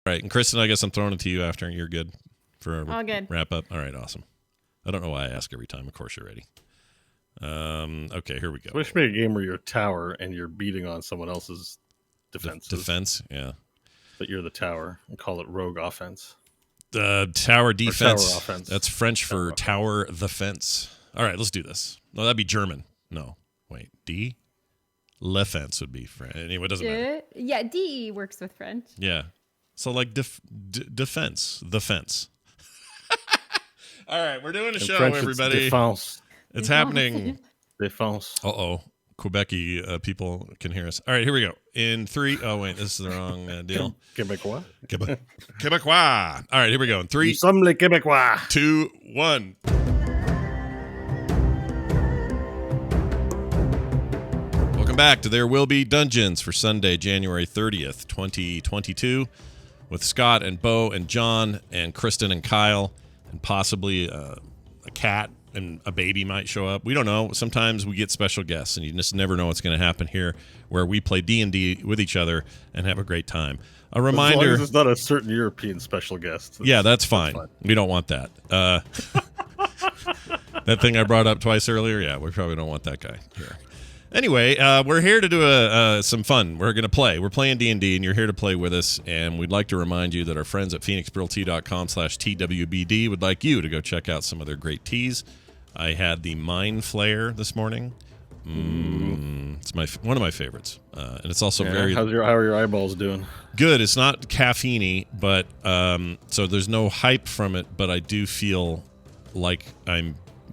right, and Kristen, I guess I'm throwing it to you after. You're good for All good. Wrap up. All right, awesome. I don't know why I ask every time. Of course you're ready. Okay, here we go. So we should make a game where you're a tower and you're beating on someone else's defenses. Defense, yeah. But you're the tower and call it rogue offense. Tower defense. Tower offense. That's French for tower the fence. All right, let's do this. No, that'd be German. No, wait. D? Le fence would be French. Anyway, it doesn't matter. Yeah, DE works with French. Yeah. So like defense. The fence. All right, we're doing a show, French, everybody. It's happening. Défense. Uh-oh. Quebec people can hear us. All right, here we go. In 3. Oh, wait, this is the wrong deal. Québécois. Québécois. All right, here we go. In 3. Nous sommes les Québécois. 2, 1. Welcome back to There Will Be Dungeons for Sunday, January 30th, 2022, with Scott and Bo and John and Kristen and Kyle and possibly a cat. And a baby might show up. We don't know. Sometimes we get special guests, and you just never know what's going to happen here, where we play D&D with each other and have a great time. A reminder: as long as it's not a certain European special guest. Yeah, that's fine. We don't want that. That thing I brought up twice earlier. Yeah, we probably don't want that guy here. Anyway, we're here to do some fun. We're going to play. We're playing D&D, and you're here to play with us. And we'd like to remind you that our friends at phoenixbrewery.com/TWBD would like you to go check out some of their great teas. I had the Mind Flayer this morning. It's one of my favorites, and it's also very. How are your eyeballs doing? Good. It's not caffeine-y, but so there's no hype from it. But I do feel like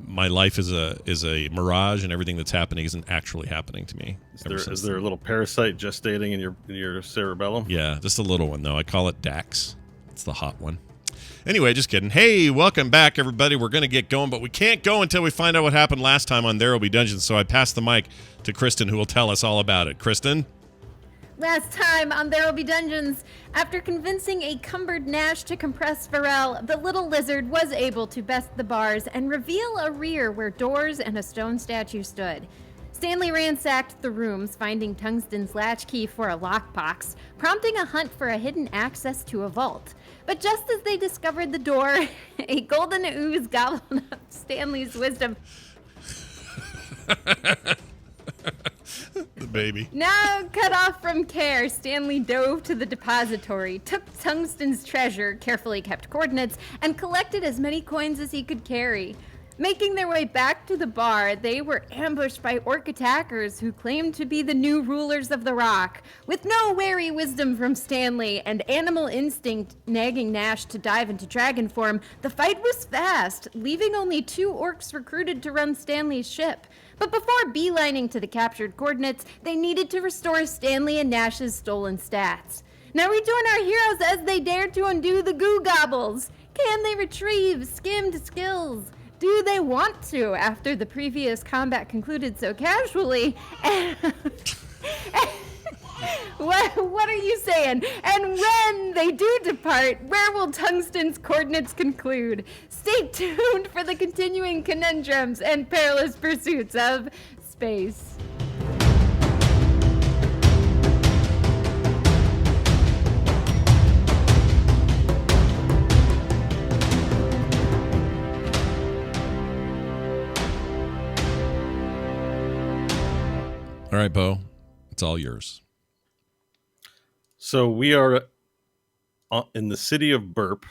my life is a mirage, and everything that's happening isn't actually happening to me. Is there a little parasite gestating in your cerebellum? Yeah, just a little one though. I call it Dax. It's the hot one. Anyway, just kidding. Hey, welcome back, everybody. We're going to get going, but we can't go until we find out what happened last time on There Will Be Dungeons, so I pass the mic to Kristen, who will tell us all about it. Kristen? Last time on There Will Be Dungeons, after convincing a cumbered Nash to compress Varel, the little lizard was able to best the bars and reveal a rear where doors and a stone statue stood. Stanley ransacked the rooms, finding Tungsten's latchkey for a lockbox, prompting a hunt for a hidden access to a vault. But just as they discovered the door, a golden ooze gobbled up Stanley's wisdom. The baby. Now cut off from care, Stanley dove to the depository, took Tungsten's treasure, carefully kept coordinates, and collected as many coins as he could carry. Making their way back to the bar, they were ambushed by orc attackers who claimed to be the new rulers of the rock. With no wary wisdom from Stanley and animal instinct nagging Nash to dive into dragon form, the fight was fast, leaving only 2 orcs recruited to run Stanley's ship. But before beelining to the captured coordinates, they needed to restore Stanley and Nash's stolen stats. Now rejoin our heroes as they dare to undo the goo gobbles. Can they retrieve skimmed skills? Do they want to after the previous combat concluded so casually? What are you saying? And when they do depart, where will Tungsten's coordinates conclude? Stay tuned for the continuing conundrums and perilous pursuits of space. All right, Bo, it's all yours. So we are in the city of Burp,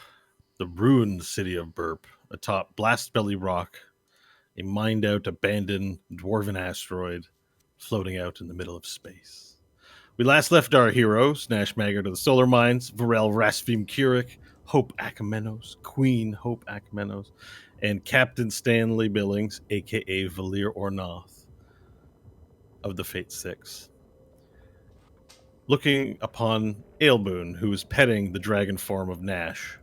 the ruined city of Burp, atop Blastbelly Rock, a mined-out, abandoned dwarven asteroid floating out in the middle of space. We last left our heroes, Nash Maggard of the Solar Mines, Varel Rasvim Kurik, Hope Akamenos, Queen Hope Akamenos, and Captain Stanley Billings, a.k.a. Valir Ornoth of the Fate Six. Looking upon Aelboon, who is petting the dragon form of Nash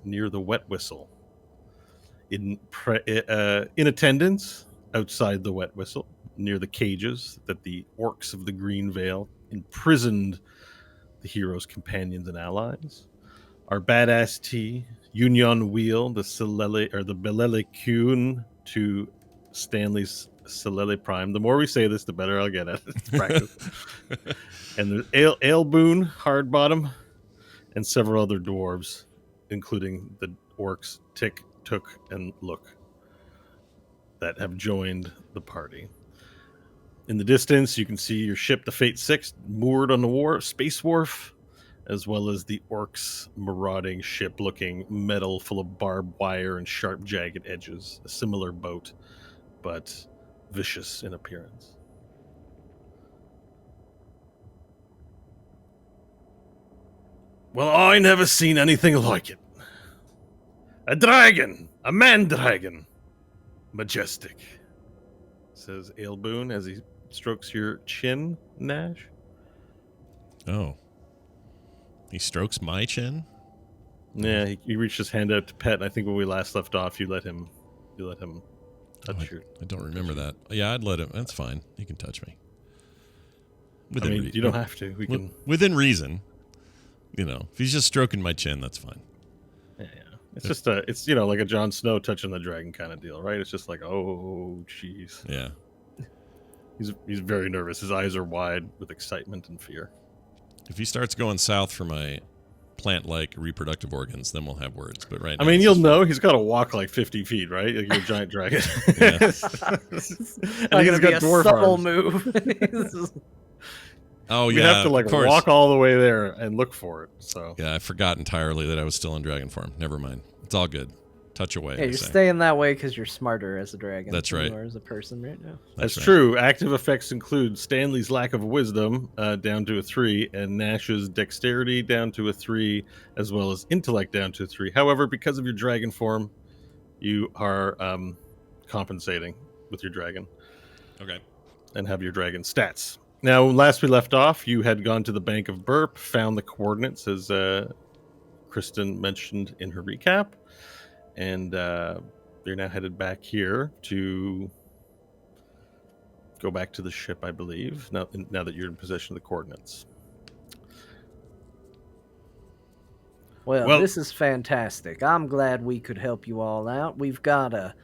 near the Wet Whistle. In attendance, outside the Wet Whistle, near the cages that the orcs of the Green Vale imprisoned the hero's companions and allies, our badass T, Union Wheel, the Belele Kuhn to Stanley's Silele Prime. The more we say this, the better I'll get at it. It's practice. And there's Aelboon, Hardbottom, and several other dwarves, including the orcs Tick, Took, and Look, that have joined the party. In the distance, you can see your ship, the Fate 6, moored on the space wharf, as well as the orcs' marauding ship looking metal full of barbed wire and sharp, jagged edges. A similar boat, but vicious in appearance. Well, I never seen anything like it. A dragon! A man-dragon! Majestic, says Aelboon as he strokes your chin, Nash. Oh. He strokes my chin? Yeah, he reached his hand out to pet, and I think when we last left off, you let him touch you. I don't remember that. Yeah, I'd let him. That's fine. He can touch me. You don't have to. We can. Within reason. You know, if he's just stroking my chin, that's fine. Yeah. It's just it's like a Jon Snow touching the dragon kind of deal, right? It's just like, oh, jeez. Yeah. He's very nervous. His eyes are wide with excitement and fear. If he starts going south for my plant-like reproductive organs, then we'll have words. But right now, I mean, you'll know he's got to walk like 50 feet, right? Like you're a giant dragon. Yeah. And Not gonna he's be got a dwarf subtle arms. move. Oh, You yeah. have to of course. walk all the way there and look for it. So Yeah, I forgot entirely that I was still in dragon form. Never mind. It's all good. Touch away. Yeah, I you're say. staying that way because you're smarter as a dragon. That's than right. You are as a person right now. That's right. true. Active effects include Stanley's lack of wisdom down to a 3, and Nash's dexterity down to a 3, as well as intellect down to a 3. However, because of your dragon form, you are compensating with your dragon Okay. and have your dragon stats. Now, last we left off, you had gone to the Bank of Burp, found the coordinates, as Kristen mentioned in her recap, and you're now headed back here to go back to the ship, I believe, now that you're in possession of the coordinates. Well, this is fantastic. I'm glad we could help you all out. We've got a...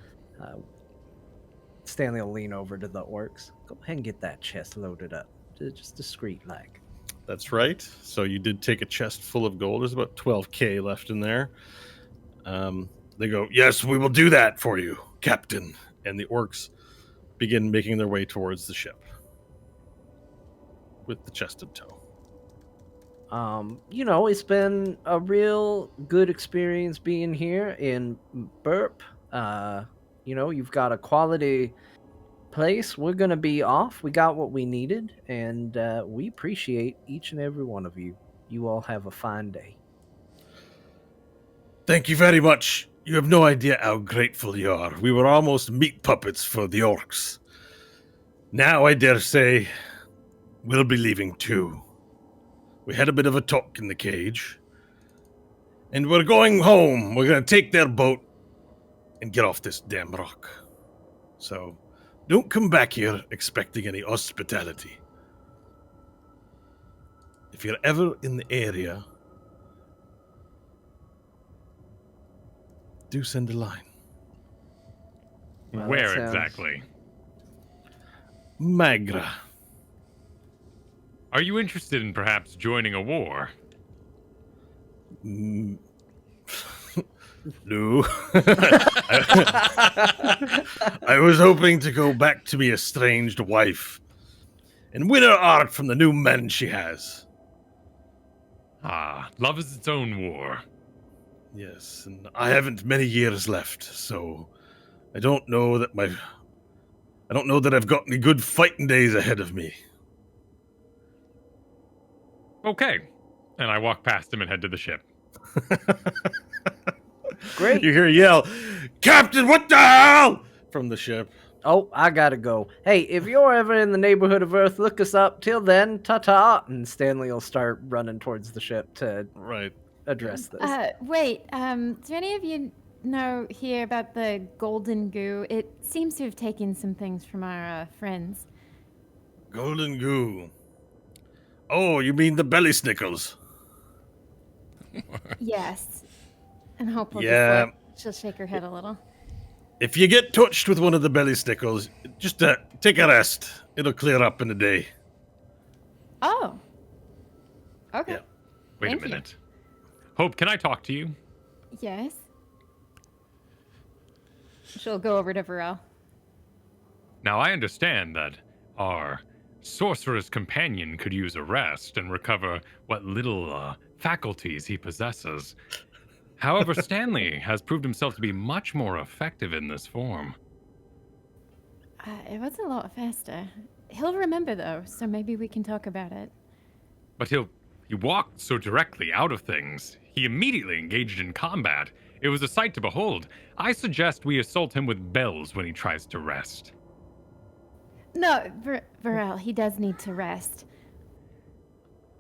Stanley will lean over to the orcs. Go ahead and get that chest loaded up. Just discreet-like. That's right. So you did take a chest full of gold. There's about 12k left in there. They go, yes, we will do that for you, Captain. And the orcs begin making their way towards the ship with the chest in tow. It's been a real good experience being here in Burp. You've got a quality place. We're going to be off. We got what we needed, and we appreciate each and every one of you. You all have a fine day. Thank you very much. You have no idea how grateful you are. We were almost meat puppets for the orcs. Now, I dare say, we'll be leaving too. We had a bit of a talk in the cage, and we're going home. We're going to take their boat and get off this damn rock. So, don't come back here expecting any hospitality. If you're ever in the area, do send a line. Well, Where that sounds- exactly? Magra. Are you interested in perhaps joining a war? No. I was hoping to go back to my estranged wife and win her heart from the new men she has. Ah, love is its own war. Yes, and I haven't many years left, so I don't know that I've got any good fighting days ahead of me. Okay. And I walk past him and head to the ship. Great. You hear a yell, "Captain, what the hell?" from the ship. Oh, I gotta go. Hey, if you're ever in the neighborhood of Earth, look us up. Till then, ta-ta. And Stanley will start running towards the ship to Right. address this. Wait, do any of you know here about the golden goo? It seems to have taken some things from our friends. Golden goo. Oh, you mean the belly snickles? Yes. And Hope will Yeah. she'll shake her head a little. If you get touched with one of the belly snickles, just take a rest. It'll clear up in a day. Oh. Okay. Yeah. Wait Thank a you. minute. Hope, can I talk to you? Yes. She'll go over to Varel. Now, I understand that our sorcerer's companion could use a rest and recover what little faculties he possesses. However, Stanley has proved himself to be much more effective in this form. It was a lot faster. He'll remember though, so maybe we can talk about it. But he walked so directly out of things. He immediately engaged in combat. It was a sight to behold. I suggest we assault him with bells when he tries to rest. No, Varel, he does need to rest.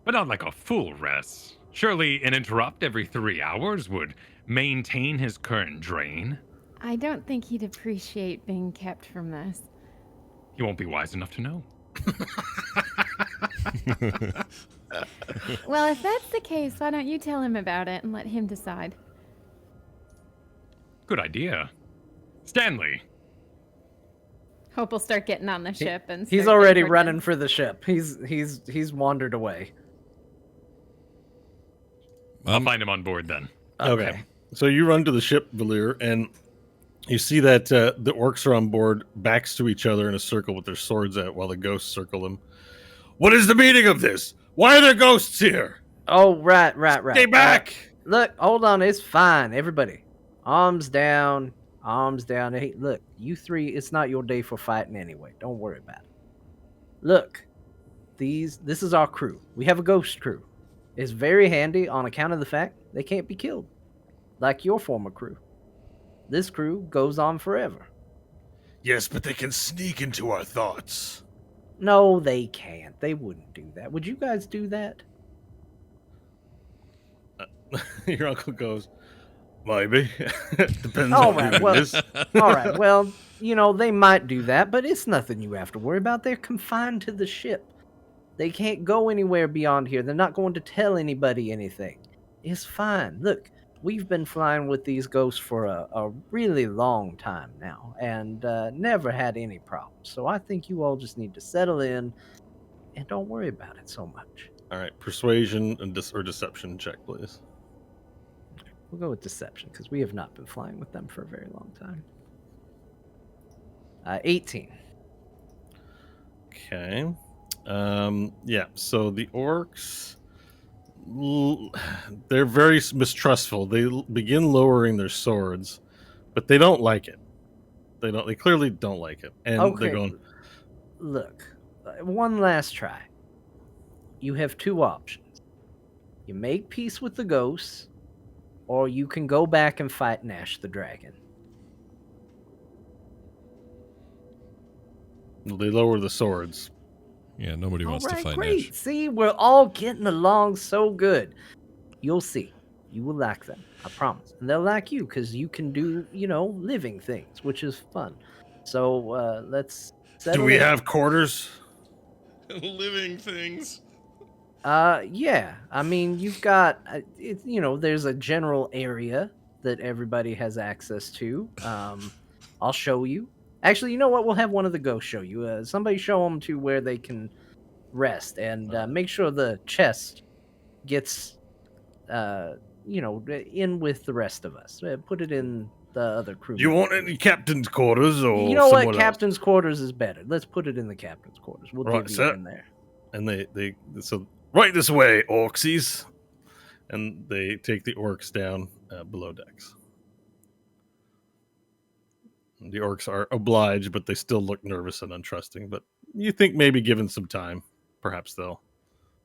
But not like a full rest. Surely an interrupt every 3 hours would maintain his current drain. I don't think he'd appreciate being kept from this. He won't be wise enough to know. Well, if that's the case, why don't you tell him about it and let him decide? Good idea. Stanley. Hope will start getting on the ship and He's start already getting running for the ship. He's wandered away. I'll find him on board then. Okay. So you run to the ship, Valir, and you see that the orcs are on board, backs to each other in a circle with their swords out while the ghosts circle them. What is the meaning of this? Why are there ghosts here? Oh, right. Stay back! Look, hold on. It's fine. Everybody. Arms down. Arms down. Hey, look, you three, it's not your day for fighting anyway. Don't worry about it. Look, this is our crew. We have a ghost crew. It's very handy on account of the fact they can't be killed, like your former crew. This crew goes on forever. Yes, but they can sneak into our thoughts. No, they can't. They wouldn't do that. Would you guys do that? Your uncle goes, maybe. Depends All on right, who well- it is. All right, well, they might do that, but it's nothing you have to worry about. They're confined to the ship. They can't go anywhere beyond here. They're not going to tell anybody anything. It's fine. Look, we've been flying with these ghosts for a really long time now, and never had any problems. So I think you all just need to settle in and don't worry about it so much. All right, persuasion and or deception check, please. We'll go with deception, because we have not been flying with them for a very long time. 18. Okay. Yeah, so the orcs, they're very mistrustful. They begin lowering their swords, but they don't like it. They clearly don't like it. And Okay. they're going, Look, one last try. You have two options. You make peace with the ghosts, or you can go back and fight Nash the dragon. they lower the swords. Yeah, nobody wants to Alright, fight great. Nash. See, we're all getting along so good. You'll see. You will like them. I promise. And they'll like you because you can do, living things, which is fun. So let's settle Do we in. have quarters? Living things. Yeah. I mean, you've got, there's a general area that everybody has access to. I'll show you. Actually, you know what? We'll have one of the ghosts show you. Somebody show them to where they can rest and make sure the chest gets, in with the rest of us. Put it in the other crew. You want any captain's quarters or You know what? someone else? Captain's quarters is better. Let's put it in the captain's quarters. We'll Right, give you sir. in there. And so right this way, orcsies. And they take the orcs down below decks. The orcs are obliged, but they still look nervous and untrusting. But you think maybe given some time, perhaps they'll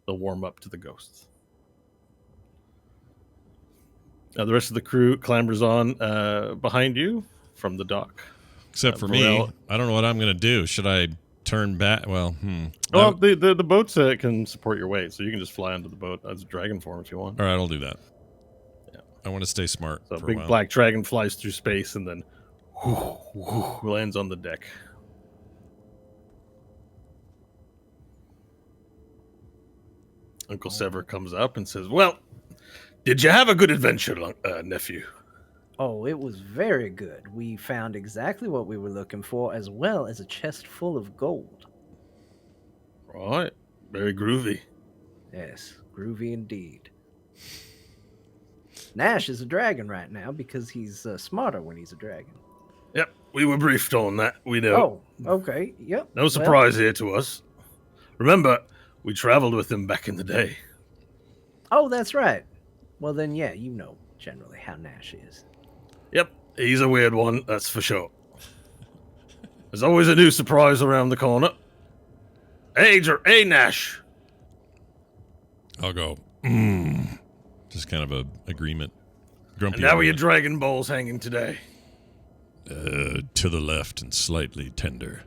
warm up to the ghosts. Now the rest of the crew clambers on behind you from the dock. Except for me, Varel- I don't know what I'm going to do. Should I turn back? Well, Well, the boats can support your weight, so you can just fly onto the boat as a dragon form if you want. All right, I'll do that. Yeah. I want to stay smart So a for a big while. black dragon flies through space and then lands on the deck. Uncle Sever comes up and says, "Well, did you have a good adventure, nephew?" Oh, it was very good. We found exactly what we were looking for, as well as a chest full of gold. Right, very groovy. Yes, groovy indeed. Nash is a dragon right now because he's smarter when he's a dragon. Yep, we were briefed on that. We know. Oh, okay. Yep. No surprise here to us. Remember, we traveled with him back in the day. Oh, that's right. Well, then, yeah, you know generally how Nash is. Yep, he's a weird one, that's for sure. There's always a new surprise around the corner. Hey, Nash. I'll go. Just kind of a agreement. Grumpy. And how are your Dragon Balls hanging today? To the left and slightly tender.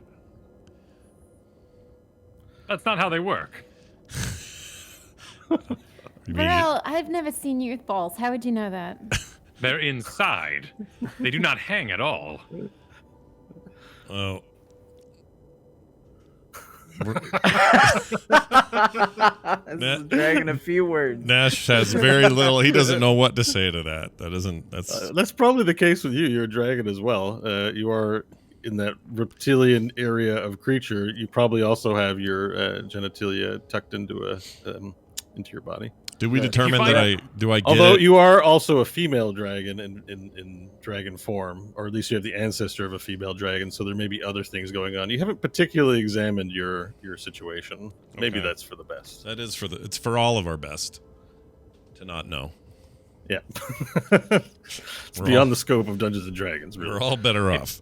That's not how they work. You mean Well, I've never seen youth balls. How would you know that? They're inside. They do not hang at all. Oh. This is dragging a few words. Nash has very little. He doesn't know what to say to that. That's probably the case with you. You're a dragon as well. You are in that reptilian area of creature. You probably also have your genitalia tucked into your body. Did we determine find that out- do I get Although it? you are also a female dragon in dragon form, or at least you have the ancestor of a female dragon, so there may be other things going on. You haven't particularly examined your situation. Maybe Okay. that's for the best. That is it's for all of our best to not know. Yeah. It's We're beyond all- the scope of Dungeons and Dragons, really. We're all better off.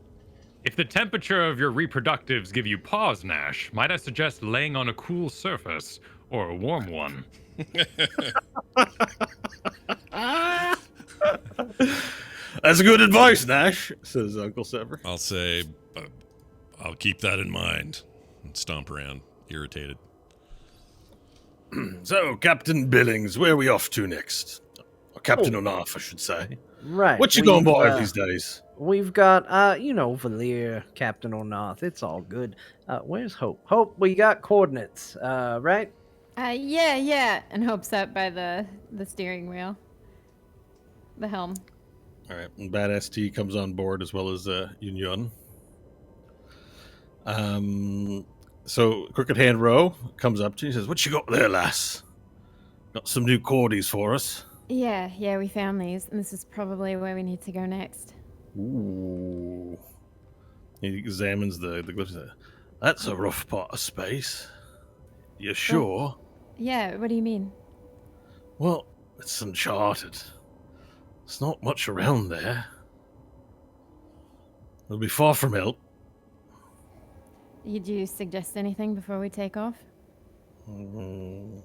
If the temperature of your reproductives give you pause, Nash, might I suggest laying on a cool surface or a warm one? That's good advice, Nash, says Uncle Sever. I'll say, I'll keep that in mind. And stomp around, irritated. So, Captain Billings, where are we off to next? Or Captain Onaf, I should say. Right. What you going by these days? We've got, Valir, Captain O'Noth. It's all good. Where's Hope? Hope, we got coordinates, right? Yeah. And Hope's up by the steering wheel. The helm. All right, and Badass T comes on board as well as Yun. So Crooked Hand Row comes up to you and says, "What you got there, lass? Got some new cordies for us." Yeah, we found these, and this is probably where we need to go next. Ooh. He examines the glyphs. That's a rough part of space. You sure? Yeah, what do you mean? Well, it's uncharted. There's not much around there. It'll be far from help. Did you suggest anything before we take off? Well,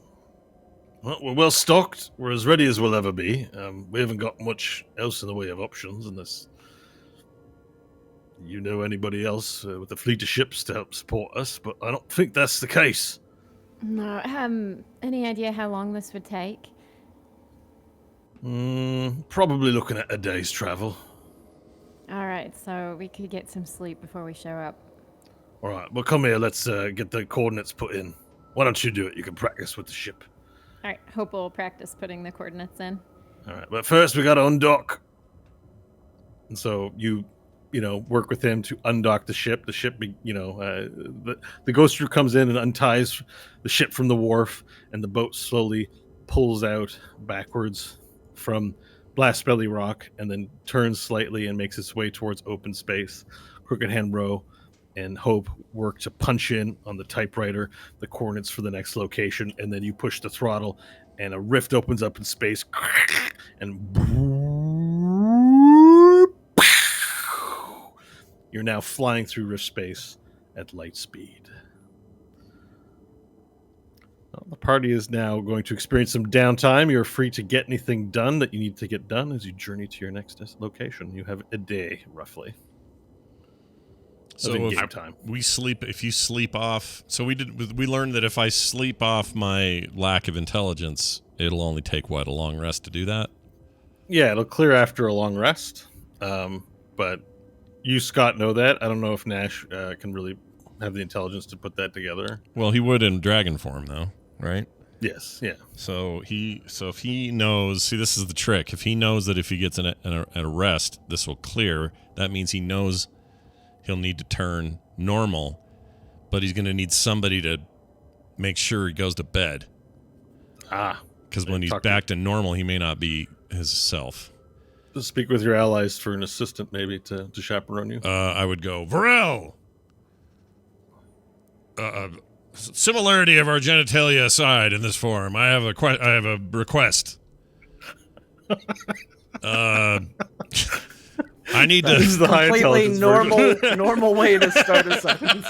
we're well stocked. We're as ready as we'll ever be. We haven't got much else in the way of options unless you know anybody else with a fleet of ships to help support us, but I don't think that's the case. No, any idea how long this would take? Probably looking at a day's travel. Alright, so we could get some sleep before we show up. All right, well, come here. Let's get the coordinates put in. Why don't you do it? You can practice with the ship. Alright, Hope will practice putting the coordinates in. All right, but first we got to undock. And so you work with him to undock the ship. The ship, the ghost crew comes in and unties the ship from the wharf, and the boat slowly pulls out backwards from Blastbelly Rock and then turns slightly and makes its way towards open space. Crooked Hand Row and Hope work to punch in on the typewriter the coordinates for the next location, and then you push the throttle and a rift opens up in space and you're now flying through rift space at light speed. Well, the party is now going to experience some downtime. You're free to get anything done that you need to get done as you journey to your next location. You have a day, roughly. So of if in-game time. if you sleep off, so we learned that if I sleep off my lack of intelligence, it'll only take a long rest to do that. Yeah, it'll clear after a long rest. But you, Scott, know that. I don't know if Nash can really have the intelligence to put that together. Well, he would in dragon form, though, right? Yes, yeah. So if he knows, see, this is the trick. If he knows that if he gets an arrest, this will clear. That means he knows he'll need to turn normal, but he's going to need somebody to make sure he goes to bed. Ah, Because when he's back to normal, he may not be his self. Just speak with your allies for an assistant, maybe, to chaperone you. I would go, Varel! Similarity of our genitalia aside in this form, I have a request. I need This is to. the high Completely intelligence version. normal way to start a sentence.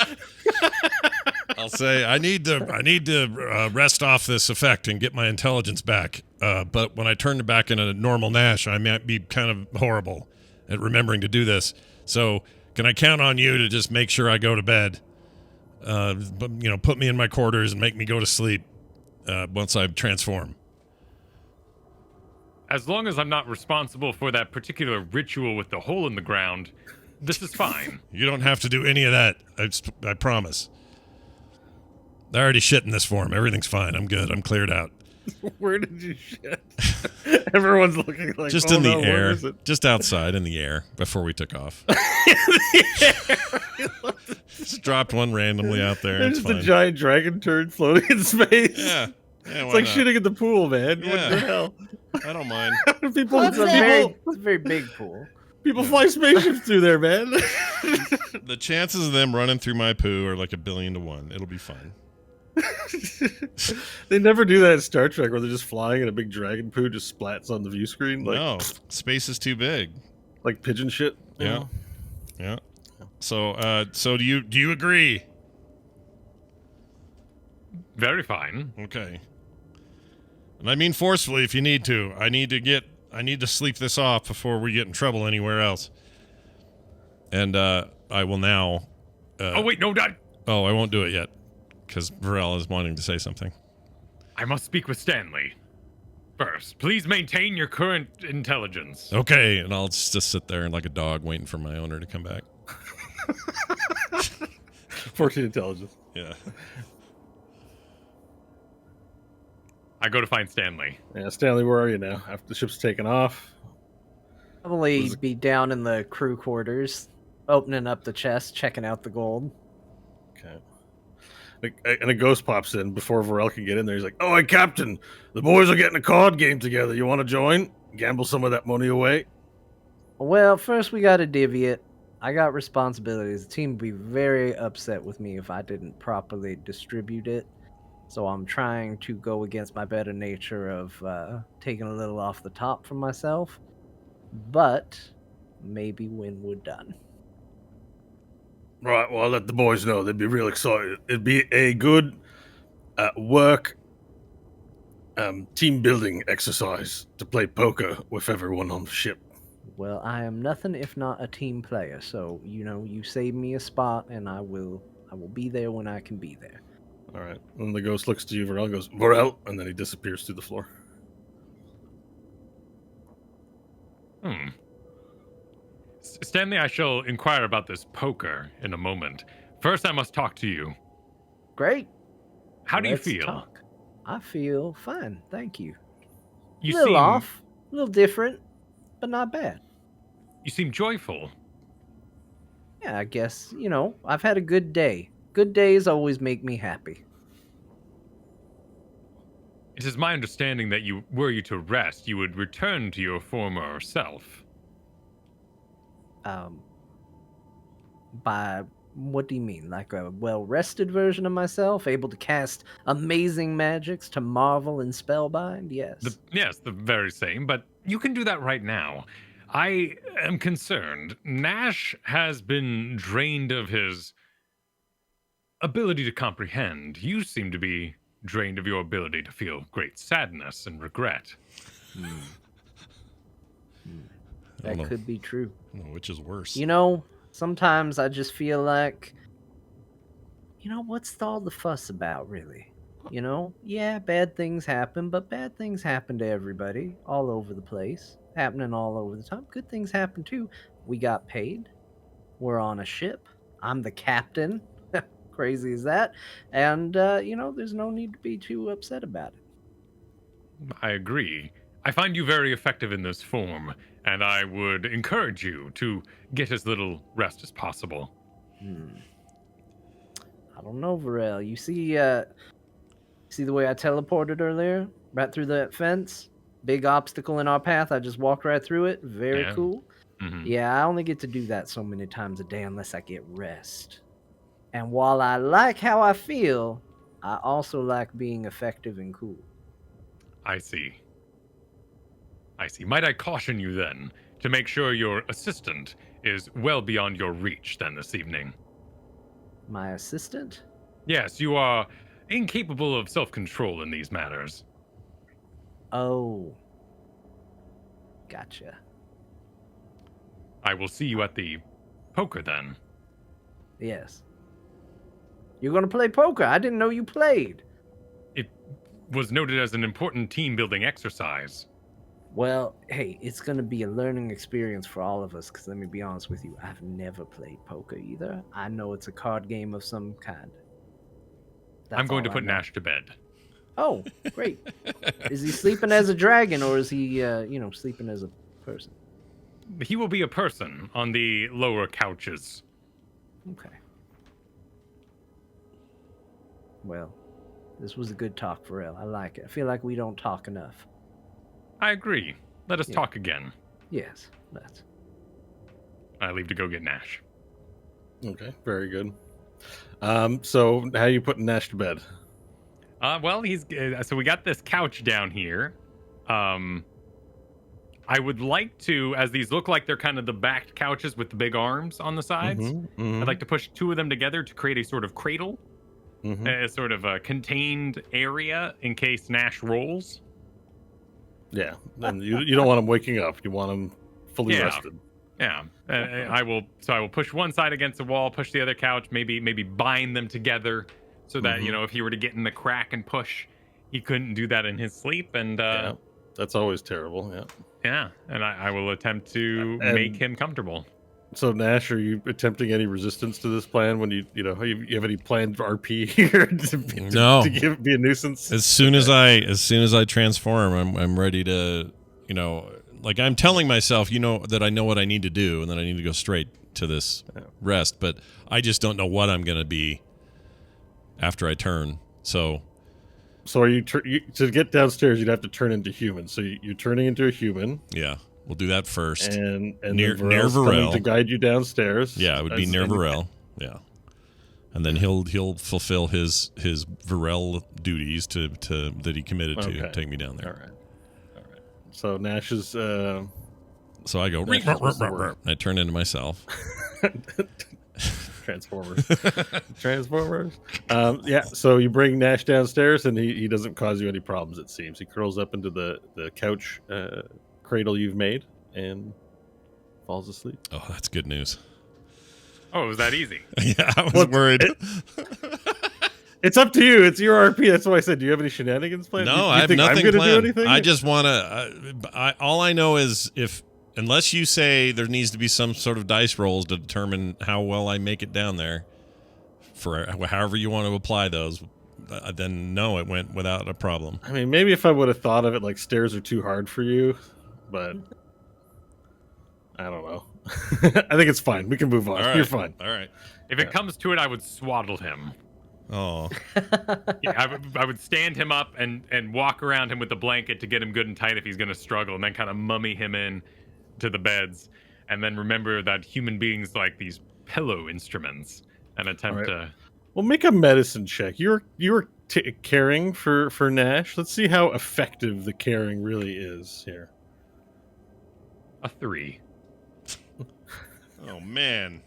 I'll say I need to rest off this effect and get my intelligence back. But when I turn back into normal Nash, I might be kind of horrible at remembering to do this. So can I count on you to just make sure I go to bed? But put me in my quarters and make me go to sleep once I transform. As long as I'm not responsible for that particular ritual with the hole in the ground, this is fine. You don't have to do any of that. I promise. I already shit in this form. Everything's fine. I'm good. I'm cleared out. Where did you shit? Everyone's looking like Just oh in the no, air. Where is it? Just outside in the air before we took off. Just dropped one randomly out there. There's It's just a fine. giant dragon turd floating in space. Yeah. It's like shitting in the pool, man. What Yeah. the hell? I don't mind. people What's that? It's a very big pool. people fly spaceships through there, man. The chances of them running through my poo are like 1,000,000,000 to 1. It'll be fine. They never do that in Star Trek where they're just flying and a big dragon poo just splats on the view screen. Like, No, space is too big. like pigeon shit. Yeah. Yeah. So do you agree? Very fine. Okay. And I mean forcefully if you need to. I need to sleep this off before we get in trouble anywhere else. And I will now Oh, wait, no, not. Oh, I won't do it yet cuz Varel is wanting to say something. I must speak with Stanley. First, please maintain your current intelligence. Okay, and I'll just sit there like a dog waiting for my owner to come back. 14 intelligence. Yeah. I go to find Stanley. Yeah, Stanley, where are you now? After the ship's taken off. Probably be down in the crew quarters, opening up the chest, checking out the gold. Okay. And a ghost pops in before Varel can get in there. He's like, "Oh, hey, Captain, the boys are getting a card game together. You want to join? Gamble some of that money away?" Well, first we got to divvy it. I got responsibilities. The team would be very upset with me if I didn't properly distribute it. So I'm trying to go against my better nature of taking a little off the top for myself. But maybe when we're done. Right, well, I'll let the boys know. They'd be real excited. It'd be a good work team building exercise to play poker with everyone on the ship. Well, I am nothing if not a team player. So, you save me a spot and I will be there when I can be there. All right. And the ghost looks to you, Varel, goes, "Varel," and then he disappears through the floor. Stanley, I shall inquire about this poker in a moment. First, I must talk to you. Great. How do you Let's feel? talk. I feel fine, thank you. You a little seem off, a little different, but not bad. You seem joyful. Yeah, I guess, I've had a good day. Good days always make me happy. It is my understanding that were you to rest, you would return to your former self. By what do you mean? Like a well-rested version of myself, able to cast amazing magics to marvel and spellbind? Yes. Yes, the very same, but you can do that right now. I am concerned. Nash has been drained of his ability to comprehend. You seem to be drained of your ability to feel great sadness and regret. That could be true. I don't know which is worse. Sometimes I just feel like, what's all the fuss about, really? Yeah, bad things happen, but bad things happen to everybody all over the place, happening all over the time. Good things happen too. We got paid. We're on a ship. I'm the captain. Crazy as that. And, there's no need to be too upset about it. I agree. I find you very effective in this form, and I would encourage you to get as little rest as possible. I don't know, Varel. You see the way I teleported earlier? Right through that fence? big obstacle in our path. I just walked right through it. Very Yeah. cool. Mhm. Yeah, I only get to do that so many times a day unless I get rest. And while I like how I feel, I also like being effective and cool. I see. I see. Might I caution you then to make sure your assistant is well beyond your reach then this evening? My assistant? Yes, you are incapable of self control in these matters. Oh. Gotcha. I will see you at the poker then. Yes. You're gonna play poker? I didn't know you played. It was noted as an important team building exercise. Well, hey, it's gonna be a learning experience for all of us, because let me be honest with you, I've never played poker either. I know it's a card game of some kind. I'm going to all I put know. Nash to bed. Oh, great. Is he sleeping as a dragon, or is he, sleeping as a person? He will be a person on the lower couches. Okay. Well, this was a good talk, Pharrell. I like it. I feel like we don't talk enough. I agree. Let us Yeah. talk again. Yes, let's. I leave to go get Nash. Okay, very good. So how you putting Nash to bed? Well, he's so we got this couch down here. I would like to, as these look like they're kind of the backed couches with the big arms on the sides. I'd like to push two of them together to create a sort of cradle, a sort of a contained area in case Nash rolls. Yeah, and you don't want him waking up. You want him fully rested. Yeah, I will push one side against the wall, push the other couch, maybe bind them together, so that if he were to get in the crack and push, he couldn't do that in his sleep. And Yeah, that's always terrible. Yeah. and I will attempt to And- make him comfortable. So Nash, are you attempting any resistance to this plan? When you have any planned RP here No. to be a nuisance? As soon as I transform, I'm ready to, like I'm telling myself, that I know what I need to do, and then I need to go straight to this rest. But I just don't know what I'm gonna be after I turn. So are you to get downstairs? You'd have to turn into human. So you're turning into a human. yeah, we'll do that first. And Near then Varel's coming Varel. to guide you downstairs. Yeah, it would be near Varel. Yeah, and then he'll fulfill his Varel duties to that he committed to Okay. take me down there. All right. So Nash is. So I go. Nash is what's the word? I turn into myself. Transformers. Yeah. So you bring Nash downstairs, and he doesn't cause you any problems. It seems he curls up into the couch cradle you've made and falls asleep. Oh, that's good news. Oh, it was that easy. Yeah, I was worried. It's up to you. It's your RP. That's why I said, do you have any shenanigans planned? No, You I have think nothing I'm gonna planned. do anything? I just want to. All I know is unless you say there needs to be some sort of dice rolls to determine how well I make it down there, for however you want to apply those, then no, it went without a problem. I mean, maybe if I would have thought of it like stairs are too hard for you, but I don't know. I think it's fine. We can move on. All right. You're fine. All right. If it comes to it, I would swaddle him. Oh, Yeah, I would stand him up and walk around him with the blanket to get him good and tight if he's going to struggle, and then kind of mummy him in to the beds, and then remember that human beings like these pillow instruments and attempt All to. Well, make a medicine check. You're caring for Nash. Let's see how effective the caring really is here. A 3. oh man,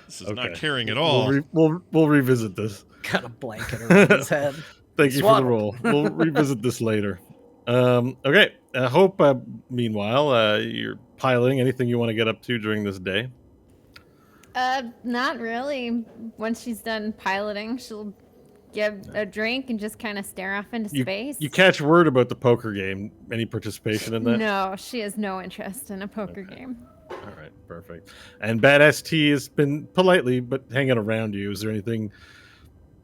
this is Okay. not caring at all. We'll revisit this. Got a blanket around his head. Thank you for the Swaddled. roll. We'll revisit this later. Okay. I hope, meanwhile, you're piling anything you want to get up to during this day. Not really. Once she's done piloting, she'll get a drink and just kind of stare off into space. You catch word about the poker game. Any participation in that? No, she has no interest in a poker game. All right, perfect. And Badass T has been politely but hanging around you. Is there anything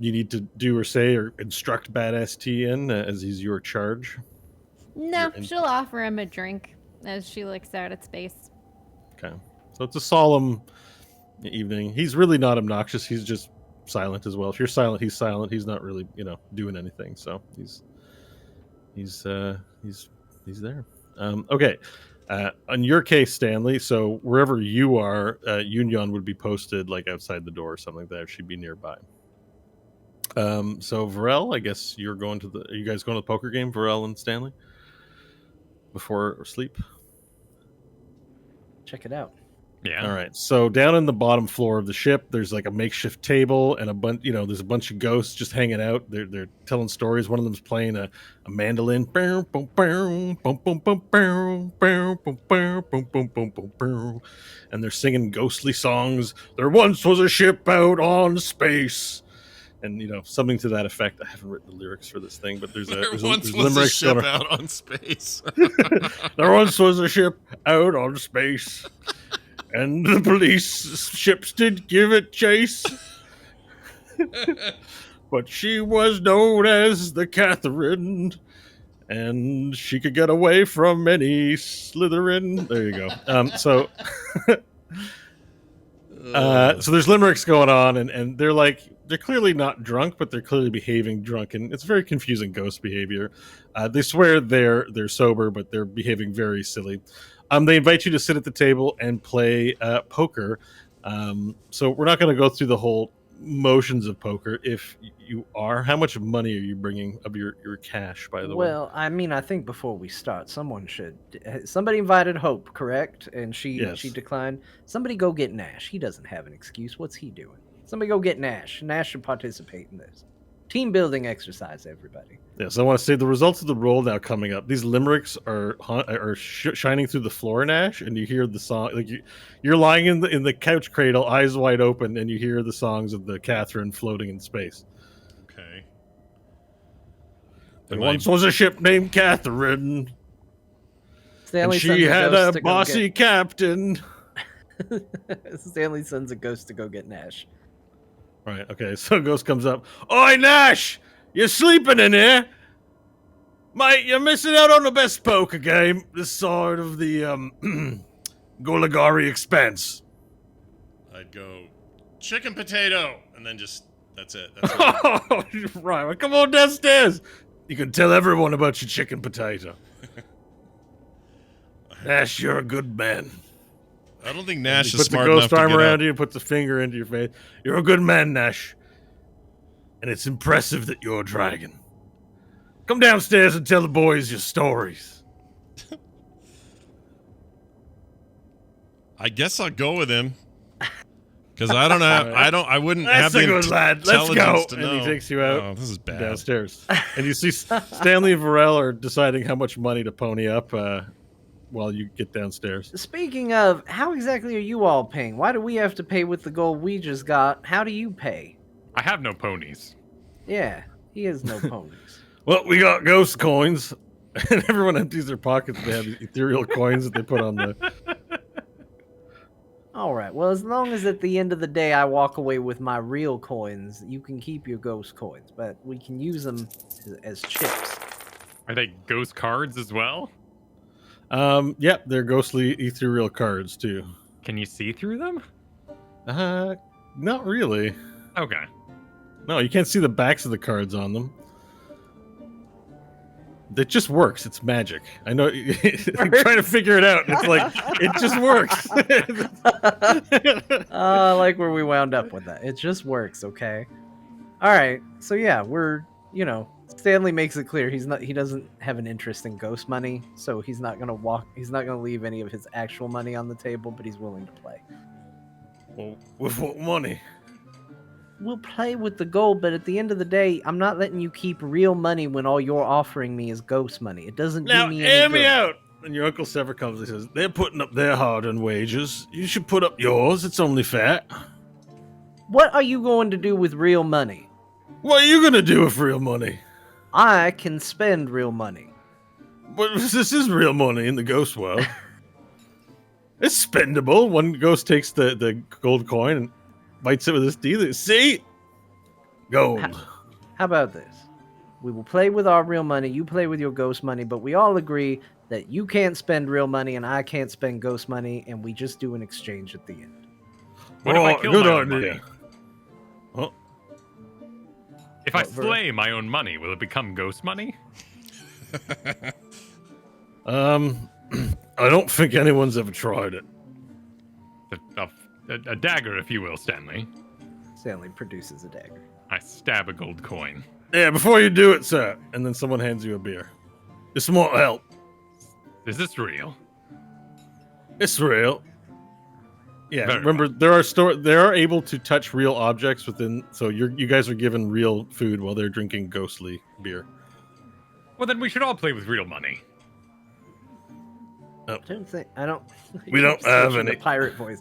you need to do or say or instruct Badass T in as he's your charge? No, she'll offer him a drink as she looks out at space. Okay. So it's a solemn evening. He's really not obnoxious. He's just silent as well. If you're silent, he's silent. He's not really, doing anything. So he's He's there. Okay. On your case, Stanley, so wherever you are, Union would be posted like outside the door or something like that. She'd be nearby. So Varel, I guess you're going to are you guys going to the poker game, Varel and Stanley? Before sleep? Check it out. Yeah. All right. So down in the bottom floor of the ship, there's like a makeshift table and a bunch. There's a bunch of ghosts just hanging out. They're telling stories. One of them's playing a mandolin. And they're singing ghostly songs. There once was a ship out on space, and something to that effect. I haven't written the lyrics for this thing, but there's There there's once was a limericks ship going out on space. There once was a ship out on space, and the police ships did give it chase. But she was known as the Catherine, and she could get away from any Slytherin. There you go. So there's limericks going on, and they're clearly not drunk, but they're clearly behaving drunk, and it's very confusing ghost behavior. They swear they're sober, but they're behaving very silly. They invite you to sit at the table and play poker. So we're not going to go through the whole motions of poker. If you are, how much money are you bringing of your cash, by the way? Well, I mean, I think before we start, somebody invited Hope, correct? And she declined. Somebody go get Nash. He doesn't have an excuse. What's he doing? Somebody go get Nash. Nash should participate in this. Team building exercise, everybody. Yes, I want to say the results of the roll now coming up. These limericks are shining through the floor, Nash, and you hear the song. Like you're lying in the couch cradle, eyes wide open, and you hear the songs of the Catherine floating in space. Okay. There once was a ship named Catherine, Stanley and she had a bossy captain. Stanley sends a ghost to go get Nash. Right, okay, so Ghost comes up. Oi, Nash! You're sleeping in here? Mate, you're missing out on the best poker game this side of the, Golagari Expanse. I'd go, chicken potato, and then that's it. That's it. Right, well, come on downstairs. You can tell everyone about your chicken potato. Nash, you're a good man. I don't think Nash is puts smart the enough ghost to arm get around up. you, puts a finger into your face. You're a good man, Nash. And it's impressive that you're a dragon. Come downstairs and tell the boys your stories. I guess I'll go with him. Because I don't know. I wouldn't have That's the a good lad. Let's go. intelligence to And know. he takes you out Oh, this is bad. downstairs. And you see Stanley and Varel are deciding how much money to pony up while you get downstairs. Speaking of, how exactly are you all paying? Why do we have to pay with the gold we just got? How do you pay? I have no ponies. Yeah, he has no ponies. Well, we got ghost coins. And everyone empties their pockets. They have these ethereal coins that they put on the... All right. Well, as long as at the end of the day I walk away with my real coins, you can keep your ghost coins, but we can use them as chips. Are they ghost cards as well? Yeah, they're ghostly ethereal cards too. Can you see through them? Not really. Okay. No, you can't see the backs of the cards on them. It just works. It's magic. I know. I'm trying to figure it out. It's like it just works. I like where we wound up with that. It just works, okay? All right. So yeah, Stanley makes it clear he doesn't have an interest in ghost money, so he's not going to leave any of his actual money on the table, but he's willing to play. Well, with what money? We'll play with the gold, but at the end of the day, I'm not letting you keep real money when all you're offering me is ghost money. It doesn't Now, do me any hear good. me out. And your Uncle Sever comes and says, they're putting up their hard-earned wages. You should put up yours. It's only fair. What are you going to do with real money? What are you going to do with real money? I can spend real money. But this is real money in the ghost world. It's spendable. One ghost takes the gold coin and bites it with his teeth. See? Gold. How about this? We will play with our real money, you play with your ghost money, but we all agree that you can't spend real money and I can't spend ghost money, and we just do an exchange at the end. What if I kill good my own idea. money? Oh, If I What, Ver- slay my own money, will it become ghost money? I don't think anyone's ever tried it. A dagger, if you will, Stanley. Stanley produces a dagger. I stab a gold coin. Yeah, before you do it, sir. And then someone hands you a beer. This won't help. Is this real? It's real. Yeah, Very remember they are able to touch real objects within. So you guys are given real food while they're drinking ghostly beer. Well, then we should all play with real money. I don't. We don't have any. The pirate voice.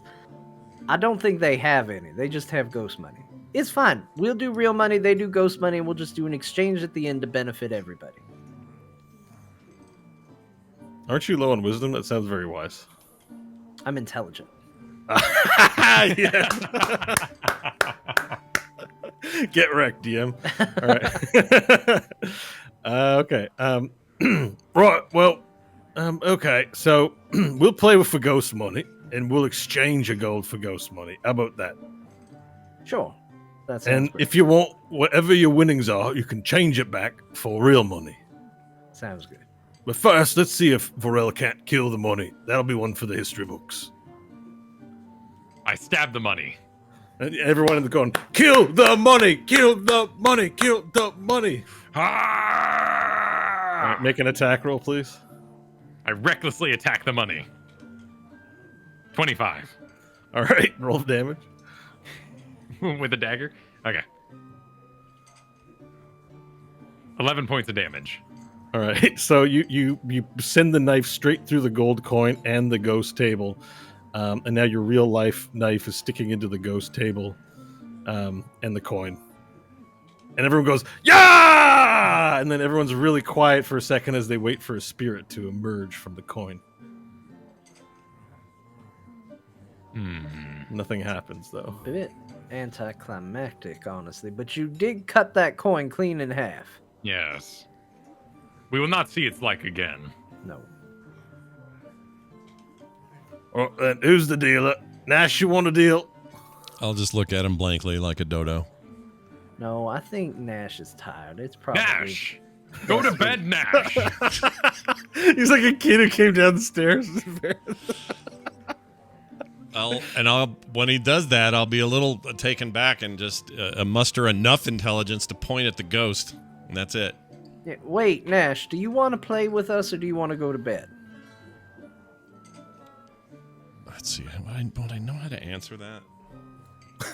I don't think they have any. They just have ghost money. It's fine. We'll do real money. They do ghost money. And we'll just do an exchange at the end to benefit everybody. Aren't you low on wisdom? That sounds very wise. I'm intelligent. Yeah. Get wrecked, DM. All right. Okay. Right. Well. Okay. So we'll play with the ghost money, and we'll exchange a gold for ghost money. How about that? Sure. That's And if you want whatever your winnings are, you can change it back for real money. sounds good. But first, let's see if Varel can't kill the money. That'll be one for the history books. I stab the money. And everyone in the going, kill the money, kill the money, kill the money. All right, make an attack roll, please. I recklessly attack the money. 25. All right, roll damage. With a dagger? Okay. 11 points of damage. All right, so you send the knife straight through the gold coin and the ghost table, and now your real life knife is sticking into the ghost table and the coin. And everyone goes, yeah! And then everyone's really quiet for a second as they wait for a spirit to emerge from the coin. Nothing happens, though. A bit anticlimactic, honestly. But you did cut that coin clean in half. Yes. We will not see its like again. No. Well, then who's the dealer? Nash, you want a deal? I'll just look at him blankly like a dodo. No, I think Nash is tired. It's probably... Nash! Go to bed, Nash! He's like a kid who came down the stairs. When he does that, I'll be a little taken back and just muster enough intelligence to point at the ghost, and that's it. Yeah, wait, Nash, do you want to play with us or do you want to go to bed? Let's see. Would I know how to answer that?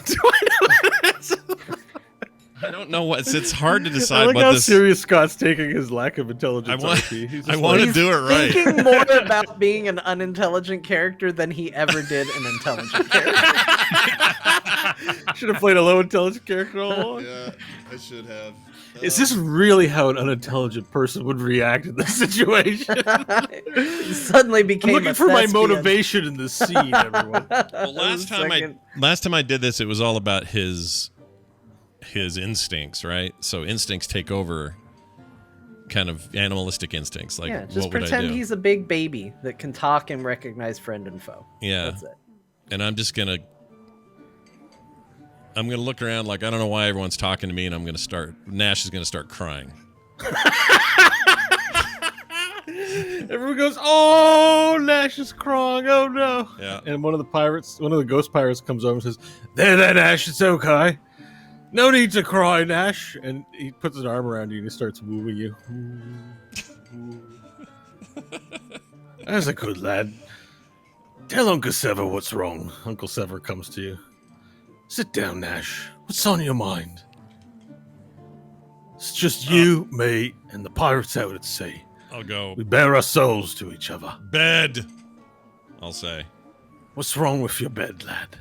Do I know how to answer that? I don't know what. It's hard to I decide like what how this. serious Scott's taking his lack of intelligence. I want- RP. He's just I want to do it right. Thinking more about being an unintelligent character than he ever did an intelligent character. Should have played a low intelligent character all along. Yeah, I should have. Is this really how an unintelligent person would react in this situation? He suddenly I'm became looking a for my thespian. motivation in this scene, everyone. Well, last time I did this, it was all about his instincts, right? So instincts take over, kind of animalistic instincts. Like, Yeah, just what would I pretend do? he's a big baby that can talk and recognize friend and foe. Yeah, That's it. and I'm gonna look around like I don't know why everyone's talking to me, and Nash is gonna start crying. Everyone goes, "Oh, Nash is crying! Oh no!" Yeah. And one of the ghost pirates, comes over and says, "There, Nash, it's okay. No need to cry, Nash." And he puts his arm around you and he starts wooing you. That's a good lad. Tell Uncle Sever what's wrong. Uncle Sever comes to you. Sit down, Nash. What's on your mind? It's just you, me, and the pirates out at sea. I'll go We bare our souls to each other. bed. I'll say What's wrong with your bed, lad?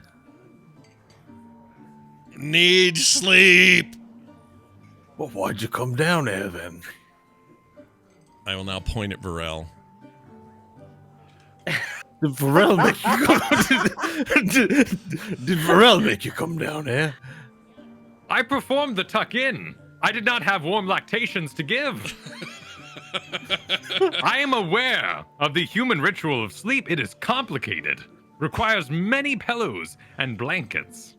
need sleep. Well, why'd you come down here then? I will now point at Varel. Did Varel make you come? Did Varel make you come down here? I performed the tuck-in. I did not have warm lactations to give. I am aware of the human ritual of sleep. It is complicated. Requires many pillows and blankets.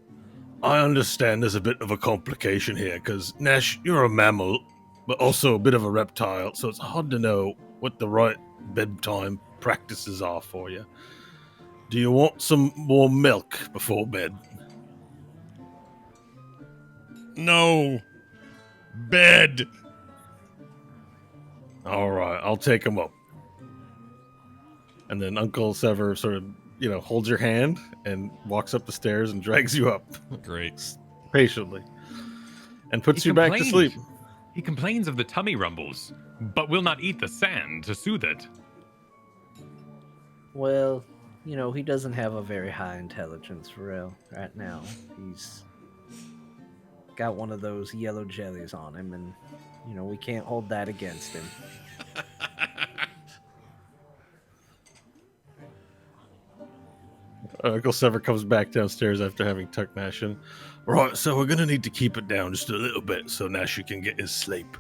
I understand there's a bit of a complication here, because, Nash, you're a mammal. but also a bit of a reptile, so it's hard to know what the right bedtime practices are for you. Do you want some more milk before bed? No. Bed. All right, I'll take him up. And then Uncle Sever sort of, holds your hand and walks up the stairs and drags you up Great. patiently and puts He you back to complained. sleep. He complains of the tummy rumbles, but will not eat the sand to soothe it. Well, he doesn't have a very high intelligence for real right now. He's got one of those yellow jellies on him, and we can't hold that against him. Uncle Sever comes back downstairs after having tucked Nash in. Right, so we're gonna need to keep it down just a little bit so Nash can get his sleep.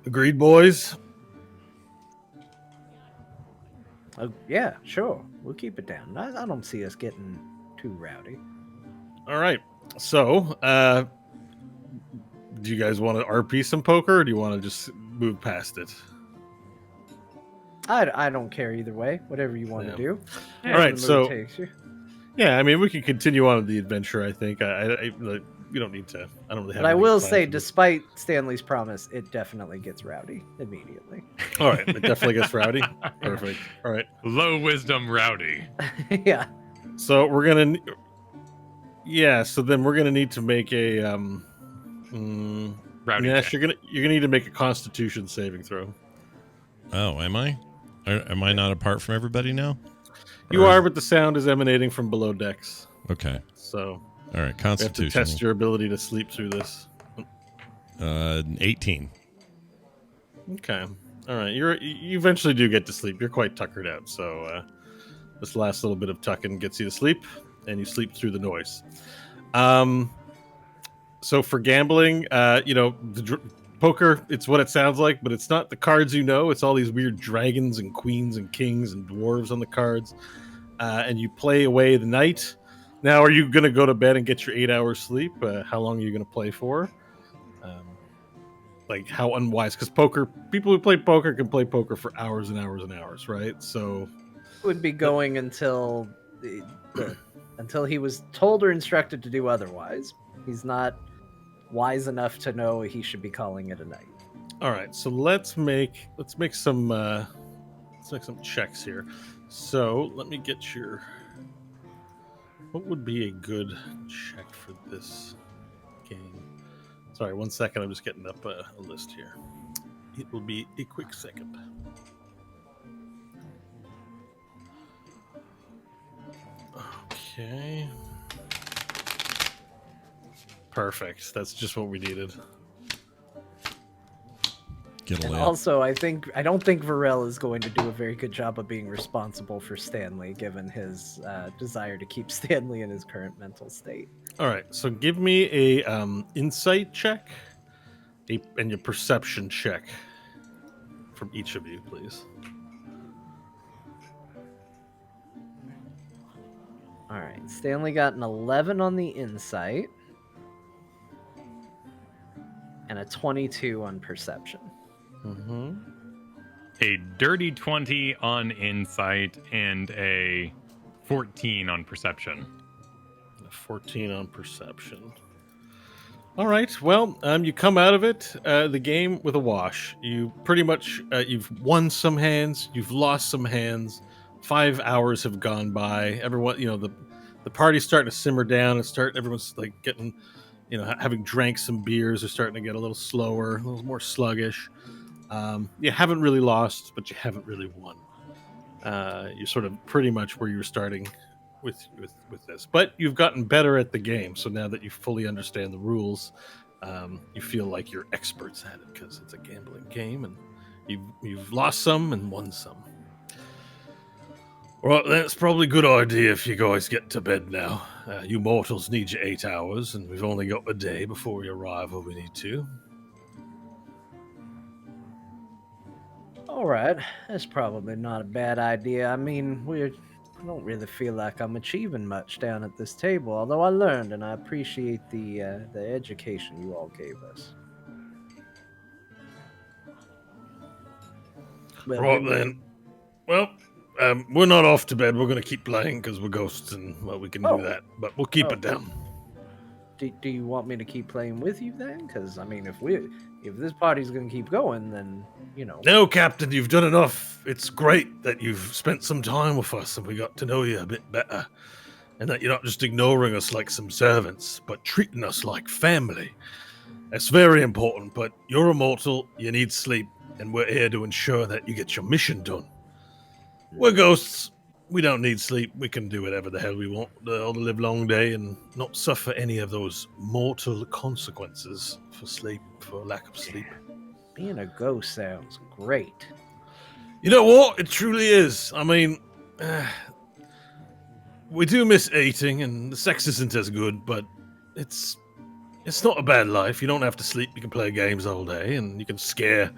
Agreed, boys? Oh, yeah, sure. We'll keep it down. I don't see us getting too rowdy. All right. So, do you guys want to RP some poker, or do you want to just move past it? I don't care either way. Whatever you want to do. All right, Wherever the mood so takes you. yeah, I mean, we can continue on with the adventure. I think we don't need to. I don't really have. But I anything will planned say, for this. despite Stanley's promise, it definitely gets rowdy immediately. All right, it definitely gets rowdy. Perfect. All right, Low wisdom rowdy. Yeah. so we're gonna. Yeah, so then we're gonna need to make a. Rowdy. Nash, check. you're gonna need to make a Constitution saving throw. Oh, am I? Am I not apart from everybody now? You Or are, is- but the sound is emanating from below decks. Okay. So All right. we have to Constitution. test your ability to sleep through this. 18. Okay. All right. You eventually do get to sleep. You're quite tuckered out. So this last little bit of tucking gets you to sleep, and you sleep through the noise. So for gambling, poker, it's what it sounds like, but it's not the cards It's all these weird dragons and queens and kings and dwarves on the cards. And you play away the night. Now, are you going to go to bed and get your 8 hours sleep? How long are you going to play for? Like, how unwise? Because people who play poker can play poker for hours and hours and hours, right? So, Would be going until until he was told or instructed to do otherwise. He's not wise enough to know he should be calling it a night. all right. So let's make some checks here. So let me get your. What would be a good check for this game? Sorry, 1 second. I'm just getting up a list here. It will be a quick second. Okay. Perfect. That's just what we needed. Get a And layup. also, I don't think Varel is going to do a very good job of being responsible for Stanley, given his desire to keep Stanley in his current mental state. All right. So give me a insight check, and your perception check from each of you, please. All right, Stanley got an 11 on the insight and a 22 on perception. Mm-hmm. A dirty 20 on insight and a 14 on perception. 14 on perception. All right. Well, you come out of it, the game, with a wash. You pretty much you've won some hands, you've lost some hands. 5 hours have gone by. Everyone, the party's starting to simmer down and everyone's like getting, having drank some beers. They're starting to get a little slower, a little more sluggish. You haven't really lost, but you haven't really won. You're sort of pretty much where you were starting with this, but you've gotten better at the game. So now that you fully understand the rules, you feel like you're experts at it because it's a gambling game, and you've lost some and won some. Well, that's probably a good idea if you guys get to bed now. You mortals need your 8 hours, and we've only got a day before we arrive where we need to. All right, that's probably not a bad idea. I mean, I don't really feel like I'm achieving much down at this table, although I learned and I appreciate the education you all gave us. Well, Right then. Well, we're not off to bed. We're going to keep playing because we're ghosts and, well, we can do Oh. that. But we'll keep Oh. it down. Do you want me to keep playing with you then? Because I mean, if this party's gonna keep going, then No, Captain, you've done enough. It's great that you've spent some time with us and we got to know you a bit better. And that you're not just ignoring us like some servants, but treating us like family. That's very important, but you're immortal, you need sleep, and we're here to ensure that you get your mission done. We're ghosts. We don't need sleep. We can do whatever the hell we want all the live long day and not suffer any of those mortal consequences for lack of sleep. being a ghost sounds great. You know what? It truly is. I mean, we do miss eating, and the sex isn't as good, but it's not a bad life. You don't have to sleep. You can play games all day, and you can scare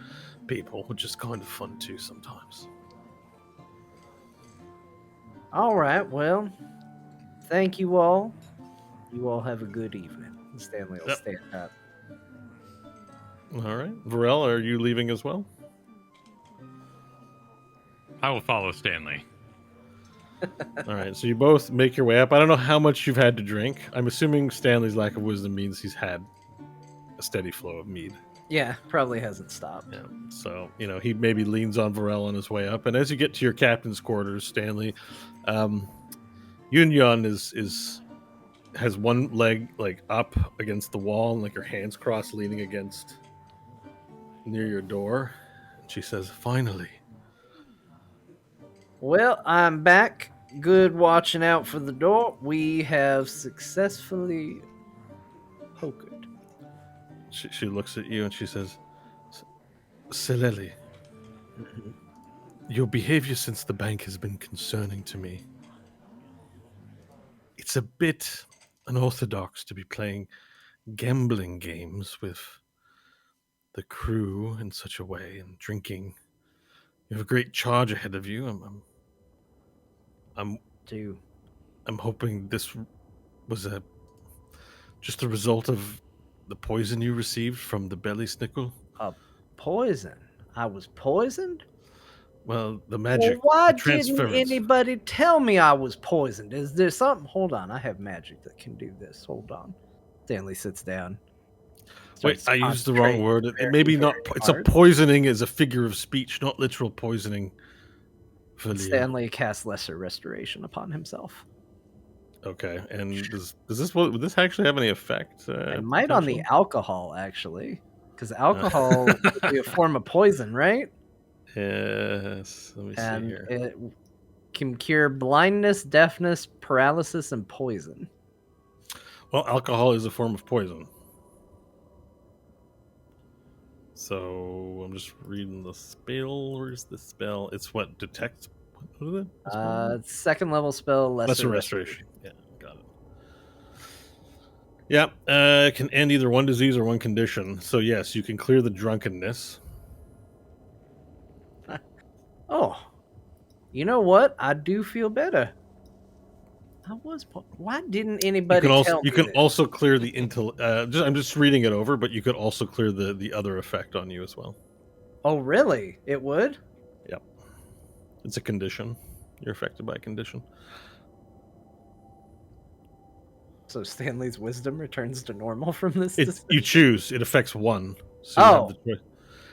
people, which is kind of fun too sometimes. All right, well, thank you all. You all have a good evening. Stanley will Yep. stand up. All right. Varel, are you leaving as well? I will follow Stanley. All right. So you both make your way up. I don't know how much you've had to drink. I'm assuming Stanley's lack of wisdom means he's had a steady flow of mead. Yeah, probably hasn't stopped. Yeah. So, he maybe leans on Varel on his way up. And as you get to your captain's quarters, Stanley, Yun has one leg like up against the wall and like her hands crossed leaning against near your door. And she says, "Finally." Well, I'm back. Good watching out for the door. We have successfully pokered. She looks at you and she says, "Seleli, your behavior since the bank has been concerning to me. It's a bit unorthodox to be playing gambling games with the crew in such a way and drinking. You have a great charge ahead of you. I'm hoping this was just a result of the poison you received from the belly snickle." Poison? I was poisoned? Well, the magic. Well, why the didn't transference. anybody tell me I was poisoned? Is there something? Hold on, I have magic that can do this. Hold on. Stanley sits down. Wait, starts I used the wrong concentrating word. It very, maybe not. very It's a hard. poisoning is a figure of speech, not literal poisoning. Valia. Stanley casts lesser restoration upon himself. Okay, and would this actually have any effect? It might on the potentially? alcohol, actually. Because alcohol would be a form of poison, right? Yes. Let me see And here. it can cure blindness, deafness, paralysis, and poison. Well, alcohol is a form of poison. So I'm just reading the spell. Where's the spell? It's what detects. What is it? The spell? Second level spell, lesser restoration. Yeah, got it. Yeah, it can end either one disease or one condition. So yes, you can clear the drunkenness. Oh, you know what? I do feel better. Why didn't anybody tell me You can this? also clear the I'm just reading it over, but you could also clear the other effect on you as well. Oh, really? It would? Yep, it's a condition. You're affected by a condition. So Stanley's wisdom returns to normal from this You decision? choose. It affects one. So you have the choice.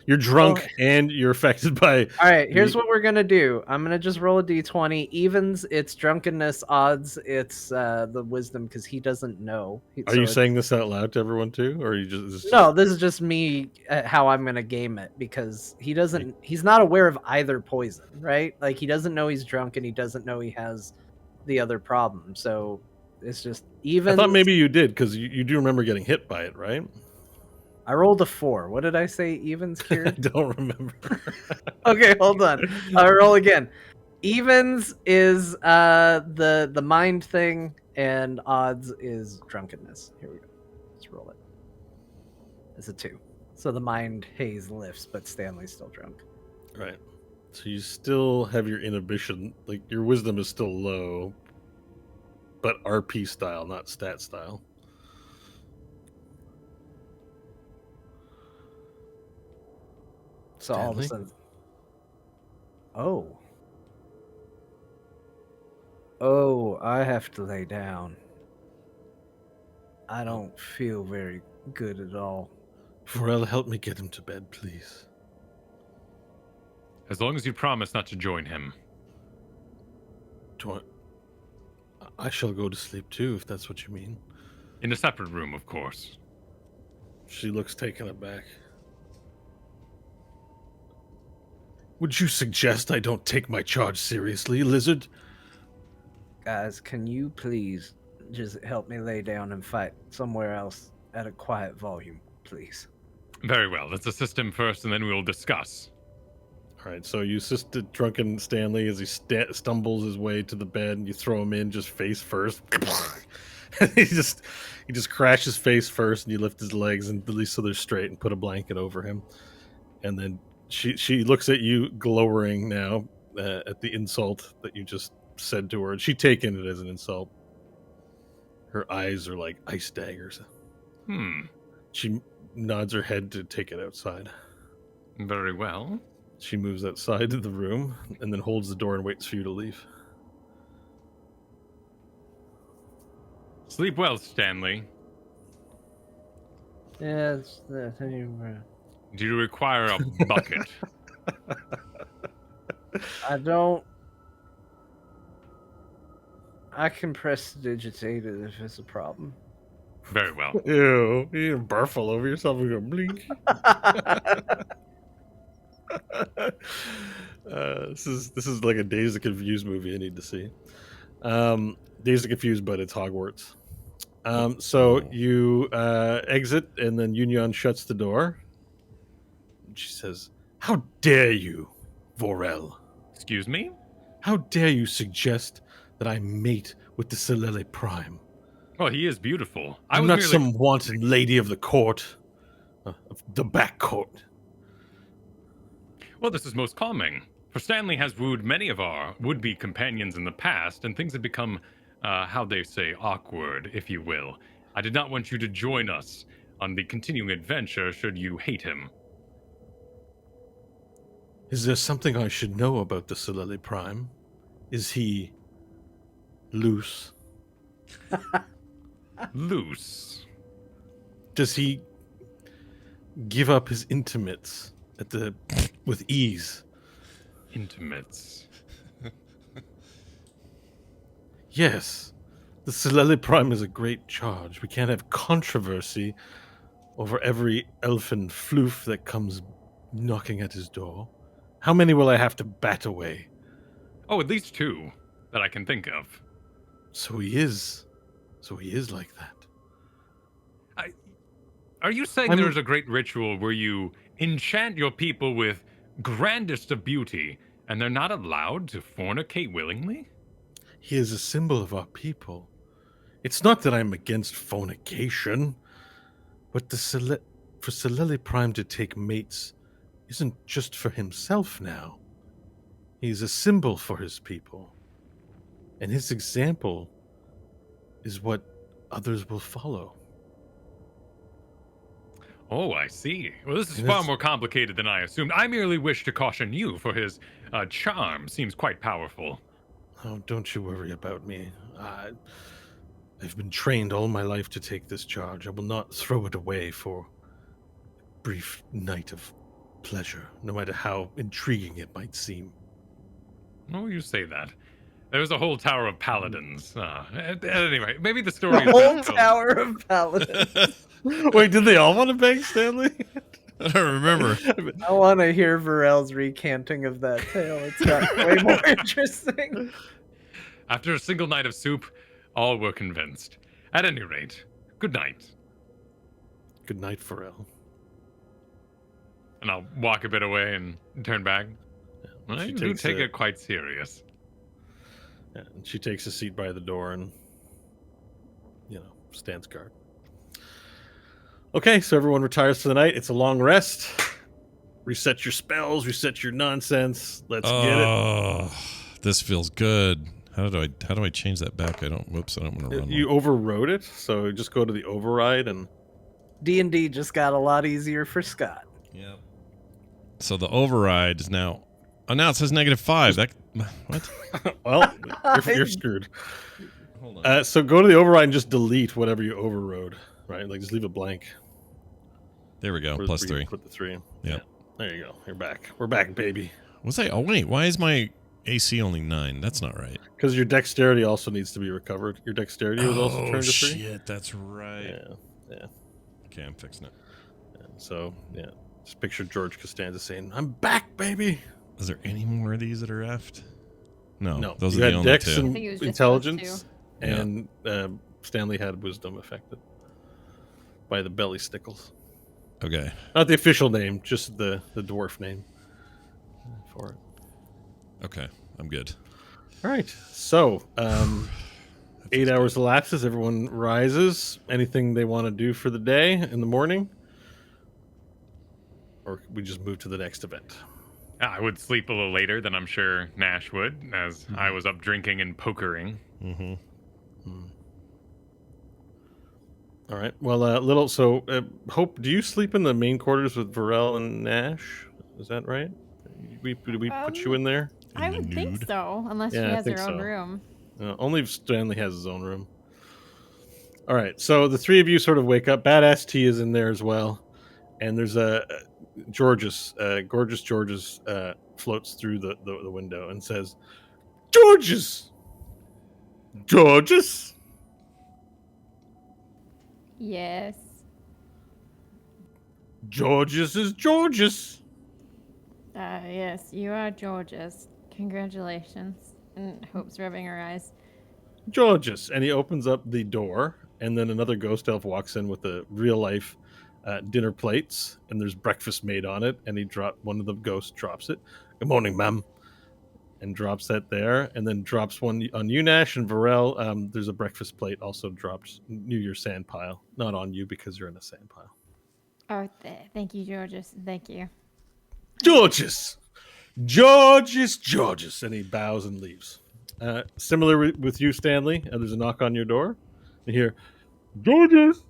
You're drunk and you're affected by. All right, here's what we're gonna do. I'm gonna just roll a d20. Evens, it's drunkenness. Odds, it's the wisdom because he doesn't know. Are you saying this out loud to everyone too, or are you just? No, this is just me. How I'm gonna game it because he doesn't. He's not aware of either poison, right? Like he doesn't know he's drunk and he doesn't know he has the other problem. So it's just even. I thought maybe you did because you do remember getting hit by it, right? I rolled a 4. What did I say? Evens I cured? don't remember. Okay, hold on. I'll roll again. Evens is the mind thing, and odds is drunkenness. Here we go. Let's roll it. It's a 2. So the mind haze lifts, but Stanley's still drunk. Right. So you still have your inhibition, like your wisdom is still low, but RP style, not stat style. So all of a Stanley? sudden, Oh. Oh, I have to lay down. I don't feel very good at all. Varel, help me get him to bed, please. As long as you promise not to join him. I shall go to sleep too, if that's what you mean. In a separate room, of course. She looks taken aback. Would you suggest I don't take my charge seriously, Lizard? Guys, can you please just help me lay down and fight somewhere else at a quiet volume, please? Very well. Let's assist him first, and then we will discuss. All right, so you assisted drunken Stanley as he stumbles his way to the bed, and you throw him in just face first. he just crashes face first, and you lift his legs and at least so they're straight, and put a blanket over him. And then she looks at you, glowering now at the insult that you just said to her, and she taken it as an insult. Her eyes are like ice daggers. She nods her head to take it outside. Very well. She moves outside of the room and then holds the door and waits for you to leave. Sleep well, Stanley. Yeah, Do you require a bucket? I don't. I can prestidigitate it if it's a problem. Very well. Ew, you barf all over yourself and go blink. This is like a Dazed and Confused movie I need to see. Dazed and Confused, but it's Hogwarts. So you exit, and then Union shuts the door. She says, "How dare you, Vorel? Excuse me? How dare you suggest that I mate with the Solele Prime? Well, he is beautiful. I'm not some wanton lady of the court, of the back court." Well, this is most calming. For Stanley has wooed many of our would-be companions in the past, and things have become, how they say, awkward, if you will. I did not want you to join us on the continuing adventure should you hate him. Is there something I should know about the Solele Prime? Is he loose? Loose? Does he give up his intimates with ease? Intimates? Yes. The Solele Prime is a great charge. We can't have controversy over every elfin floof that comes knocking at his door. How many will I have to bat away? Oh, at least 2 that I can think of. So he is like that. Are you saying there's a great ritual where you enchant your people with grandest of beauty, and they're not allowed to fornicate willingly? He is a symbol of our people. It's not that I'm against fornication, but for Solele Prime to take mates isn't just for himself now. He's a symbol for his people. And his example is what others will follow. Oh, I see. Well, this is far more complicated than I assumed. I merely wish to caution you, for his charm seems quite powerful. Oh, don't you worry about me. I've been trained all my life to take this charge. I will not throw it away for a brief night of pleasure, no matter how intriguing it might seem. Oh, you say that. There's a whole tower of paladins. Anyway, maybe the story The is whole best told. tower of paladins. Wait, did they all want to bang Stanley? I don't remember. I want to hear Varel's recanting of that tale. It's got way more interesting. After a single night of soup, all were convinced. At any rate, good night. Good night, Pharrell. And I'll walk a bit away and turn back. Well, She you do takes take a- it quite serious. Yeah, and she takes a seat by the door and, stands guard. Okay, so everyone retires for the night. It's a long rest. Reset your spells, reset your nonsense. Let's get it. Oh, this feels good. How do I change that back? I don't want to run. You overrode it, so just go to the override and D&D just got a lot easier for Scott. Yeah. So the override is now Oh, now it says -5. That what? Well, you're screwed. Hold on. So go to the override and just delete whatever you overrode. Right, like just leave it blank. There we go. Where Plus you 3. Put the 3. Yep. Yeah. There you go. You're back. We're back, baby. Was I? Oh wait, why is my AC only 9? That's not right. Because your dexterity also needs to be recovered. Your dexterity was also turned to 3. Shit, that's right. Yeah. Okay, I'm fixing it. So yeah, just picture George Costanza saying, "I'm back, baby." Is there any more of these that are effed? No, No, those you are had the only Dex 2. I and think it was just intelligence, Yeah. and Stanley had wisdom affected by the belly stickles. Okay. Not the official name, just the dwarf name for it. Okay, I'm good. All right. So 8 hours elapses. Everyone rises. Anything they want to do for the day in the morning, or we just move to the next event. I would sleep a little later than I'm sure Nash would, as I was up drinking and pokering. Mm-hmm. All right. Well, Hope, do you sleep in the main quarters with Varel and Nash? Is that right? Did we put you in there? I would think so, unless she Yeah, I has think her own so. room. Only if Stanley has his own room. All right. So the 3 of you sort of wake up. Badass T is in there as well, and there's a gorgeous Georges floats through the window and says, "Georges, Georges." Yes. Georges is Georges. Yes, you are Georges. Congratulations. And Hope's rubbing her eyes. Georges. And he opens up the door, and then another ghost elf walks in with a real life dinner plates, and there's breakfast made on it. And one of the ghosts drops it. "Good morning, ma'am," and drops that there, and then drops one on you, Nash, and Varel. There's a breakfast plate also dropped near your sand pile, not on you because you're in a sand pile. Oh, thank you, Georges. Thank you. Georges, Georges, and he bows and leaves. Similar with you, Stanley. There's a knock on your door. You hear, "Georges,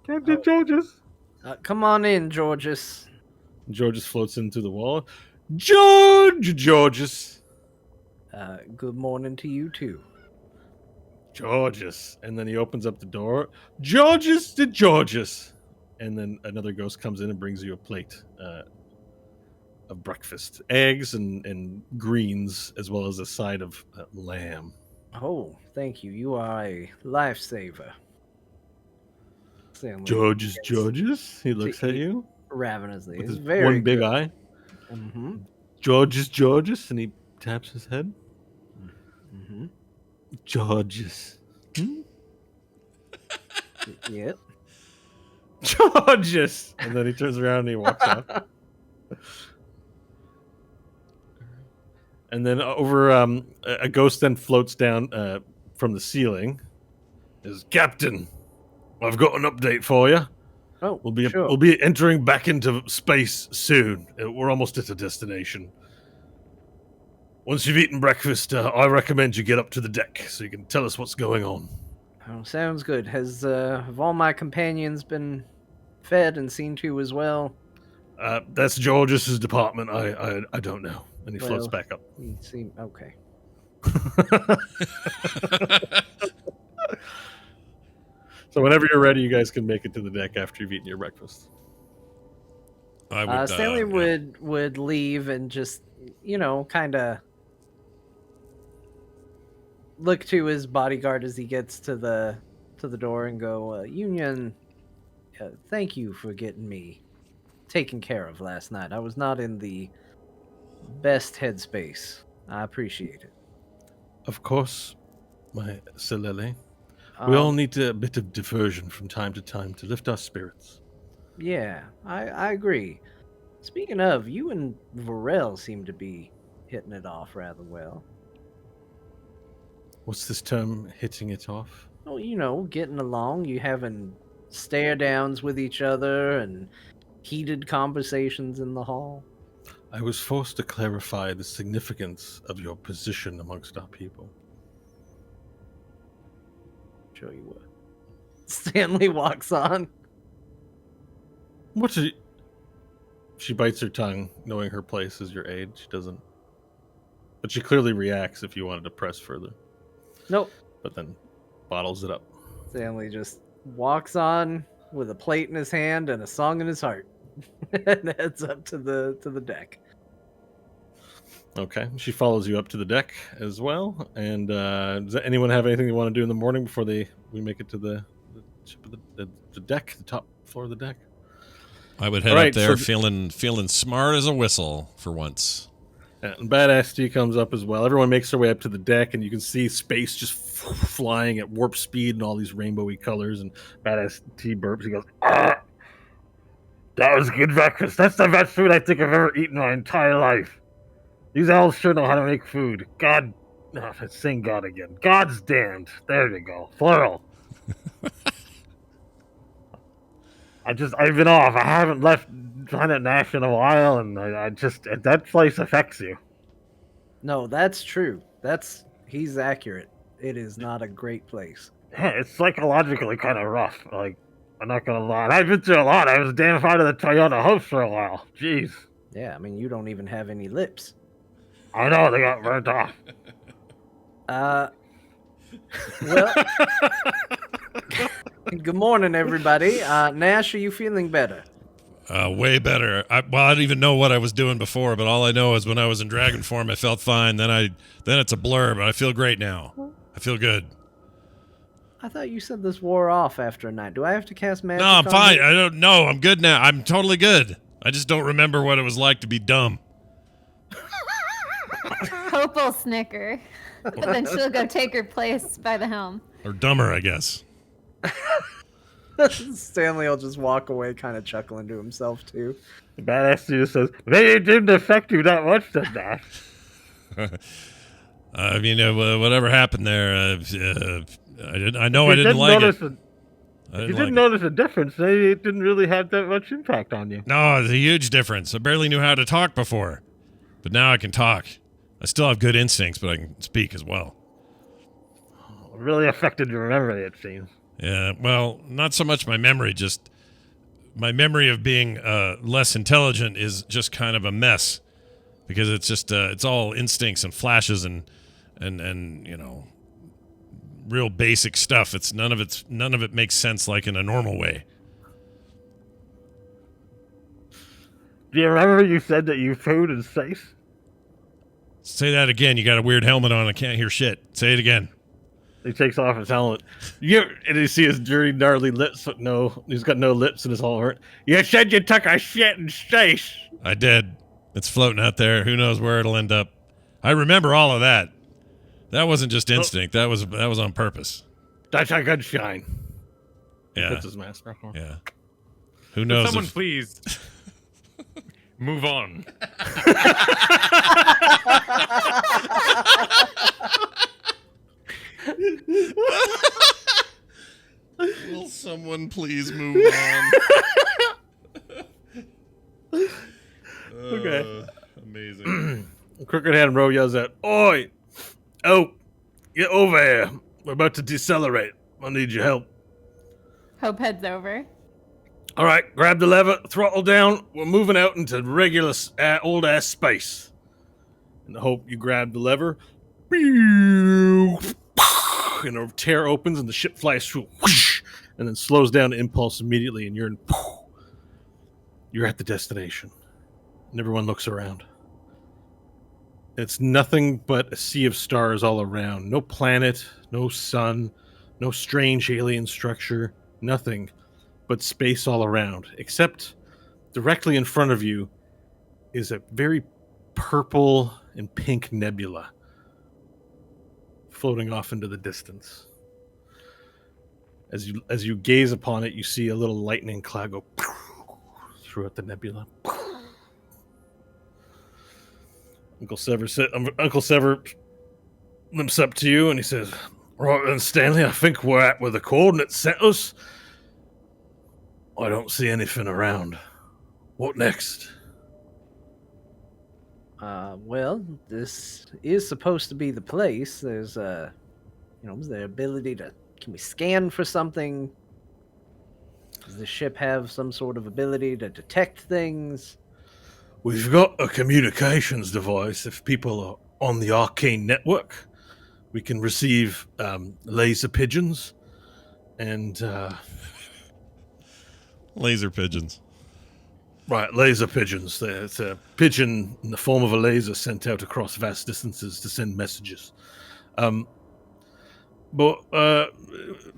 Captain Georges." Come on in, Georges. Georges floats into the wall. Georges. Good morning to you too. Georges. And then he opens up the door. "Georges to Georges." And then another ghost comes in and brings you a plate of breakfast. Eggs and greens, as well as a side of lamb. Oh, thank you. You are a lifesaver. Stanley Georges. He looks at eat you ravenously. with It's his very one big good. eye. Mm-hmm. Georges. And he taps his head. Mm-hmm. Georges. Yep. Georges. And then he turns around and he walks off. And then over a ghost then floats down from the ceiling. Is "Captain, I've got an update for you. Oh, We'll sure. be entering back into space soon. We're almost at a destination. Once you've eaten breakfast, I recommend you get up to the deck so you can tell us what's going on." Oh, sounds good. Have all my companions been fed and seen to as well? That's Georges' department. I don't know. And he floats Well, back up. You seem okay. So whenever you're ready, you guys can make it to the deck after you've eaten your breakfast. I would. Stanley yeah. would leave and just kind of look to his bodyguard as he gets to the door and go, "Union, thank you for getting me taken care of last night. I was not in the best headspace. I appreciate it." Of course, my Silele. We all need a bit of diversion from time to time to lift our spirits. Yeah, I agree. Speaking of, you and Varel seem to be hitting it off rather well. What's this term, hitting it off? Oh, getting along. You having stare downs with each other and heated conversations in the hall. I was forced to clarify the significance of your position amongst our people. Show you what. Stanley walks on. What are you... She bites her tongue, knowing her place is your aide. She doesn't But she clearly reacts if you wanted to press further. Nope. But then bottles it up. Stanley just walks on with a plate in his hand and a song in his heart, and heads up to the deck. Okay, she follows you up to the deck as well. And does anyone have anything they want to do in the morning before we make it to the deck, the top floor of the deck? I would head up there feeling smart as a whistle for once. And Badass T comes up as well. Everyone makes their way up to the deck, and you can see space just flying at warp speed and all these rainbowy colors. And Badass T burps. He goes, "Ah, that was a good breakfast. That's the best food I think I've ever eaten in my entire life. These elves sure know how to make food. God, let's sing God again. God's damned. There you go. Plural. I've been off. I haven't left Planet Nash in a while, and that place affects you." No, that's true. He's accurate. It is not a great place. Yeah, it's psychologically kind of rough. Like, I'm not gonna lie. I've been through a lot. I was a damn fond of the Toyota host for a while. Jeez. Yeah, I mean, you don't even have any lips. I know, they got burnt off. Well, good morning, everybody. Nash, are you feeling better? Way better. I don't even know what I was doing before, but all I know is when I was in dragon form, I felt fine. Then it's a blur, but I feel great now. I feel good. I thought you said this wore off after a night. Do I have to cast magic? No, I'm fine. I don't know. I'm good now. I'm totally good. I just don't remember what it was like to be dumb. Hope will snicker. But then she'll go take her place by the helm. Or dumber, I guess. Stanley will just walk away kind of chuckling to himself, too. The badass dude says, maybe it didn't affect you that much, then, Nash. I mean, whatever happened there, I didn't like it. If you didn't notice a difference, maybe it didn't really have that much impact on you. No, it's a huge difference. I barely knew how to talk before. But now I can talk. I still have good instincts, but I can speak as well. It really affected your memory, it seems. Yeah, well, not so much my memory, just my memory of being less intelligent is just kind of a mess. Because it's just, it's all instincts and flashes and you know, real basic stuff. None of it makes sense like in a normal way. Do you remember you said that your food is safe? Say that again. You got a weird helmet on. I can't hear shit. Say it again. He takes off his helmet. And you see his dirty, gnarly lips. No, he's got no lips and his whole hurt. You said you took a shit in space. I did. It's floating out there. Who knows where it'll end up? I remember all of that. That wasn't just instinct. That was on purpose. That's a good shine. Yeah. He puts his mask back on. Yeah. Who knows? Someone please move on. Will someone please move on? Okay. Amazing. Crooked Hand Row yells out, "Oi! Oh, get over here. We're about to decelerate. I need your help." Hope heads over. All right, grab the lever, throttle down. We're moving out into regular old-ass space. And Hope, you grab the lever. And a tear opens and the ship flies through. And then slows down to impulse immediately, and you're at the destination. And everyone looks around. It's nothing but a sea of stars all around. No planet, no sun, no strange alien structure, nothing but space all around. Except directly in front of you is a very purple and pink nebula floating off into the distance. As you gaze upon it, you see a little lightning cloud go throughout the nebula. Uncle Sever limps up to you and he says, "Right then, Stanley, I think we're at where the coordinates sent us. I don't see anything around. What next?" Well, this is supposed to be the place. There's is there ability to, can we scan for something? Does the ship have some sort of ability to detect things? We've got a communications device if people are on the Arcane Network. We can receive laser pigeons and Laser pigeons. right, laser pigeons. It's a pigeon in the form of a laser sent out across vast distances to send messages. But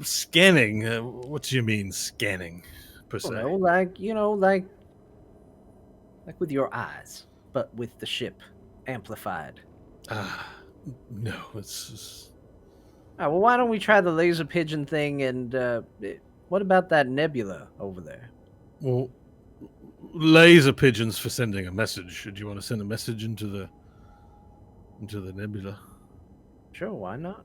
scanning. What do you mean scanning, per se? Well, like with your eyes, but with the ship amplified. No, it's All right, well, why don't we try the laser pigeon thing? And what about that nebula over there? well, laser pigeons for sending a message. Do you want to send a message into the nebula? Sure, why not?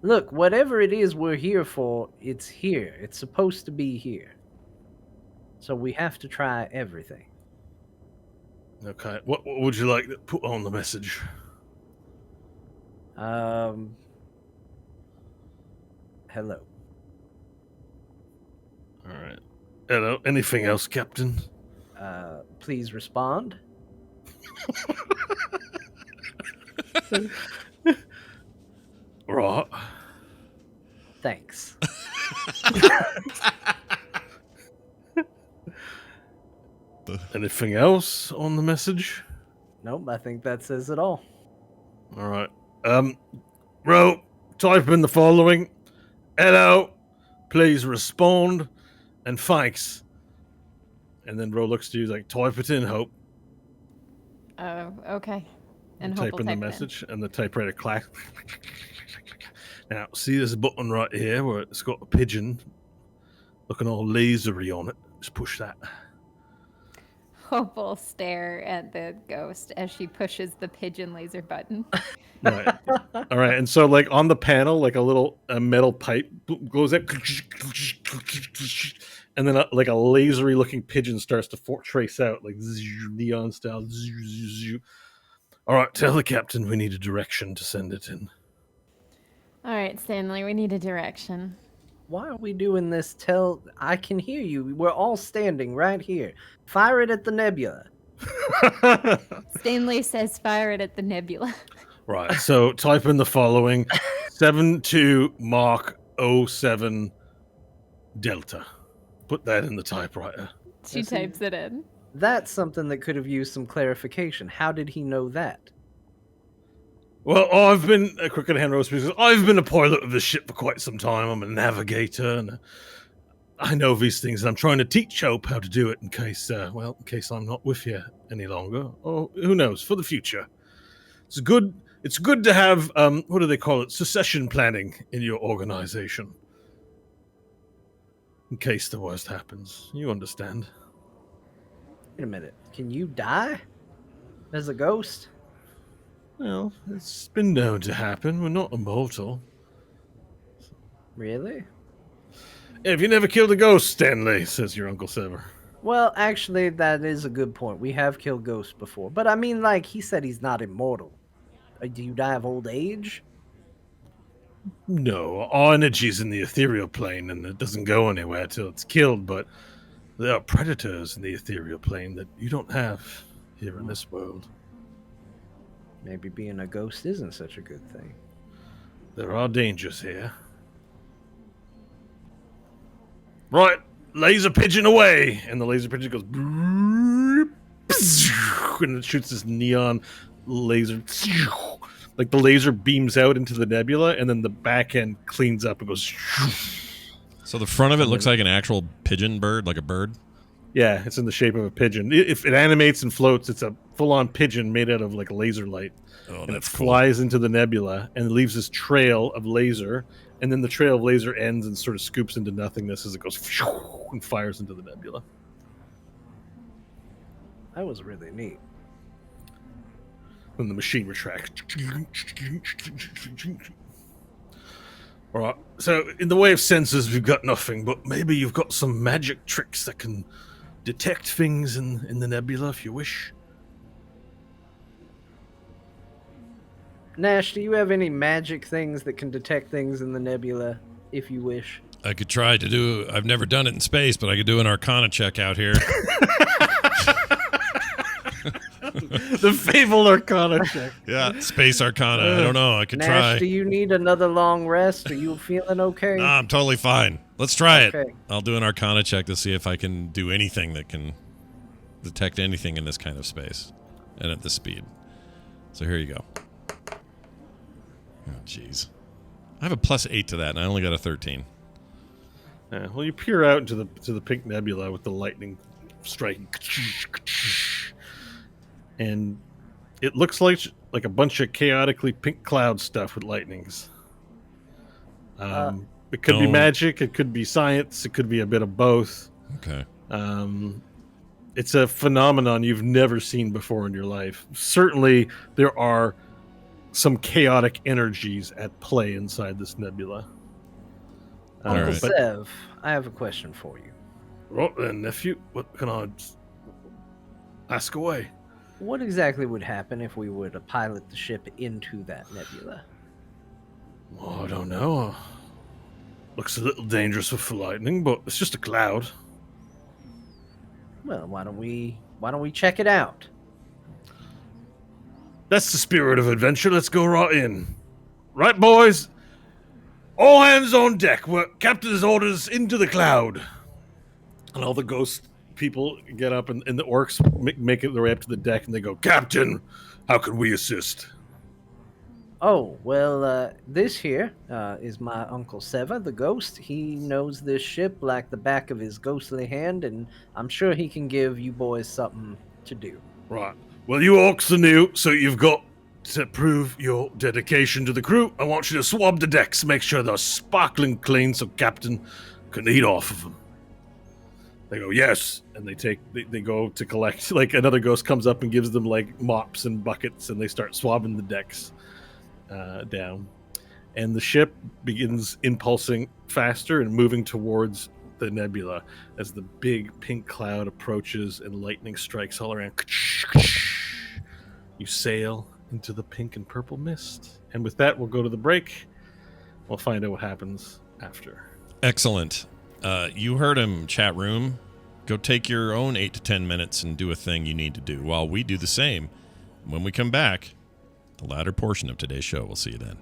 Look, whatever it is we're here for, it's here. It's supposed to be here. So we have to try everything. Okay. What would you like to put on the message? Hello. All right. Hello. Anything else, Captain? Please respond. Right. Thanks. Anything else on the message? Nope, I think that says it all. All right. Ro, type in the following. Hello. Please respond. And thanks. And then Ro looks to you like, type it in, Hope. Oh, okay. And Type Hope will in the type it message, and the typewriter clacks. Now, see this button right here where it's got a pigeon looking all lasery on it. Just push that. Hope will stare at the ghost as she pushes the pigeon laser button. Right. All right. And so, like, on the panel, like a little metal pipe goes up, and then like a lasery looking pigeon starts to trace out, like neon style. All right. Tell the captain we need a direction to send it in. All right, Stanley, we need a direction. Why are we doing this till I can hear you? We're all standing right here. Fire it at the nebula. Stanley says fire it at the nebula. Right. So type in the following 72 Mark 07 Delta. Put that in the typewriter. She types it in. That's something that could have used some clarification. How did he know that? Well, I've been a Crooked Hand Roast because I've been a pilot of this ship for quite some time. I'm a navigator, and I know these things, and I'm trying to teach Hope how to do it in case I'm not with you any longer, or who knows, for the future. It's good to have what do they call it? Succession planning in your organization, in case the worst happens. You understand? Wait a minute. Can you die as a ghost? Well, it's been known to happen. We're not immortal. Really? Have you never killed a ghost, Stanley? Says your Uncle Sever. Well, actually, that is a good point. We have killed ghosts before. But I mean, like, he said he's not immortal. Do you die of old age? No, our energy's in the ethereal plane, and it doesn't go anywhere till it's killed, but there are predators in the ethereal plane that you don't have here in this world. Maybe being a ghost isn't such a good thing. There are dangers here. Right, laser pigeon away! And the laser pigeon goes... And it shoots this neon laser... Like the laser beams out into the nebula, and then the back end cleans up and goes... So the front of it looks like an actual pigeon bird, like a bird? Yeah, it's in the shape of a pigeon. If it animates and floats, it's a full-on pigeon made out of like laser light. Oh, And it that's cool. flies into the nebula and leaves this trail of laser, and then the trail of laser ends and sort of scoops into nothingness as it goes and fires into the nebula. That was really neat. Then the machine retracts. All right. So in the way of sensors, we've got nothing, but maybe you've got some magic tricks that can detect things in the nebula if you wish. Nash, do you have any magic things that can detect things in the nebula, if you wish? I could try to do. I've never done it in space, but I could do an Arcana check out here. The fabled Arcana check. Yeah, Space Arcana. I don't know. I could Nash, try. do you need another long rest? Are you feeling okay? Nah, I'm totally fine. Let's try it. Okay. I'll do an Arcana check to see if I can do anything that can detect anything in this kind of space and at this speed. So here you go. Oh, jeez. I have a +8 to that, and I only got a 13. Well, you peer out into the pink nebula with the lightning striking, and it looks like a bunch of chaotically pink cloud stuff with lightnings. It could be magic, it could be science, it could be a bit of both. Okay. It's a phenomenon you've never seen before in your life. Certainly, there are some chaotic energies at play inside this nebula. Uncle right. Sev, I have a question for you. Right then, nephew, what can I ask away? What exactly would happen if we were to pilot the ship into that nebula? Oh, I don't know. Looks a little dangerous with lightning, but it's just a cloud. Well, why don't we check it out? That's the spirit of adventure. Let's go right in. Right, boys? All hands on deck. We're captain's orders into the cloud. And all the ghost people get up, and the orcs make it their way up to the deck, and they go, Captain, how can we assist? Oh, well, this here is my Uncle Seva, the ghost. He knows this ship like the back of his ghostly hand, and I'm sure he can give you boys something to do. Right. Well, you orcs are new, so you've got to prove your dedication to the crew. I want you to swab the decks, make sure they're sparkling clean so Captain can eat off of them. They go, yes, and they go to collect, like another ghost comes up and gives them like mops and buckets, and they start swabbing the decks down. And the ship begins impulsing faster and moving towards the nebula as the big pink cloud approaches and lightning strikes all around. You sail into the pink and purple mist. And with that, we'll go to the break. We'll find out what happens after. Excellent. You heard him, chat room. Go take your own 8 to 10 minutes and do a thing you need to do while we do the same. When we come back, the latter portion of today's show. We'll see you then.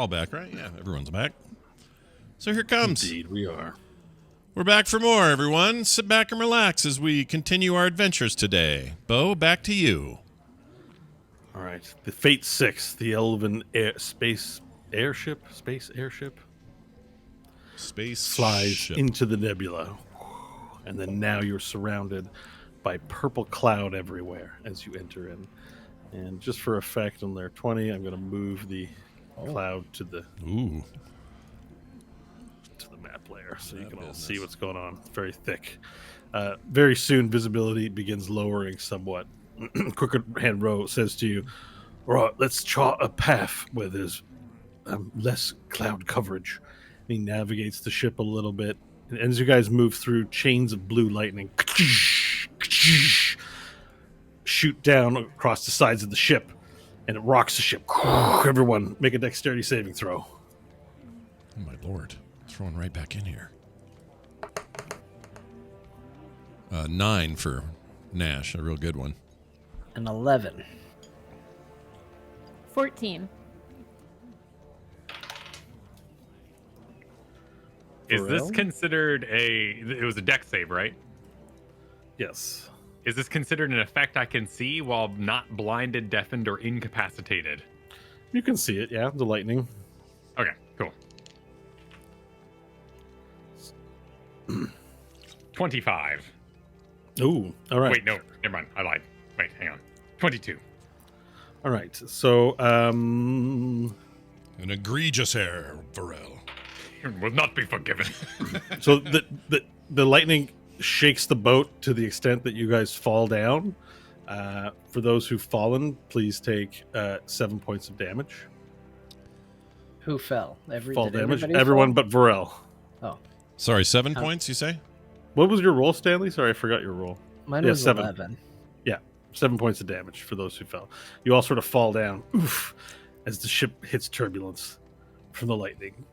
all back, right? Yeah, everyone's back. So here it comes. Indeed, we are. We're back for more, everyone. Sit back and relax as we continue our adventures today. Bo, back to you. All right. The Fate 6, the Elven space airship, Space flies ship. into the nebula. And then now you're surrounded by purple cloud everywhere as you enter in. And just for effect on layer 20, I'm going to move the cloud to the Ooh. map layer so you That can all business. see what's going on. It's very thick. Very soon, visibility begins lowering somewhat. Crooked Hand Row says to you, all right, let's chart a path where there's less cloud coverage. And he navigates the ship a little bit. And as you guys move through, chains of blue lightning shoot down across the sides of the ship, and it rocks the ship. Everyone, make a dexterity saving throw. Oh, my lord. Throwing right back in here. 9 for Nash, a real good one. An 11. 14. Is this Pharrell? considered it was a dex save, right? Yes. Is this considered an effect I can see while not blinded, deafened, or incapacitated? You can see it, yeah, the lightning. Okay, cool. 25. Ooh, all right. Wait, no, never mind. I lied. Wait, hang on. 22. All right. So, An egregious error, Varel. Will not be forgiven. so the lightning shakes the boat to the extent that you guys fall down. For those who've fallen, please take 7 points of damage. Who fell? Fall did damage. everybody Everyone fall? but Varel. Oh, Sorry, 7 How- points, you say? What was your roll, Stanley? Sorry, I forgot your roll. mine Yeah, was 7. 11. 7 points of damage for those who fell. You all sort of fall down, oof, as the ship hits turbulence from the lightning.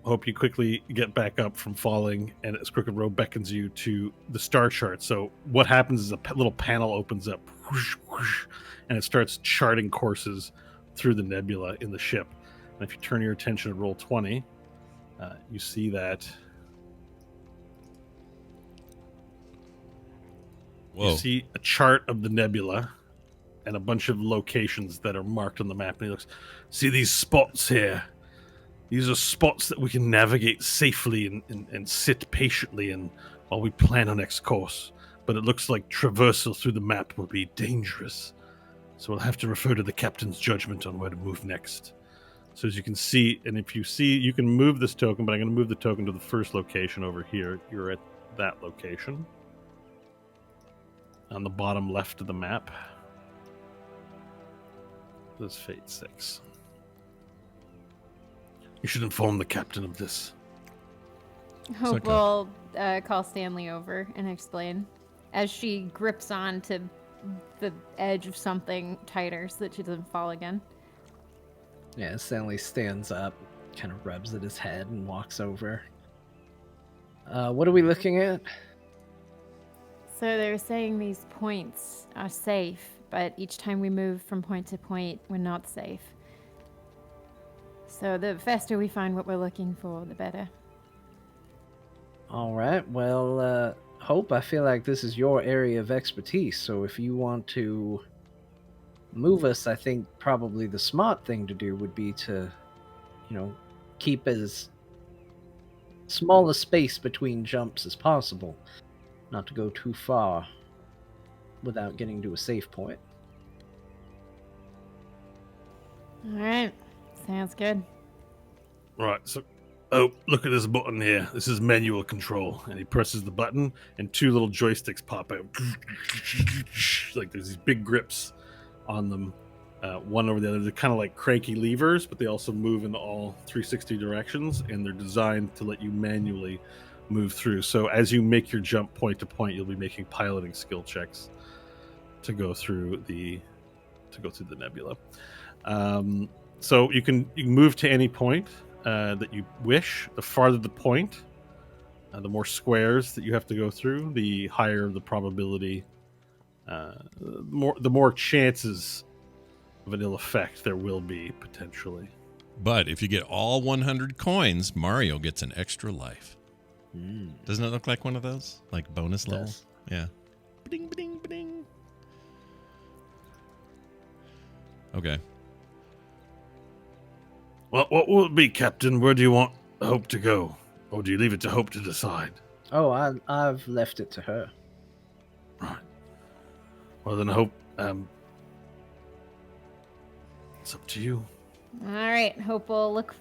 Hope you quickly get back up from falling, and as Crooked Row beckons you to the star chart. So what happens is a little panel opens up, whoosh, whoosh, and it starts charting courses through the nebula in the ship. And if you turn your attention to roll 20, you see that Whoa. you see a chart of the nebula and a bunch of locations that are marked on the map. And he looks, see these spots here? These are spots that we can navigate safely and sit patiently in while we plan our next course. But it looks like traversal through the map will be dangerous. So we'll have to refer to the captain's judgment on where to move next. So as you can see, and if you see, you can move this token, but I'm going to move the token to the first location over here. You're at that location. On the bottom left of the map. This is Fate 6. You should inform the captain of this. Hope okay. will call Stanley over and explain as she grips on to the edge of something tighter so that she doesn't fall again. Yeah, Stanley stands up, kind of rubs at his head, and walks over. What are we looking at? So they're saying these points are safe, but each time we move from point to point, we're not safe. So the faster we find what we're looking for, the better. All right. Well, Hope, I feel like this is your area of expertise. So if you want to move us, I think probably the smart thing to do would be to, keep as small a space between jumps as possible. Not to go too far without getting to a safe point. All right. Sounds good. Right, so look at this button here. This is manual control. And he presses the button and 2 little joysticks pop out. Like there's these big grips on them. One over the other. They're kind of like cranky levers, but they also move in all 360 directions, and they're designed to let you manually move through. So as you make your jump point to point, you'll be making piloting skill checks to go through the nebula. So you can move to any point that you wish. The farther the point, the more squares that you have to go through, the higher the probability, the more chances of an ill effect there will be potentially. But if you get all 100 coins, Mario gets an extra life. Doesn't it look like one of those? Like bonus levels? Yeah. Ba-ding, ba-ding, ba-ding. Okay. Well, what will it be, Captain? Where do you want Hope to go? Or do you leave it to Hope to decide? Oh, I've left it to her. Right. Well, then Hope, it's up to you. All right, Hope will look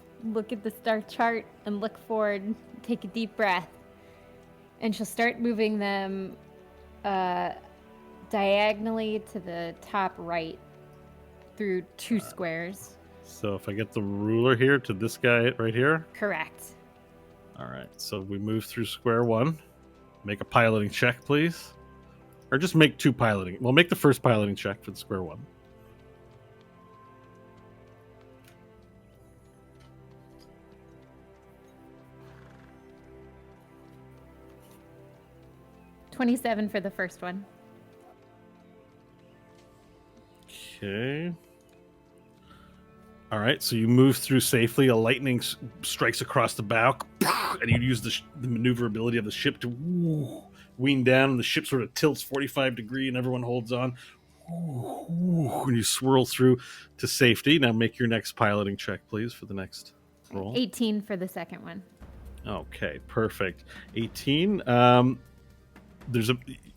at the star chart and look forward, take a deep breath, and she'll start moving them diagonally to the top right through 2 squares. So if I get the ruler here to this guy right here. Correct. All right. So we move through square 1. Make a piloting check, please. Or just make 2 piloting. Well, make the first piloting check for the square 1. $27 for the first one. Okay. All right, so you move through safely. A lightning strikes across the bow, and you use the maneuverability of the ship to wean down, and the ship sort of tilts 45 degrees, and everyone holds on. And you swirl through to safety. Now make your next piloting check, please, for the next roll. 18 for the second one. Okay, perfect. 18.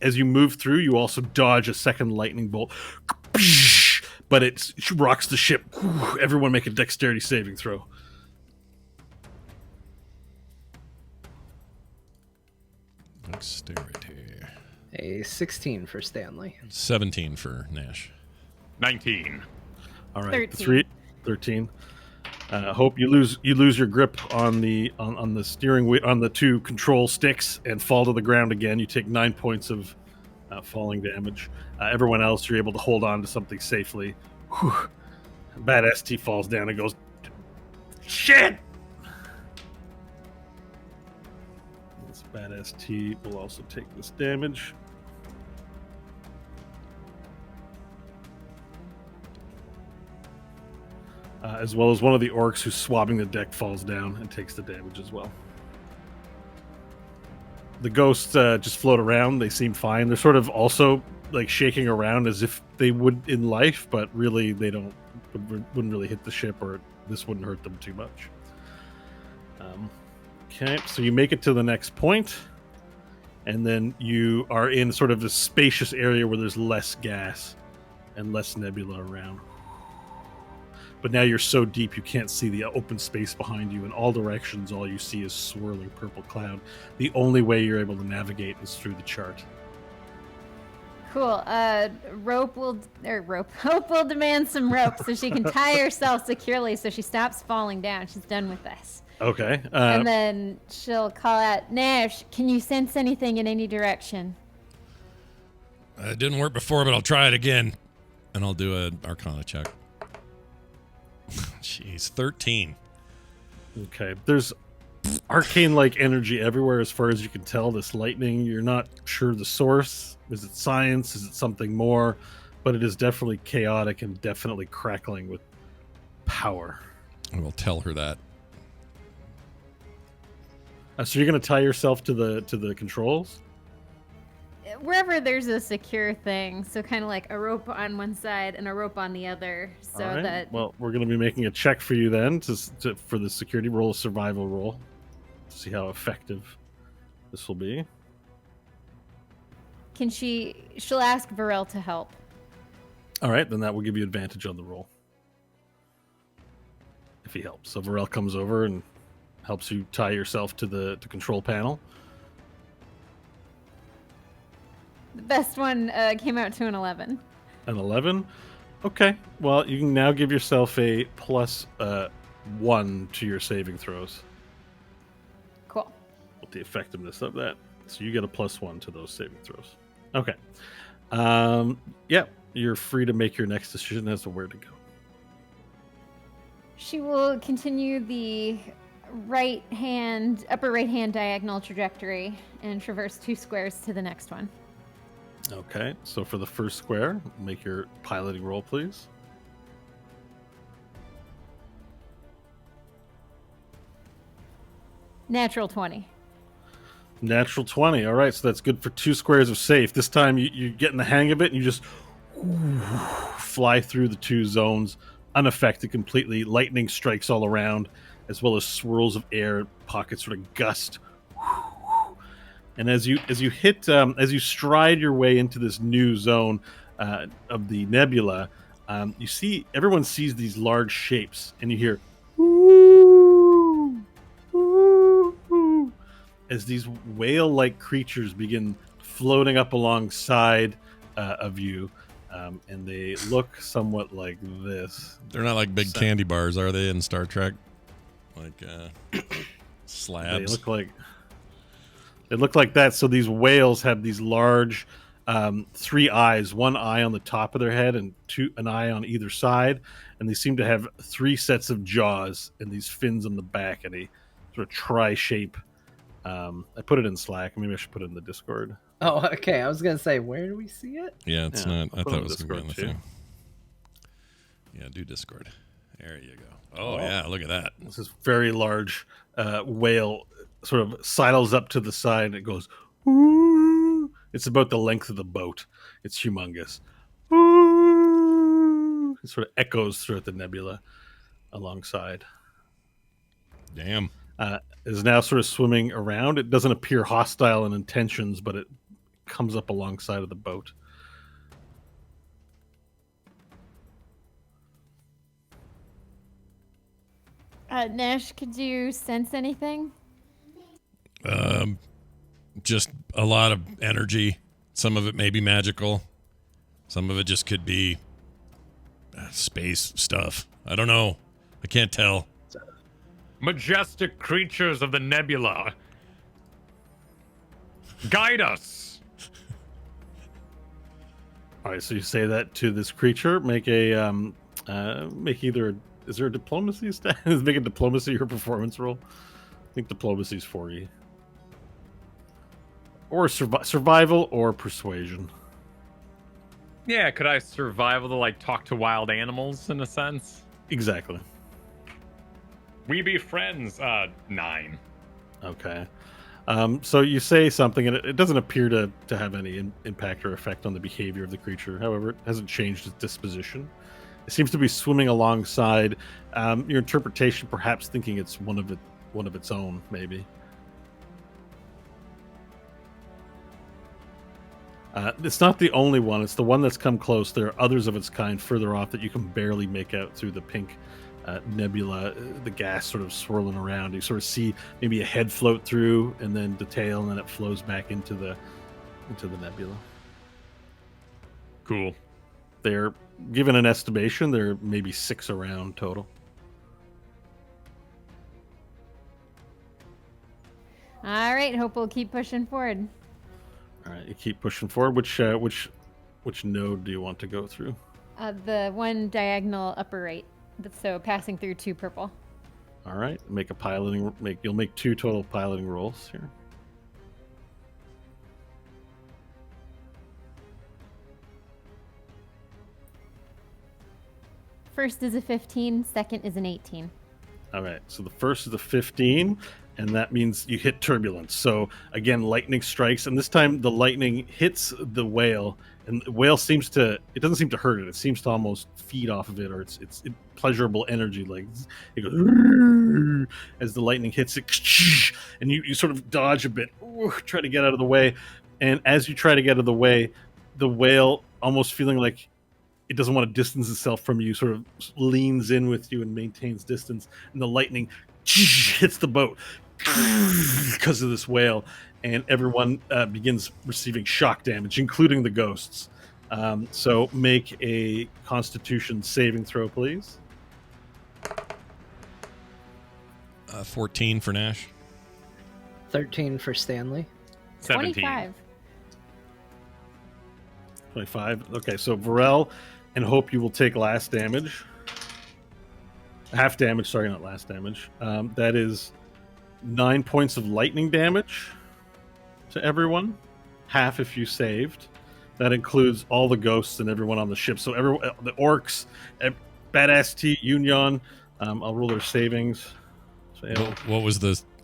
As you move through, you also dodge a second lightning bolt. But it rocks the ship. Everyone make a dexterity saving throw. Dexterity. A 16 for Stanley. 17 for Nash. 19. All right, 13. 13. Hope you lose your grip on the steering wheel, on the 2 control sticks, and fall to the ground again. You take 9 points of falling damage. Everyone else, you're able to hold on to something safely. Whew. Bad ST falls down and goes, shit! This bad ST will also take this damage. As well as one of the orcs who's swabbing the deck falls down and takes the damage as well. The ghosts just float around. They seem fine. They're sort of also like shaking around as if they would in life, but really they wouldn't really hit the ship, or this wouldn't hurt them too much. Okay, so you make it to the next point, and then you are in sort of a spacious area where there's less gas and less nebula around. But now you're so deep you can't see the open space behind you. In all directions, all you see is swirling purple cloud. The only way you're able to navigate is through the chart. Cool. Hope will demand some rope so she can tie herself securely so she stops falling down. She's done with this. Okay. And then she'll call out, Nash, can you sense anything in any direction? It didn't work before, but I'll try it again. And I'll do an Arcana check. Jeez, 13. Okay. There's arcane-like energy everywhere as far as you can tell. This lightning, you're not sure the source. Is it science? Is it something more? But it is definitely chaotic and definitely crackling with power. I will tell her that. So you're going to tie yourself to the controls? Wherever there's a secure thing, so kind of like a rope on one side and a rope on the other, so All right. that. Well, we're going to be making a check for you then for the security roll, a survival roll, to see how effective this will be. She'll ask Varel to help. All right, then that will give you advantage on the roll if he helps. So Varel comes over and helps you tie yourself to the control panel. The best one came out to an 11. An 11? Okay. Well, you can now give yourself a plus 1 to your saving throws. Cool. With the effectiveness of that. So you get a plus 1 to those saving throws. Okay. Yeah, you're free to make your next decision as to where to go. She will continue the upper right hand diagonal trajectory and traverse 2 squares to the next one. Okay, so for the first square, make your piloting roll, please. Natural 20. Natural 20. All right, so that's good for 2 squares of safe. This time you're getting the hang of it, and you just fly through the 2 zones unaffected completely. Lightning strikes all around, as well as swirls of air, pockets sort of gust. And as you stride your way into this new zone of the nebula, you see everyone sees these large shapes, and you hear "Woo, woo, woo," as these whale-like creatures begin floating up alongside of you, and they look somewhat like this. They're not like big candy bars, are they, in Star Trek? Like slabs. They look like that. So these whales have these large 3 eyes, 1 eye on the top of their head and an eye on either side, and they seem to have 3 sets of jaws and these fins on the back and a sort of tri-shape. I put it in Slack. Maybe I should put it in the Discord. Oh, okay. I was gonna say, where do we see it? Yeah, it's not. I thought it was going to be on the Discord, thing. Yeah, do Discord. There you go. Oh, yeah, look at that. This is very large whale sort of sidles up to the side and it goes, "Ooh." It's about the length of the boat. It's humongous. Ooh. It sort of echoes throughout the nebula alongside. Damn. Is now sort of swimming around. It doesn't appear hostile in intentions, but it comes up alongside of the boat. Nash, could you sense anything? Just a lot of energy. Some of it may be magical. Some of it just could be space stuff. I don't know. I can't tell. Majestic creatures of the nebula, guide us. All right, so you say that to this creature. Make either. Is there a diplomacy stat? Make a diplomacy or performance roll. I think diplomacy's 40. Or survival or persuasion. Yeah, could I survival to like talk to wild animals in a sense? Exactly. We be friends. 9. Okay. So you say something, and it doesn't appear to have any impact or effect on the behavior of the creature. However, it hasn't changed its disposition. It seems to be swimming alongside. Your interpretation, perhaps thinking it's one of its own, maybe. It's not the only one. It's the one that's come close. There are others of its kind further off that you can barely make out through the pink nebula, the gas sort of swirling around. You sort of see maybe a head float through, and then the tail, and then it flows back into the nebula. Cool. They're given an estimation. There are maybe 6 around total. All right, hope we'll keep pushing forward. All right, you keep pushing forward. Which node do you want to go through? The one diagonal upper right. So passing through 2 purple. All right, make a piloting. You'll make 2 total piloting rolls here. First is a 15, second is an 18. All right, so the first is a 15, and that means you hit turbulence. So again, lightning strikes, and this time the lightning hits the whale, and the whale it doesn't seem to hurt it. It seems to almost feed off of it, or it's pleasurable energy. Like it goes as the lightning hits it, and you sort of dodge a bit, try to get out of the way. And as you try to get out of the way, the whale, almost feeling like it doesn't want to distance itself from you, sort of leans in with you and maintains distance, and the lightning hits the boat because of this whale, and everyone begins receiving shock damage, including the ghosts. So make a Constitution saving throw, please. 14 for Nash. 13 for Stanley. 17. 25. 25. Okay, so Varel and Hope, you will take last damage. Half damage, sorry, not last damage. That is 9 points of lightning damage to everyone. Half if you saved. That includes all the ghosts and everyone on the ship. So everyone, the orcs, Badass T, Union. I'll roll their savings. So, What was the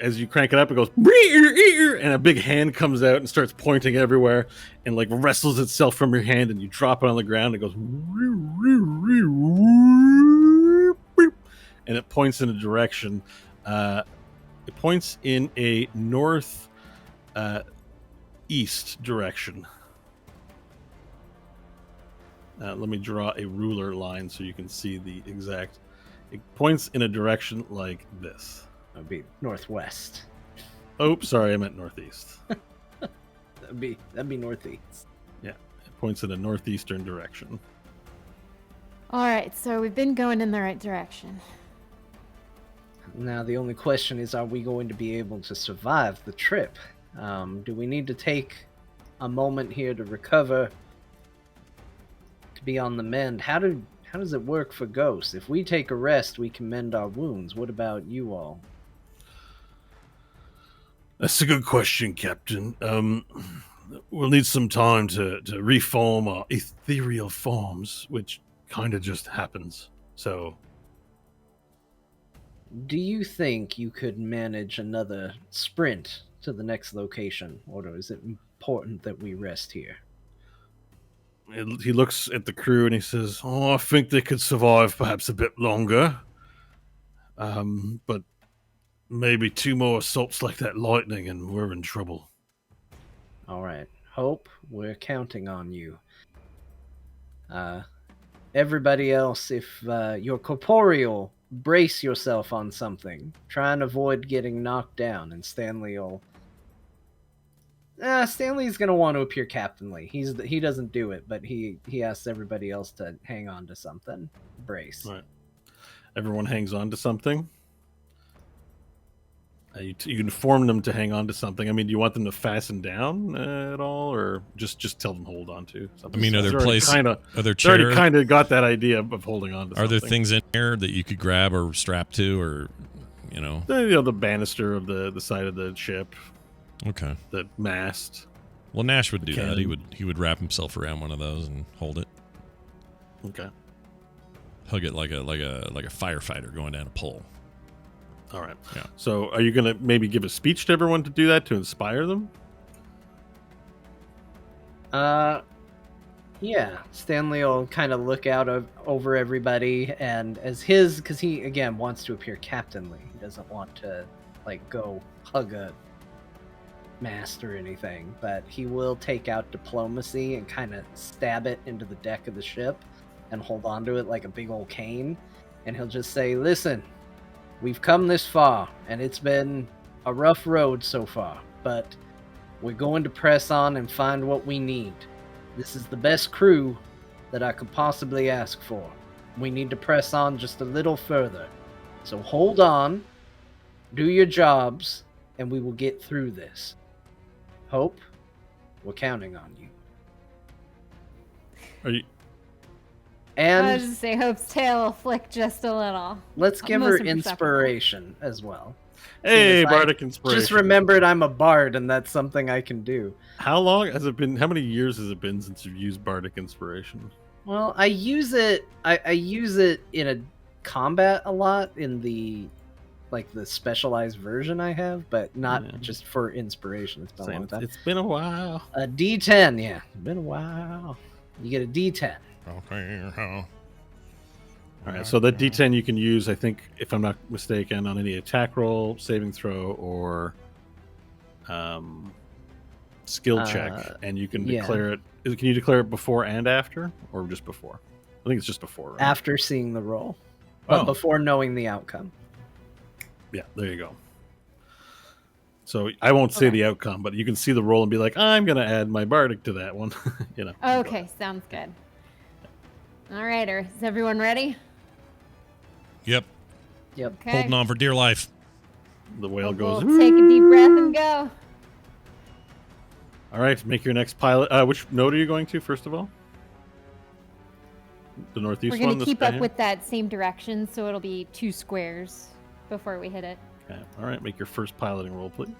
as you crank it up, it goes, and a big hand comes out and starts pointing everywhere, and like wrestles itself from your hand, and you drop it on the ground. It goes, and it points in a direction. It points in a north east direction. Let me draw a ruler line so you can see the exact. It points in a direction like this. That'd be northwest. Oh, sorry, I meant northeast. That'd be northeast. Yeah, it points in a northeastern direction. All right, so we've been going in the right direction. Now the only question is, are we going to be able to survive the trip? Do we need to take a moment here to recover, to be on the mend? How does it work for ghosts? If we take a rest, we can mend our wounds. What about you all? That's a good question, Captain. We'll need some time to reform our ethereal forms, which kind of just happens. So, Do you think you could manage another sprint to the next location, or is it important that we rest here? he looks at the crew and he says, "Oh, I think they could survive perhaps a bit longer. But maybe 2 more assaults like that lightning and we're in trouble." All right. Hope, we're counting on you. Everybody else, if you're corporeal, brace yourself on something. Try and avoid getting knocked down, and Stanley will... Stanley's going to want to appear captainly. He doesn't do it, but he asks everybody else to hang on to something. Brace. Right. Everyone hangs on to something. You inform them to hang on to something. I mean, do you want them to fasten down at all, or just tell them hold on to something? I mean, are there Already chairs? kind of got that idea of holding on to Are something. there things in here that you could grab or strap to, or The banister of the side of the ship, Okay. the mast. Well, Nash would do that. Cannon. He would wrap himself around one of those and hold it, Okay. hug it like a firefighter going down a pole. All right. Yeah. So, are you going to maybe give a speech to everyone to do that to inspire them? Yeah. Stanley will kind of look out over everybody, and because he, again, wants to appear captainly. He doesn't want to, go hug a mast or anything, but he will take out diplomacy and kind of stab it into the deck of the ship and hold on to it like a big old cane, and he'll just say, "Listen, we've come this far, and it's been a rough road so far, but we're going to press on and find what we need. This is the best crew that I could possibly ask for. We need to press on just a little further. So hold on, do your jobs, and we will get through this. Hope, we're counting on you." Are you? I And was just say Hope's tail will flick just a little. let's give her Most imperceptible. inspiration as well. Hey, Yes, I bardic inspiration. Just remembered I'm a bard, and that's something I can do. How long has it been? How many years has it been since you've used bardic inspiration? Well, I use it. I use it in a combat a lot in the specialized version I have, but not just for inspiration. It's been a long time. It's been a while. A D10, yeah, it's been a while. You get a D10. Okay. All right, so that D10 you can use, I think, if I'm not mistaken, on any attack roll, saving throw, or skill check, and you can declare it. Can you declare it before and after, or just before? I think it's just before. Right? After seeing the roll, but before knowing the outcome. Yeah, there you go. So I won't say the outcome, but you can see the roll and be like, I'm going to add my bardic to that one. Okay, sounds good. All right, is everyone ready? Yep. Yep. Holding on for dear life. The whale goes. We'll take a deep breath and go. All right, make your next pilot. Which node are you going to, first of all? The northeast We're one? going to this keep guy up here? with that same direction, so it'll be 2 squares before we hit it. Okay. All right, make your first piloting roll, please.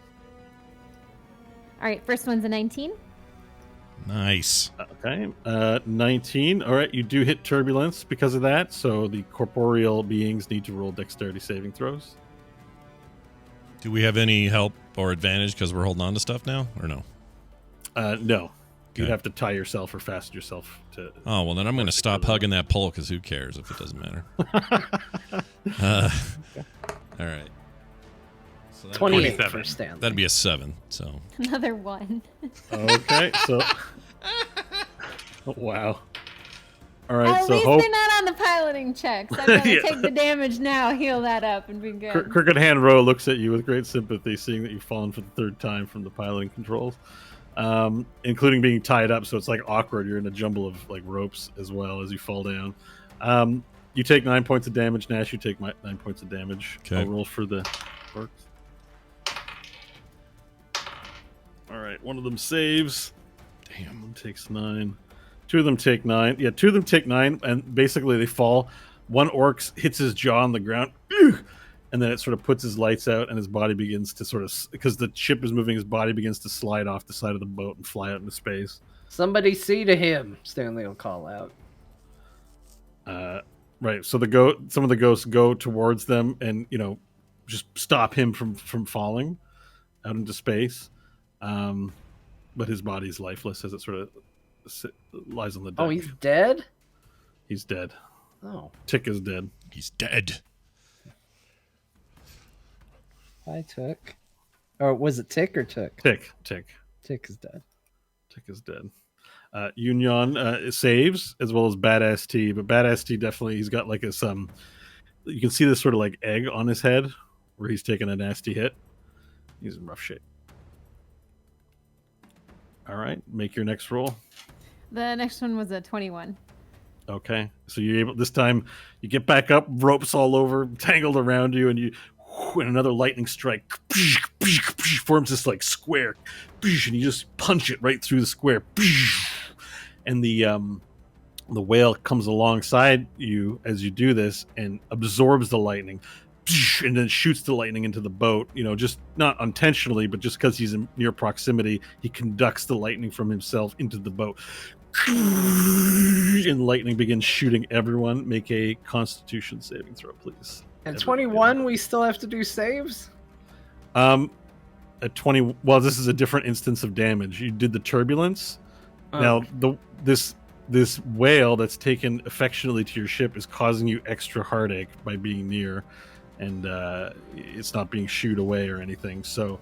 All right, first one's a 19. Nice. Okay. 19. All right, you do hit turbulence because of that, so the corporeal beings need to roll dexterity saving throws. Do we have any help or advantage because we're holding on to stuff now, or no? No. You'd Okay. have to tie yourself or fasten yourself to. Oh, well, then I'm going to stop hugging that pole because who cares if it doesn't matter? All right. So 28 for 27. Stanley. That'd be a 7. So Another 1. Okay, so. Wow. All right, At so least Hope. they're not on the piloting checks. I'm gonna Yeah. take the damage now, heal that up, and be good. Crooked Hand Row looks at you with great sympathy, seeing that you've fallen for the third time from the piloting controls, including being tied up. So it's like awkward. You're in a jumble of like ropes as well as you fall down. You take 9 points of damage. Nash, you take 9 points of damage. Okay. I'll roll for the works. All right, one of them saves. Damn, one takes 9. 2 of them take 9. Yeah, 2 of them take 9, and basically they fall. One orc hits his jaw on the ground, and then it sort of puts his lights out, and his body begins to sort of, because the ship is moving, his body begins to slide off the side of the boat and fly out into space. Somebody see to him, Stanley will call out. Right. So some of the ghosts go towards them, and just stop him from falling out into space. But his body is lifeless as it sort of lies on the deck. Oh, he's dead? He's dead. Oh, Tick is dead. he's dead. I took. Or was it Tick or Took? Tick Tick is dead. Tick is dead. Union saves as well as Badass T, but Badass T definitely, he's got like you can see this sort of like egg on his head where he's taking a nasty hit. He's in rough shape. All right, make your next roll. The next one was a 21. Okay, so you're able this time. You get back up, ropes all over, tangled around you, and another lightning strike forms this like square, and you just punch it right through the square, and the whale comes alongside you as you do this and absorbs the lightning, and then shoots the lightning into the boat. Just not intentionally, but just because he's in near proximity, he conducts the lightning from himself into the boat. And lightning begins shooting everyone. Make a Constitution saving throw, please. At 21, we still have to do saves? At 20, well, this is a different instance of damage. You did the turbulence. Oh. Now, this whale that's taken affectionately to your ship is causing you extra heartache by being near, and it's not being shooed away or anything. So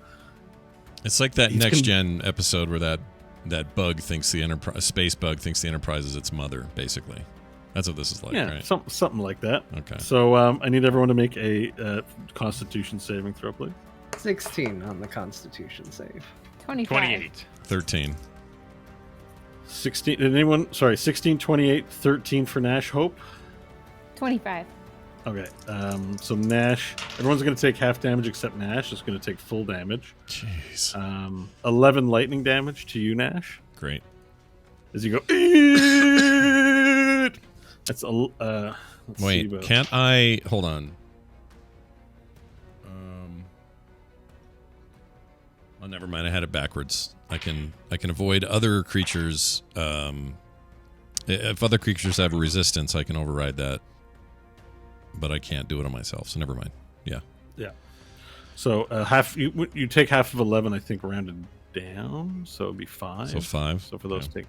It's like that He's next gen episode where that bug thinks the Enterprise, space bug thinks the Enterprise is its mother. Basically, that's what this is like, yeah, right? something like that. Okay. So I need everyone to make a Constitution saving throw, please. 16 on the Constitution save. 25. 28. 13. 16. Did anyone? Sorry, 16, 28, 13 for Nash. Hope. 25. Okay. So Nash, everyone's going to take half damage except Nash. It's going to take full damage. Jeez. 11 lightning damage to you, Nash. Great. As you go. "Eeeeet!" That's a. Let's see Wait, about- can't I? Hold on. Oh, never mind. I had it backwards. I can avoid other creatures. If other creatures have a resistance, I can override that. But I can't do it on myself, so never mind. Yeah. Yeah. So half you take half of 11, I think, rounded down, so it'd be 5. So 5. So for those Yeah. take,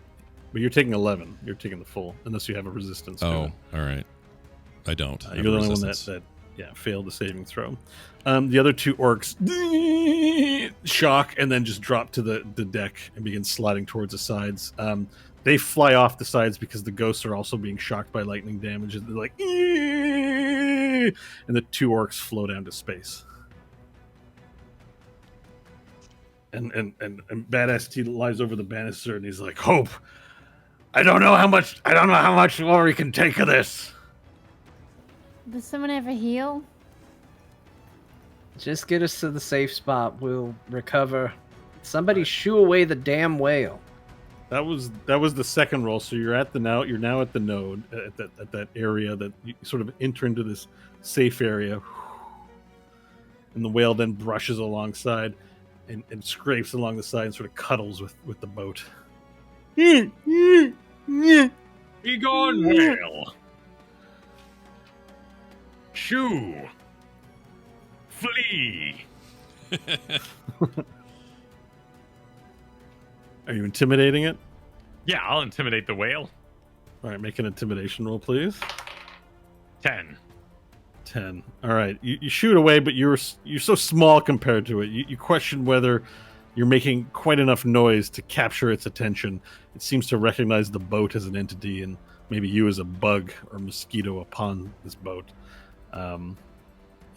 but you're taking 11. You're taking the full, unless you have a resistance. To Oh, it. all right. I don't. I You're have the a only one resistance. that failed the saving throw. The other 2 orcs shock and then just drop to the deck and begin sliding towards the sides. They fly off the sides because the ghosts are also being shocked by lightning damage. And they're like, "Eeeeee!" And the 2 orcs flow down to space. And Badass T lies over the banister and he's like, "Hope, I don't know how much more we can take of this." Does someone ever heal? Just get us to the safe spot. We'll recover. Somebody shoo away the damn whale. That was the second roll. So you're now at the node at that area that you sort of enter into this safe area, and the whale then brushes alongside and scrapes along the side and sort of cuddles with the boat. Be gone, whale. Shoo. Flee. Are you intimidating it? Yeah, I'll intimidate the whale. All right, make an intimidation roll, please. 10. 10. All right, you shoot away, but you're so small compared to it. You question whether you're making quite enough noise to capture its attention. It seems to recognize the boat as an entity, and maybe you as a bug or mosquito upon this boat.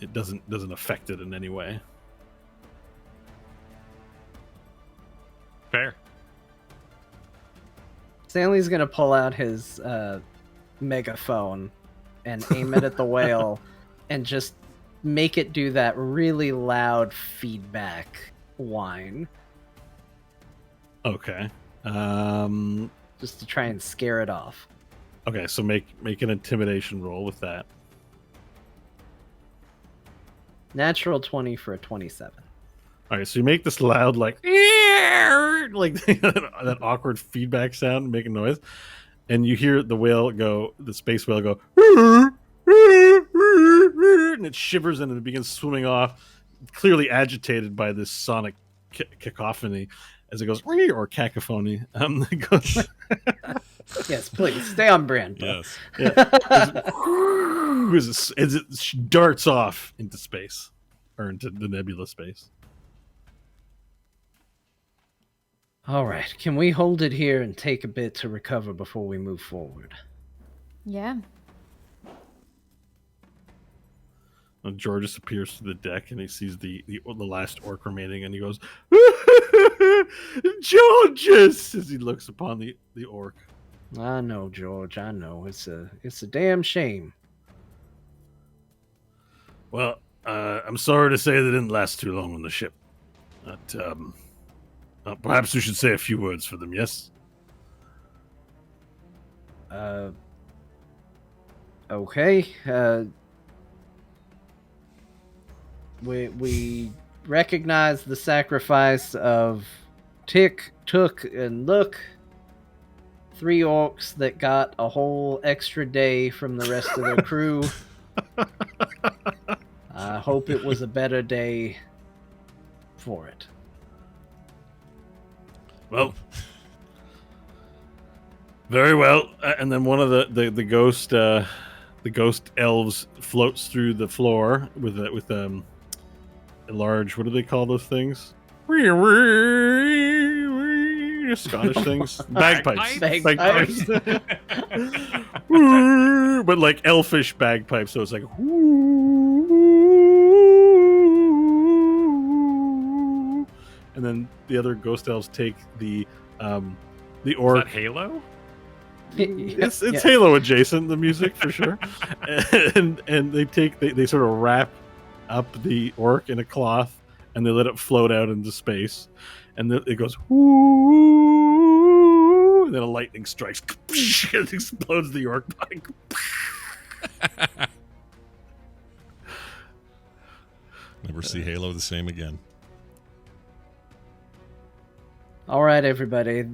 It doesn't affect it in any way. Fair. Stanley's gonna pull out his megaphone and aim it at the whale and just make it do that really loud feedback whine. Okay. Just to try and scare it off. Okay, so make an intimidation roll with that. Natural 20 for a 27. All right, so you make this loud, like that awkward feedback sound, making noise, and you hear the space whale go, and it shivers and it begins swimming off, clearly agitated by this sonic cacophony as it goes, or cacophony. It goes, Yes, please stay on brand. Bro. Yes. as it darts off into space, or into the nebula space. All right, can we hold it here and take a bit to recover before we move forward? Yeah. Georges appears to the deck and he sees the last orc remaining, and he goes, Georges, as he looks upon the orc. I know, George. I know. It's a damn shame. Well, I'm sorry to say they didn't last too long on the ship. But perhaps we should say a few words for them. Yes. Okay. We recognize the sacrifice of Tick, Took, and Look. 3 orcs that got a whole extra day from the rest of their crew. I hope it was a better day for it. Well, very well. And then one of the ghost elves floats through the floor with a large, what do they call those things? Scottish things. Bagpipes. Bagpipes. But like elfish bagpipes, so it's like and then the other ghost elves take the orc. Is that Halo? It's Yeah. Halo adjacent, the music for sure. and they sort of wrap up the orc in a cloth and they let it float out into space, and it goes whoo, and then a lightning strikes and explodes the orc body. Never see Halo the same again. All right, everybody.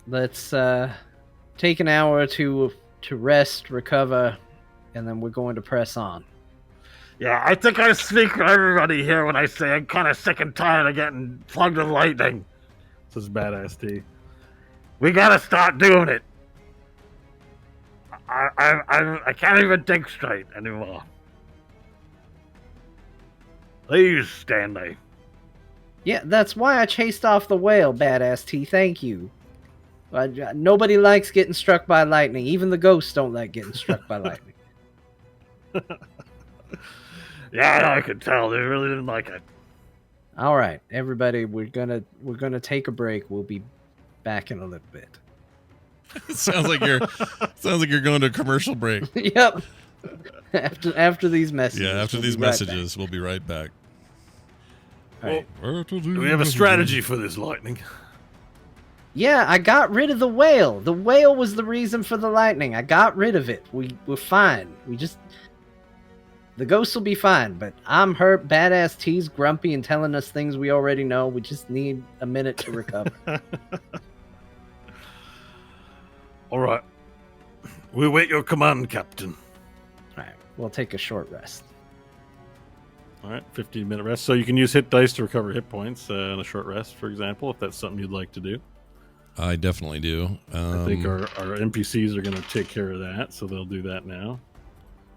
Let's take an hour or two to rest, recover, and then we're going to press on. Yeah, I think I speak for everybody here when I say I'm kind of sick and tired of getting plugged with lightning. Says Badass T. We gotta start doing it. I can't even think straight anymore. Please, Stanley. Yeah, that's why I chased off the whale, Badass T. Thank you. Nobody likes getting struck by lightning. Even the ghosts don't like getting struck by lightning. Yeah, I could tell. They really didn't like it. All right, everybody, we're gonna take a break. We'll be back in a little bit. sounds like you're going to a commercial break. Yep. After these messages. Yeah, after we'll these be right back. messages, we'll be right back. All right. Do we have a strategy for this lightning? Yeah, I got rid of the whale. The whale was the reason for the lightning. I got rid of it. We're fine. The ghosts will be fine, but I'm hurt. Badass T's grumpy and telling us things we already know. We just need a minute to recover. All right. We wait your command, Captain. All right, we'll take a short rest. All right, 15-minute rest. So you can use hit dice to recover hit points on a short rest, for example, if that's something you'd like to do. I definitely do. I think our NPCs are going to take care of that, so they'll do that now.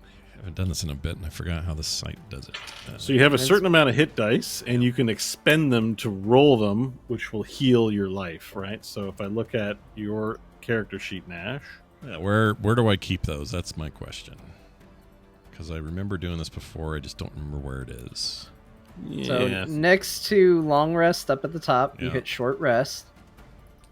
I haven't done this in a bit, and I forgot how the site does it. So you have a certain amount of hit dice, and you can expend them to roll them, which will heal your life, right? So if I look at your character sheet, Nash. Yeah, where do I keep those? That's my question. Because I remember doing this before, I just don't remember where it is. So next to long rest up at the top, you hit short rest.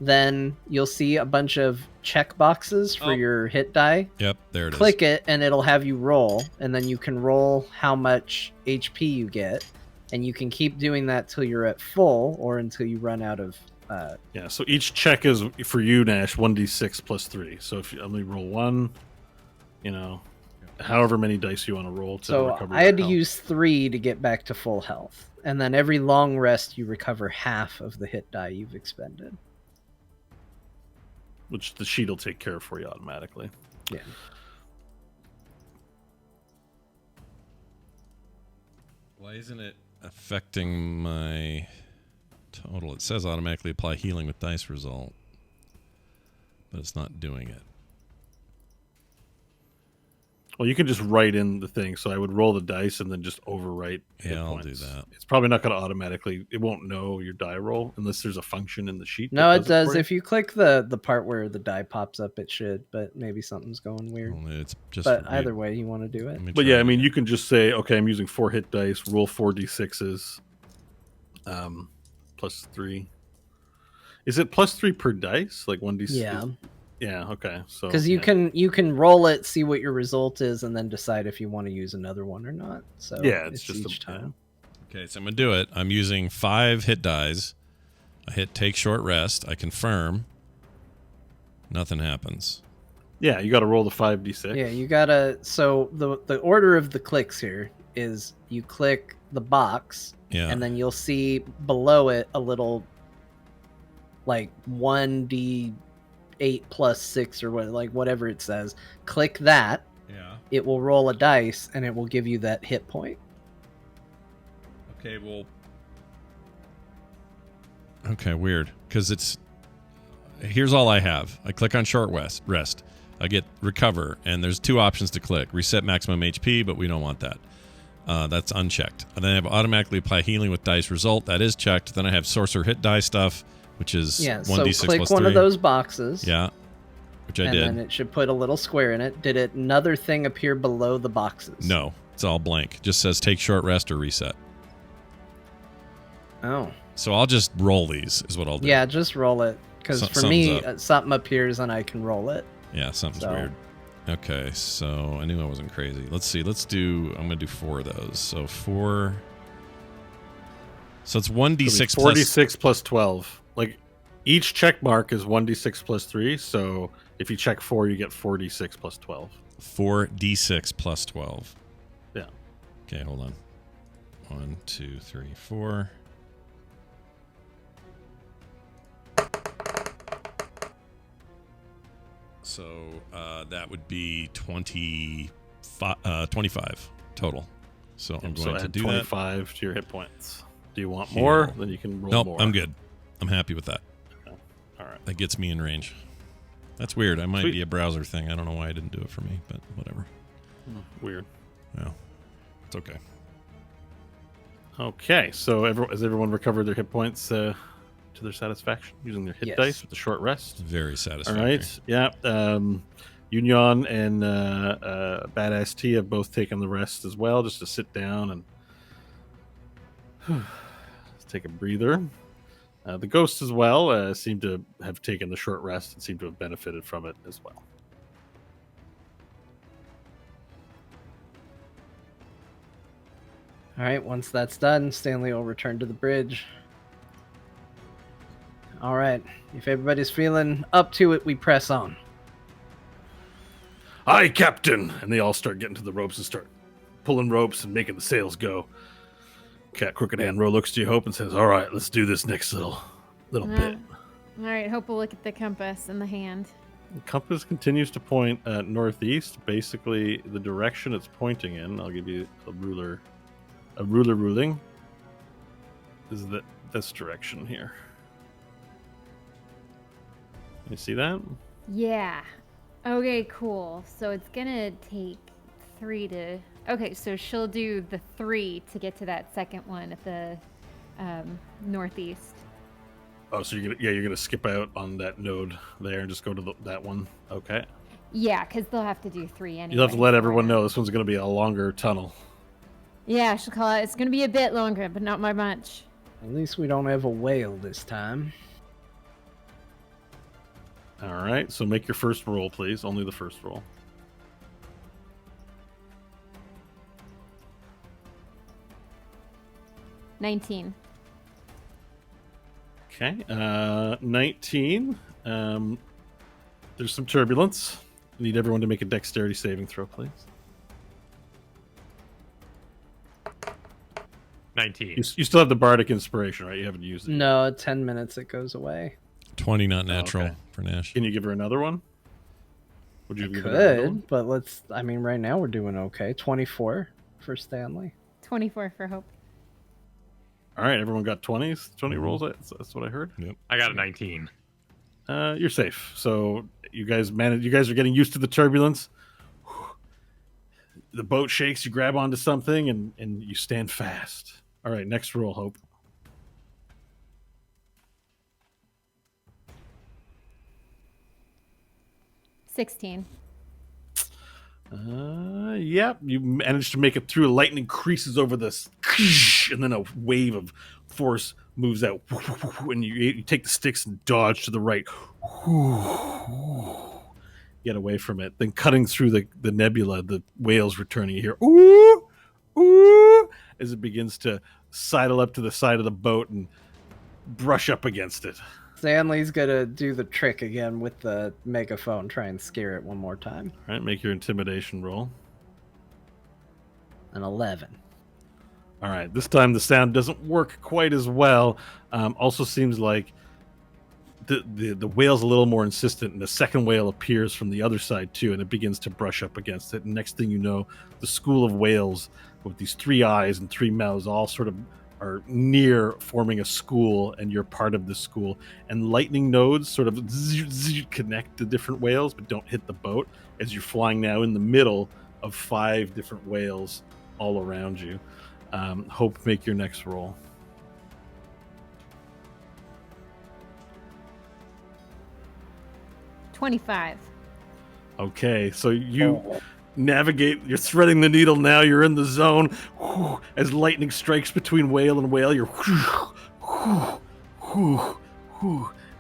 Then you'll see a bunch of check boxes for your hit die. Yep, there it is. Click it, and it'll have you roll, and then you can roll how much HP you get, and you can keep doing that till you're at full or until you run out of. Yeah, so each check is for you, Nash, 1d6 plus 3. So if you only roll 1, however many dice you want to roll to recover. I had to health. use 3 to get back to full health, and then every long rest you recover half of the hit die you've expended. Which the sheet will take care of for you automatically. Yeah. Why isn't it affecting my total? It says automatically apply healing with dice result, but it's not doing it. Well, you can just write in the thing. So I would roll the dice and then just overwrite hit Yeah, I'll points. do that. It's probably not going to automatically. It won't know your die roll unless there's a function in the sheet. No, it does. for you. If you click the part where the die pops up, it should. But maybe something's going weird. Well, it's just. But either way, you want to do it. But yeah, I mean, you can just say, okay, I'm using 4 hit dice, roll 4d6s, plus 3. Is it plus 3 per dice? Like 1d6? Yeah. Yeah, okay. So Because you can roll it, see what your result is, and then decide if you want to use another one or not. So yeah, it's just each time. Okay, so I'm gonna do it. I'm using 5 hit dies. I hit take short rest. I confirm. Nothing happens. Yeah, you got to roll the 5d6. Yeah, you gotta. So the order of the clicks here is you click the box, Yeah. and then you'll see below it a little like 1d8 plus 6 or whatever it says. Click that. Yeah. It will roll a dice, and it will give you that hit point. Okay, well. Okay, weird. Because it's. Here's all I have. I click on short rest. I get recover, and there's 2 options to click. Reset maximum HP, but we don't want that. That's unchecked. And then I have automatically apply healing with dice result. That is checked. Then I have sorcerer hit die stuff, which is 1d6 so click plus one 3. of those boxes. Yeah, which I and did. then it should put a little square in it. Did another thing appear below the boxes? No, it's all blank. Just says take short rest or reset. Oh. So I'll just roll these, is what I'll do. Yeah, just roll it. Because for Something's me, up. something appears and I can roll it. Yeah, something's So- weird. Okay, so I knew I wasn't crazy. Let's see. I'm going to do 4 of those. So 4. So it's 1d6 plus. 4d6 plus 12. Like, each check mark is 1d6 plus 3. So if you check 4, you get 4d6 plus 12. 4d6 plus 12. Yeah. Okay, hold on. 1, 2, 3, 4. So that would be 25 total. So I'm going to add do 25 to your hit points. Do you want Heal. more? Then you can roll that. Nope, more. I'm good. I'm happy with that. All right. That gets me in range. That's weird. I might Sweet. be a browser thing. I don't know why I didn't do it for me, but whatever. Weird. Yeah, it's okay. Okay, so has everyone recovered their hit points to their satisfaction using their hit Yes. dice with the short rest? Very All satisfactory. right. Yeah. Union and Badass T have both taken the rest as well, just to sit down and take a breather. The ghosts as well seem to have taken the short rest and seem to have benefited from it as well. All right, once that's done, Stanley will return to the bridge. All right, if everybody's feeling up to it, we press on. Aye, Captain! And they all start getting to the ropes and start pulling ropes and making the sails go. Cat Crooked Hand Row looks to you, Hope, and says, all right, let's do this next little bit. All right, Hope will look at the compass in the hand. The compass continues to point northeast, basically the direction it's pointing in. I'll give you a ruler a ruler ruling is this direction here. You see that? Yeah. Okay, cool. So it's gonna take 3 to. Okay, so she'll do the 3 to get to that second one at the northeast. Oh, so you're gonna skip out on that node there and just go to that one. Okay. Yeah, because they'll have to do 3 anyway. You'll have to let so everyone yeah. know this one's gonna be a longer tunnel. Yeah, she'll call it. It's gonna be a bit longer, but not by much. At least we don't have a whale this time. All right. So make your first roll, please. Only the first roll. $19. Okay. 19. There's some turbulence. I need everyone to make a dexterity saving throw, please. 19. You still have the bardic inspiration, right? You haven't used it. No, 10 minutes it goes away. 20 not natural okay. for Nash. Can you give her another one? Would you I give her another one? could, but let's. I mean, right now we're doing okay. 24 for Stanley. 24 for Hope. All right, everyone got 20s, 20 rolls. That's what I heard. Yep. I got a 19. You're safe. So you guys manage. You guys are getting used to the turbulence. The boat shakes. You grab onto something and you stand fast. All right, next roll, Hope. $16. Yep, you managed to make it through. Lightning creases over this, and then a wave of force moves out, and you take the sticks and dodge to the right. Get away from it. Then cutting through the nebula, the whales returning. You hear ooh, ooh, as it begins to sidle up to the side of the boat and brush up against it. Stanley's gonna do the trick again with the megaphone, try and scare it one more time. All right, make your intimidation roll. An 11. All right, this time the sound doesn't work quite as well. Also seems like the whale's a little more insistent, and the second whale appears from the other side too, and it begins to brush up against it. And next thing you know, the school of whales with these 3 eyes and 3 mouths all sort of are near forming a school, and you're part of the school. And lightning nodes sort of connect the different whales, but don't hit the boat as you're flying now in the middle of 5 different whales all around you. Hope, make your next roll. $25. Okay, so you navigate, you're threading the needle now, you're in the zone. As lightning strikes between whale and whale, you're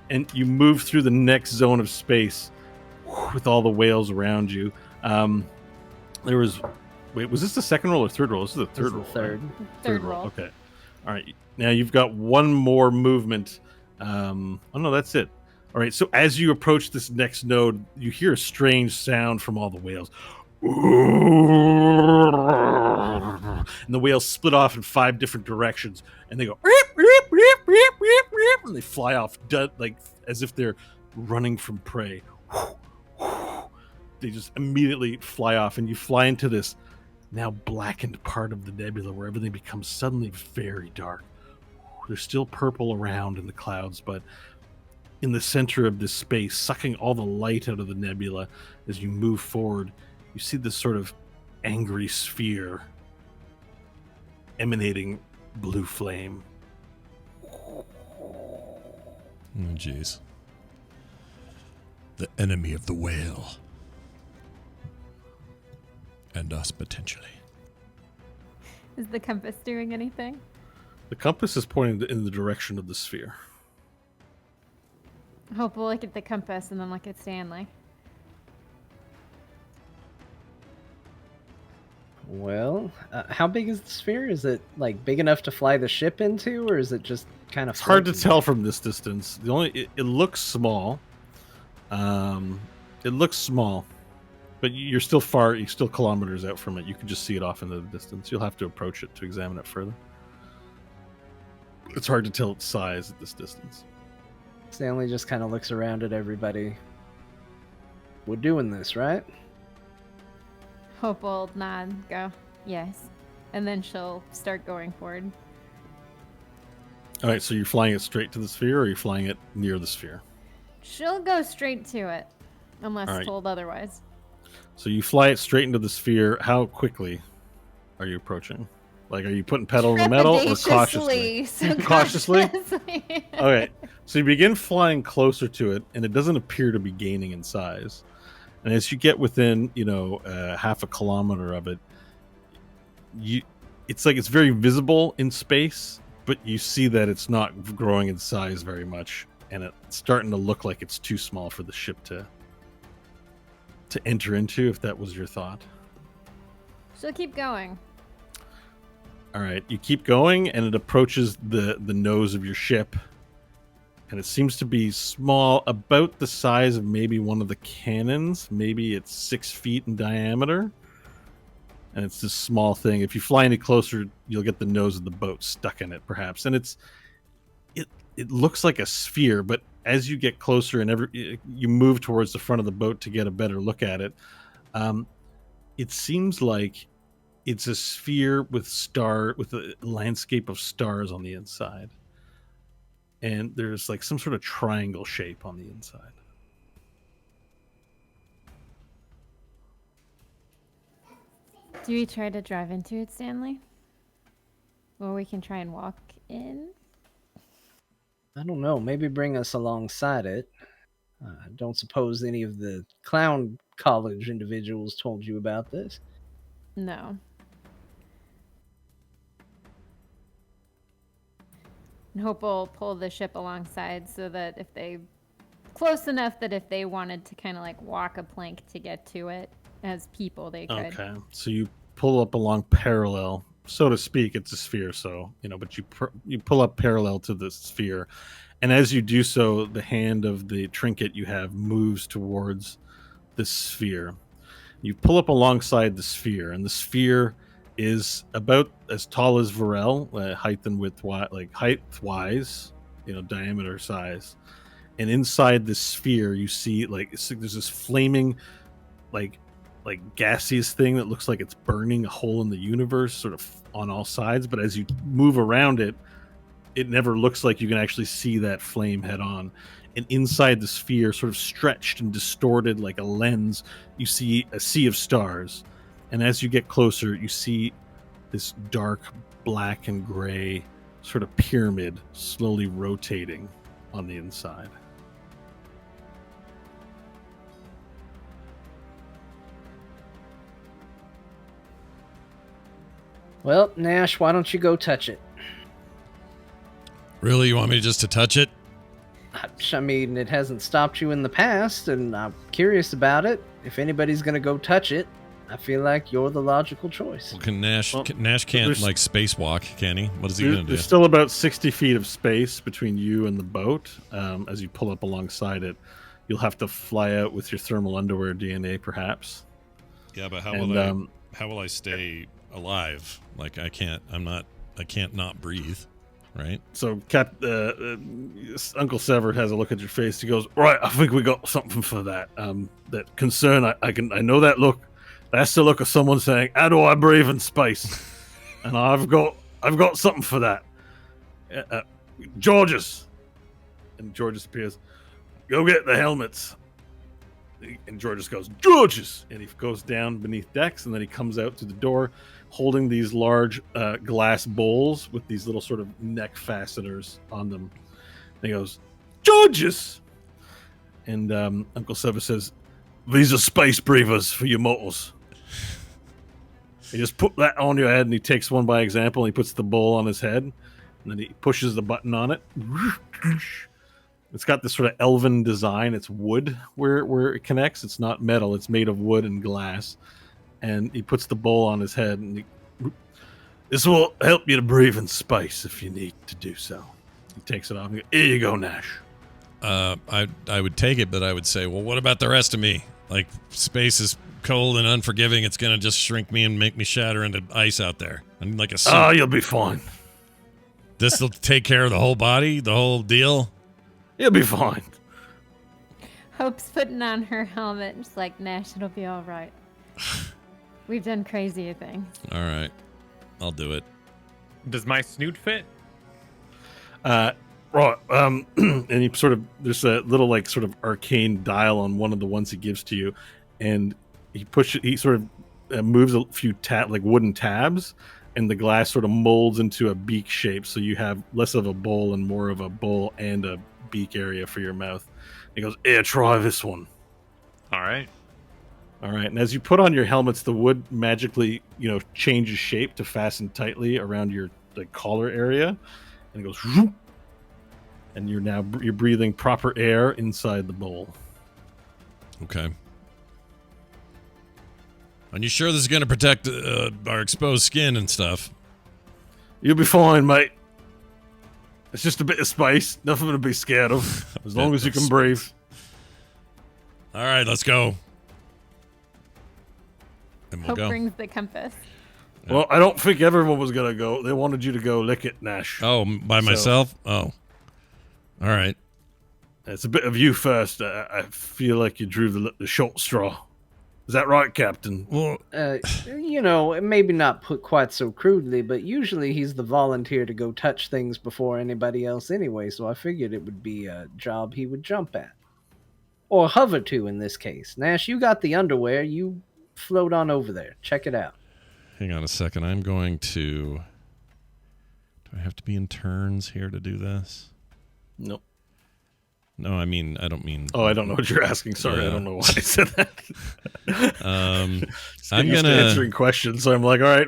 and you move through the next zone of space with all the whales around you. There was, wait, was this the second roll or third roll? This is the third roll. Third. Right? Third roll. Okay. All right. Now you've got one more movement. Oh no, that's it. All right. So as you approach this next node, you hear a strange sound from all the whales. And the whales split off in 5 different directions, and they go and they fly off like as if they're running from prey. They just immediately fly off, and you fly into this now blackened part of the nebula where everything becomes suddenly very dark. There's still purple around in the clouds, but in the center of this space, sucking all the light out of the nebula as you move forward, you see this sort of angry sphere emanating blue flame. Oh, jeez. The enemy of the whale. And us, potentially. Is the compass doing anything? The compass is pointing in the direction of the sphere. Hope we'll look at the compass and then look at Stanley. Well, how big is the sphere? Is it like big enough to fly the ship into, or is it just kind of? It's hard to tell from this distance. It looks small. It looks small, but you're still far. You're still kilometers out from it. You can just see it off in the distance. You'll have to approach it to examine it further. It's hard to tell its size at this distance. Stanley just kind of looks around at everybody. We're doing this, right? Hope will nod, go, yes. and then she'll start going forward. All right, so you're flying it straight to the sphere, or are you flying it near the sphere? She'll go straight to it, unless All right. told otherwise. So you fly it straight into the sphere. How quickly are you approaching? Like, are you putting pedal to the metal or cautiously? Cautiously? Okay. So you begin flying closer to it, and it doesn't appear to be gaining in size. And as you get within, half a kilometer of it, it's like it's very visible in space, but you see that it's not growing in size very much, and it's starting to look like it's too small for the ship to enter into, if that was your thought. She'll keep going. All right, you keep going, and it approaches the nose of your ship, and it seems to be small, about the size of maybe one of the cannons. Maybe it's 6 feet in diameter, and it's this small thing. If you fly any closer, you'll get the nose of the boat stuck in it, perhaps. And it looks like a sphere, but as you get closer and you move towards the front of the boat to get a better look at it, it seems like it's a sphere with a landscape of stars on the inside. And there's like some sort of triangle shape on the inside. Do we try to drive into it, Stanley? Or we can try and walk in? I don't know. Maybe bring us alongside it. I don't suppose any of the clown college individuals told you about this. No. And Hope will pull the ship alongside so that close enough that if they wanted to kind of like walk a plank to get to it as people, they could. Okay, so you pull up along parallel, so to speak. It's a sphere, so but you pull up parallel to the sphere, and as you do so, the hand of the trinket you have moves towards the sphere. You pull up alongside the sphere, and the sphere is about as tall as Varel, height and width, height-wise, diameter size. And inside the sphere, you see there's this flaming, like gaseous thing that looks like it's burning a hole in the universe, sort of on all sides. But as you move around it, it never looks like you can actually see that flame head on. And inside the sphere, sort of stretched and distorted like a lens, you see a sea of stars. And as you get closer, you see this dark black and gray sort of pyramid slowly rotating on the inside. Well, Nash, why don't you go touch it? Really? You want me just to touch it? I mean, it hasn't stopped you in the past, and I'm curious about it. If anybody's going to go touch it, I feel like you're the logical choice. Well, Nash can't spacewalk, can he? What is he going to do? There's still about 60 feet of space between you and the boat. As you pull up alongside it, you'll have to fly out with your thermal underwear DNA, perhaps. Yeah, but how will I stay alive? Like I can't not breathe, right? So Uncle Severed has a look at your face. He goes, "Right, I think we got something for that. That concern. I know that look. That's the look of someone saying, 'How do I breathe in space?' And I've got something for that. Georges." And Georges appears. "Go get the helmets." And Georges goes, "Georges!" And he goes down beneath decks, and then he comes out to the door holding these large glass bowls with these little sort of neck fasteners on them. And he goes, "Georges!" And Uncle Sever says, "These are space breathers for your mortals." He just put that on your head, and he takes one by example, and he puts the bowl on his head, and then he pushes the button on it. It's got this sort of elven design. It's wood where it connects. It's not metal. It's made of wood and glass. And he puts the bowl on his head, and this will help you to breathe in space if you need to do so. He takes it off and goes, "Here you go, Nash." I would take it, but I would say, well, what about the rest of me? Like, space is cold and unforgiving. It's going to just shrink me and make me shatter into ice out there. I need like a suit. Oh, you'll be fine. This will take care of the whole body, the whole deal? You'll be fine. Hope's putting on her helmet, just like, Nash, it'll be all right. We've done crazier things. All right. I'll do it. Does my snoot fit? Right. And he sort of, there's a little like sort of arcane dial on one of the ones he gives to you, and he sort of moves a few wooden tabs, and the glass sort of molds into a beak shape, so you have less of a bowl and more of a bowl and a beak area for your mouth. He goes, "Here, try this one." All right. All right, and as you put on your helmets, the wood magically, changes shape to fasten tightly around your collar area, and it goes, "Whoop," and you're breathing proper air inside the bowl. Okay. And you sure this is going to protect our exposed skin and stuff? You'll be fine, mate. It's just a bit of space, nothing to be scared of, as long as you can breathe. All right, let's go. And we'll Hope go. brings the compass. Well, I don't think everyone was going to go. They wanted you to go lick it, Nash. Oh, by myself? Oh. All right. It's a bit of you first. I feel like you drew the short straw. Is that right, Captain? Well, Maybe not put quite so crudely, but usually he's the volunteer to go touch things before anybody else anyway, so I figured it would be a job he would jump at. Or hover to in this case. Nash, you got the underwear. You float on over there. Check it out. hang on a second. I'm going to... Do I have to be in turns here to do this? Nope. No, I mean, I don't mean... Oh, I don't know what you're asking. Sorry, Yeah. I don't know why I said that. I'm used to gonna... answering questions, so I'm like, all right,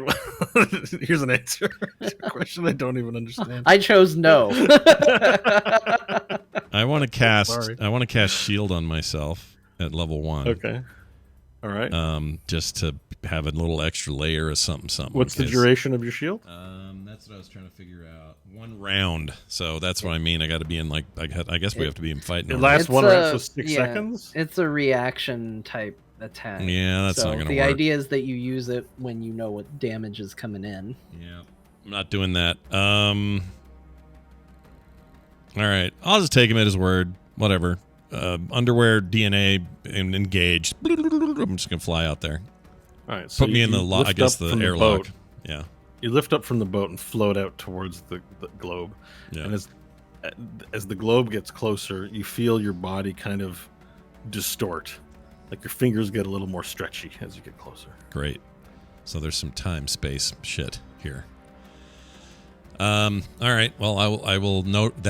here's an answer to a question I don't even understand. I chose no. I want to cast... Sorry. I want to cast shield on myself at level 1. Okay. All right. Just to have a little extra layer of something. What's the duration of your shield? That's what I was trying to figure out. 1 round. So that's what I mean. I got to be in like... I guess we have to be in fighting. It order. lasts It's one round, so 6 yeah, seconds? It's a reaction type attack. Yeah, that's so not going to the work. idea is that you use it when you know what damage is coming in. Yeah, I'm not doing that. All right, I'll just take him at his word. Whatever. Underwear, DNA, and engaged. I'm just gonna fly out there. All right. So Put me in the lift I guess up the from airlock. boat. Yeah. You lift up from the boat and float out towards the globe. Yeah. And as the globe gets closer, you feel your body kind of distort. Like your fingers get a little more stretchy as you get closer. Great. So there's some time space shit here. All right. Well, I will notice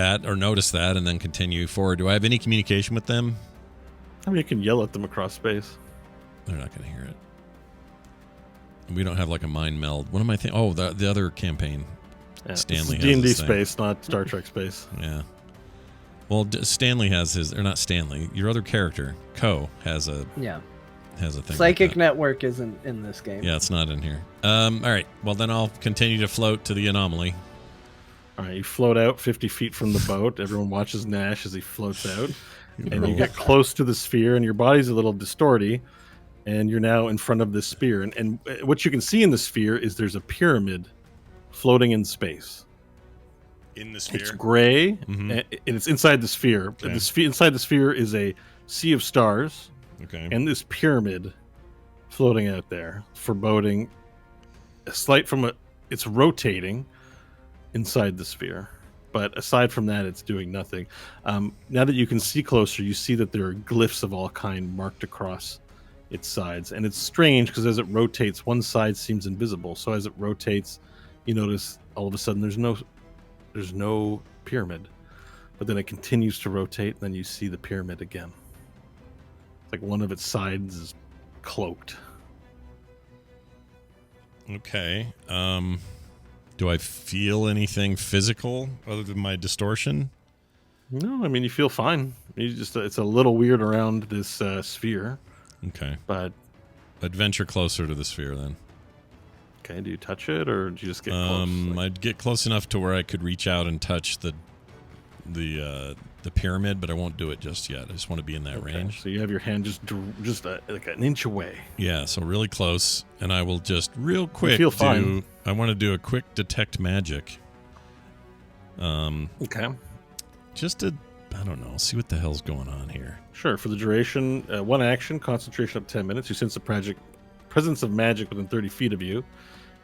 that and then continue forward. Do I have any communication with them? I mean, you can yell at them across space. They're not going to hear it. We don't have like a mind meld. What am I thinking? Oh, the other campaign. Yeah, Stanley it's has D&D this thing. space, not Star Trek space. Yeah. Well, Stanley has his, or not Stanley. Your other character, Ko, has a Yeah. thing. Psychic like that. network isn't in this game. Yeah, it's not in here. All right. Well, then I'll continue to float to the anomaly. All right, you float out 50 feet from the boat. Everyone watches Nash as he floats out. And you get close to the sphere, and your body's a little distorty, and you're now in front of this sphere. And what you can see in the sphere is there's a pyramid floating in space. In the It's gray, Mhm. and it's inside the sphere. Okay. Inside the sphere is a sea of stars, Okay. and this pyramid floating out there, foreboding it's rotating inside the sphere. But aside from that, it's doing nothing. Now that you can see closer, you see that there are glyphs of all kind marked across its sides. And it's strange because as it rotates, one side seems invisible. So as it rotates, you notice all of a sudden there's no pyramid. But then it continues to rotate, and then you see the pyramid again. It's like one of its sides is cloaked. Okay. Do I feel anything physical other than my distortion? No, I mean, you feel fine. It's a little weird around this sphere. Okay. But Adventure closer to the sphere then. okay, do you touch it, or do you just get close? I'd get close enough to where I could reach out and touch the pyramid, but I won't do it just yet. I just want to be in that range. So you have your hand just like an inch away. Yeah, so really close, and I will just real quick feel fine. I want to do a quick detect magic. Okay. Just to, I don't know, see what the hell's going on here. Sure. For the duration, 1 action, concentration up 10 minutes. You sense the presence of magic within 30 feet of you.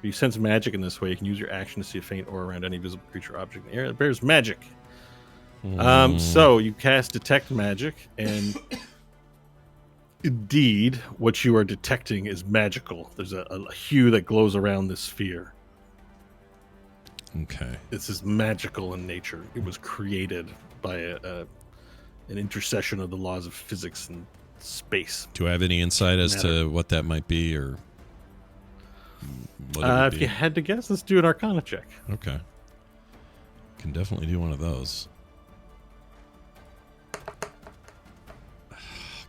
If you sense magic in this way, you can use your action to see a faint aura around any visible creature or object in the area that bears magic. So you cast Detect Magic, and indeed, what you are detecting is magical. There's a hue that glows around this sphere. Okay. This is magical in nature. It was created by an intercession of the laws of physics and space. Do I have any insight as to what that might be, or what it would If be? you had to guess, let's do an Arcana check. Okay. Can definitely do one of those.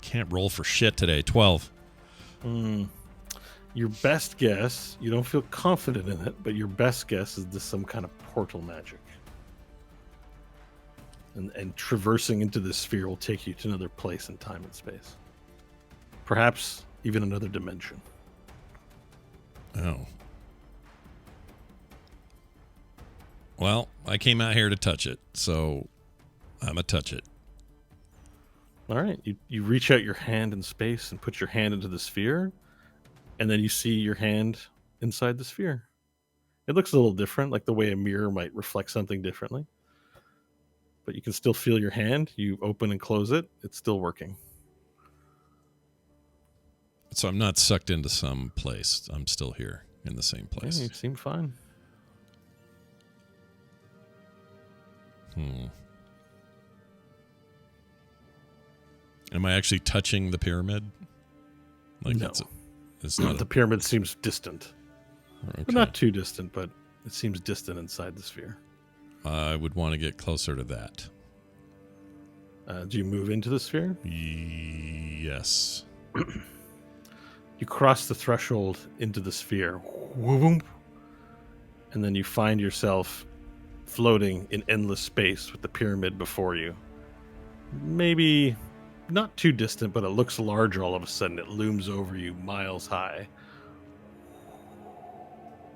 Can't roll for shit today. 12. Your best guess, you don't feel confident in it, but your best guess is this some kind of portal magic. And traversing into this sphere will take you to another place in time and space. Perhaps even another dimension. Oh. Well, I came out here to touch it, so I'm going to touch it. All right. You reach out your hand in space and put your hand into the sphere, and then you see your hand inside the sphere. It looks a little different, like the way a mirror might reflect something differently. But you can still feel your hand. You open and close it. It's still working. So I'm not sucked into some place. I'm still here in the same place. Yeah, you seem fine. Am I actually touching the pyramid? Like No. it's not The pyramid seems distant. okay. Not too distant, but it seems distant inside the sphere. I would want to get closer to that. Do you move into the sphere? Yes. You cross the threshold into the sphere. Whoop. And then you find yourself floating in endless space with the pyramid before you. Maybe not too distant, but it looks larger all of a sudden. It looms over you miles high.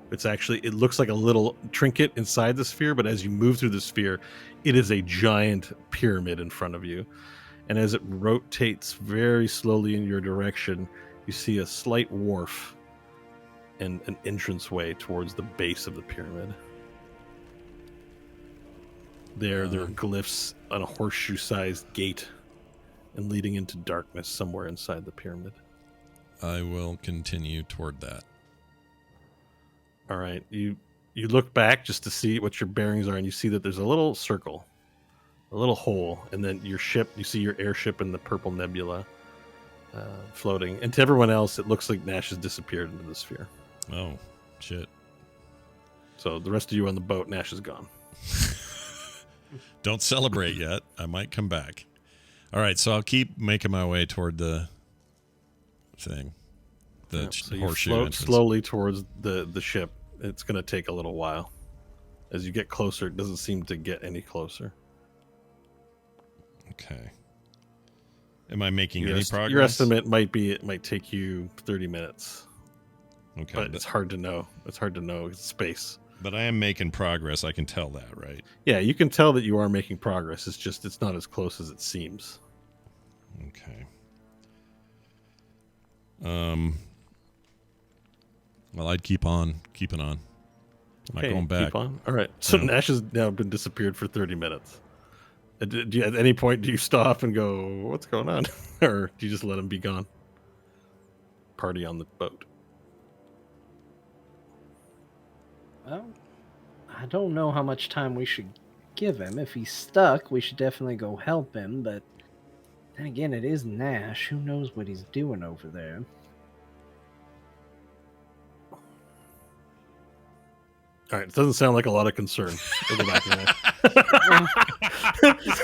It looks like a little trinket inside the sphere, but as you move through the sphere, it is a giant pyramid in front of you. And as it rotates very slowly in your direction, you see a slight wharf and an entranceway towards the base of the pyramid. There are glyphs on a horseshoe-sized gate and leading into darkness somewhere inside the pyramid. I will continue toward that. All right, you look back just to see what your bearings are, and you see that there's a little circle, a little hole, and then your ship. You see your airship in the purple nebula floating, and to everyone else, it looks like Nash has disappeared into the sphere. Oh, shit. So the rest of you on the boat, Nash is gone. Don't celebrate yet. I might come back. All right, so I'll keep making my way toward the thing. So you horseshoe float entrance. slowly towards the ship. It's going to take a little while. As you get closer, it doesn't seem to get any closer. Okay. Am I making any progress? Your estimate might be it might take you 30 minutes. Okay. But it's hard to know. It's hard to know. It's space. But I am making progress. I can tell that, right? Yeah, you can tell that you are making progress. It's just it's not as close as it seems. Okay. Well, I'd keep on keeping on. Not going back. Keep on. All right. So Nash has now been disappeared for 30 minutes. At any point, do you stop and go, what's going on? Or do you just let him be gone? Party on the boat. Well, I don't know how much time we should give him. If he's stuck, we should definitely go help him, but then again, it is Nash. Who knows what he's doing over there? All right. It doesn't sound like a lot of concern. We'll go back to that.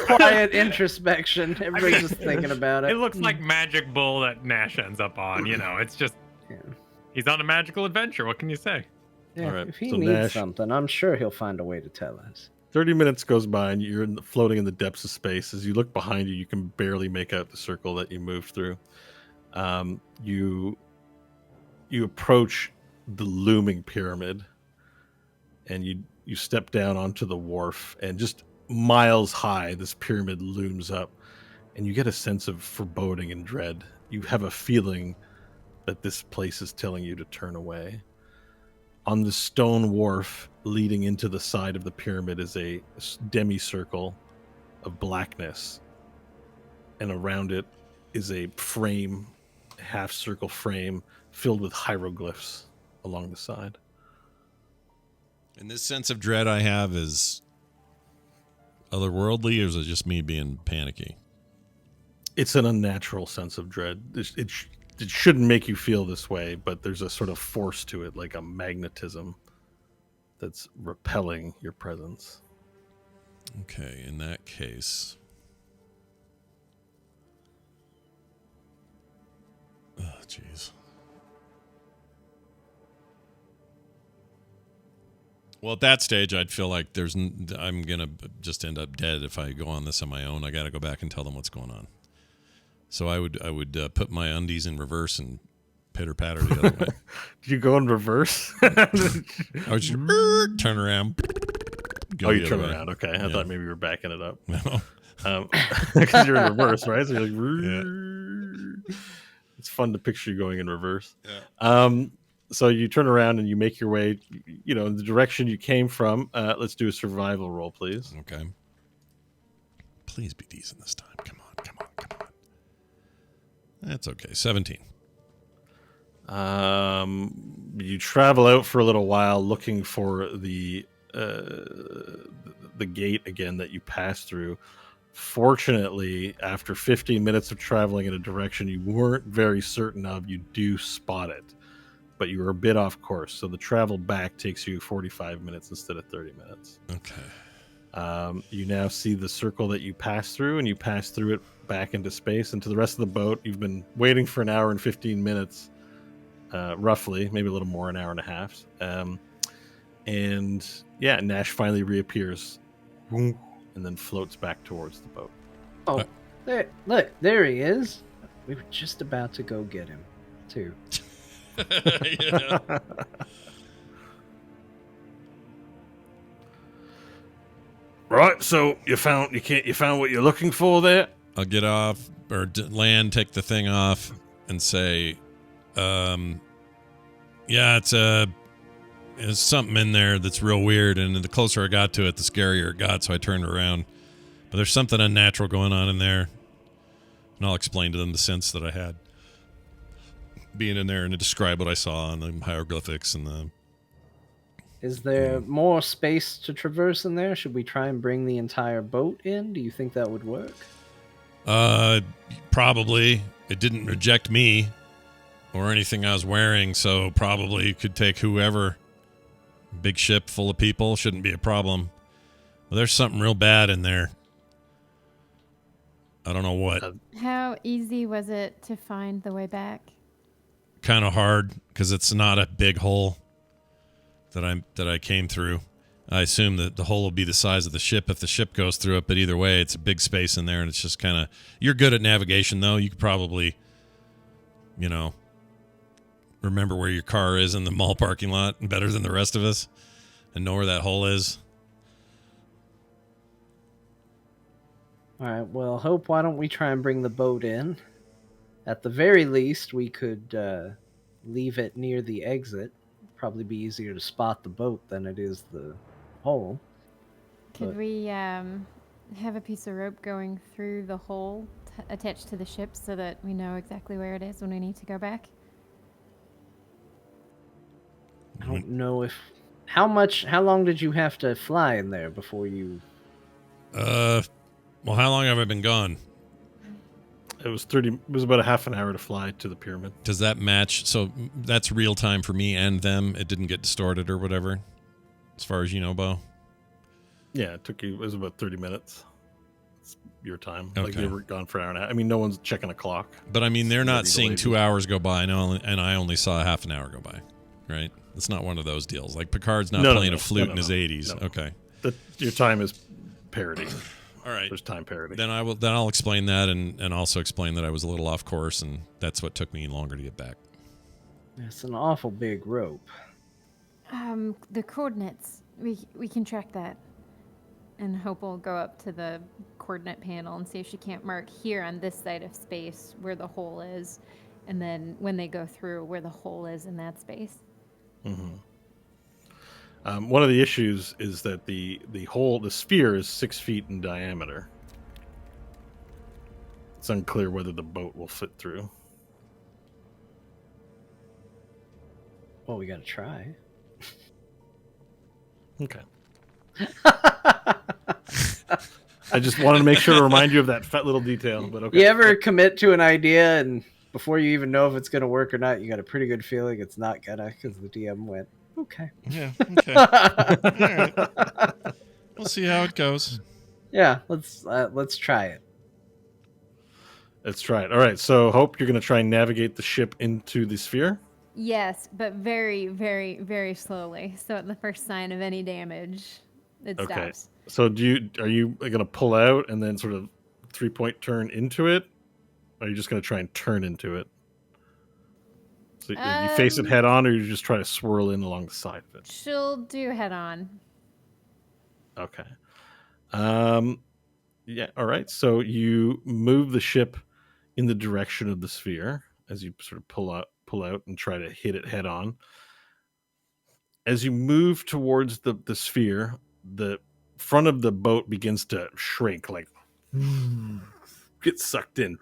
Quiet introspection. Everybody's just thinking about it. It looks like Magic Bull that Nash ends up on. You know, it's just he's on a magical adventure. What can you say? Yeah, All right, if he so needs Nash- something, I'm sure he'll find a way to tell us. 30 minutes goes by and you're floating in the depths of space. As you look behind you, you can barely make out the circle that you moved through. You approach the looming pyramid, and you step down onto the wharf, and just miles high, this pyramid looms up, and you get a sense of foreboding and dread. You have a feeling that this place is telling you to turn away. On the stone wharf leading into the side of the pyramid is a semicircle of blackness, and around it is a frame, half-circle frame filled with hieroglyphs along the side. And this sense of dread I have is otherworldly, or is it just me being panicky? It's an unnatural sense of dread. It shouldn't make you feel this way, but there's a sort of force to it, like a magnetism that's repelling your presence. Okay, in that case. Oh, jeez. Well, at that stage, I'd feel like I'm going to just end up dead if I go on this on my own. I got to go back and tell them what's going on. So I would put my undies in reverse and pitter patter the other way. Did you go in reverse? I would just turn around. Oh, you turn around. Okay, I thought maybe you were backing it up. No, because you're in reverse, right? So you're like, it's fun to picture you going in reverse. Yeah. So you turn around and you make your way, in the direction you came from. Let's do a survival roll, please. Okay. Please be decent this time. Come on. That's okay. 17. You travel out for a little while looking for the gate again that you passed through. Fortunately, after 15 minutes of traveling in a direction you weren't very certain of, you do spot it, but you were a bit off course. So the travel back takes you 45 minutes instead of 30 minutes. Okay. You now see the circle that you passed through, and you pass through it back into space and to the rest of the boat. You've been waiting for an hour and 15 minutes, roughly, maybe a little more, an hour and a half. And yeah, Nash finally reappears and then floats back towards the boat. Oh, there! Look, there he is. We were just about to go get him, too. Yeah. Right, so you found what you're looking for there. I'll get off or land, take the thing off, and say, yeah, there's something in there that's real weird, and the closer I got to it, the scarier it got, so I turned around. But there's something unnatural going on in there, and I'll explain to them the sense that I had being in there and to describe what I saw on the hieroglyphics and the... Is there more space to traverse in there? Should we try and bring the entire boat in? Do you think that would work? Probably. It didn't reject me or anything I was wearing, so probably could take whoever. Big ship full of people shouldn't be a problem. Well, there's something real bad in there. I don't know what. How easy was it to find the way back? Kind of hard because it's not a big hole that I came through. I assume that the hole will be the size of the ship if the ship goes through it, but either way, it's a big space in there, and it's just kind of... You're good at navigation, though. You could probably, remember where your car is in the mall parking lot better than the rest of us and know where that hole is. All right, well, Hope, why don't we try and bring the boat in? At the very least, we could leave it near the exit. Probably be easier to spot the boat than it is the hole. Could we have a piece of rope going through the hole attached to the ship so that we know exactly where it is when we need to go back? I don't know if... How long did you have to fly in there before you... Well, how long have I been gone? It was about a half an hour to fly to the pyramid. Does that match? So that's real time for me and them. It didn't get distorted or whatever, as far as you know, Bo? Yeah, it was about 30 minutes. It's your time. Okay. Like, they were gone for an hour and a half. I mean, no one's checking a clock. But I mean, they're not seeing delayed. 2 hours go by, and I only saw a half an hour go by, right? It's not one of those deals. Like Picard's not playing a flute in his 80s. No. Okay. Your time is parity. All right. There's time parity. Then I'll explain that and also explain that I was a little off course, and that's what took me longer to get back. It's an awful big rope. The coordinates. We can track that. And Hope will go up to the coordinate panel and see if she can't mark here on this side of space where the hole is, and then when they go through, where the hole is in that space. Mm-hmm. One of the issues is that the sphere is 6 feet in diameter. It's unclear whether the boat will fit through. Well, we gotta try. Okay. I just wanted to make sure to remind you of that fat little detail. But okay. You ever commit to an idea and before you even know if it's gonna work or not, you got a pretty good feeling it's not gonna because the DM went, okay. Yeah. Okay. All right. We'll see how it goes. Yeah, let's try it. Let's try it. All right. So, Hope, you're going to try and navigate the ship into the sphere. Yes, but very, very, very slowly. So at the first sign of any damage, it stops. So, are you going to pull out and then sort of 3-point turn into it? Or are you just going to try and turn into it? So you face it head on, or you just try to swirl in along the side of it? She'll do head on. Okay. Yeah. All right. So you move the ship in the direction of the sphere as you sort of pull out and try to hit it head on. As you move towards the sphere, the front of the boat begins to shrink, like get sucked in,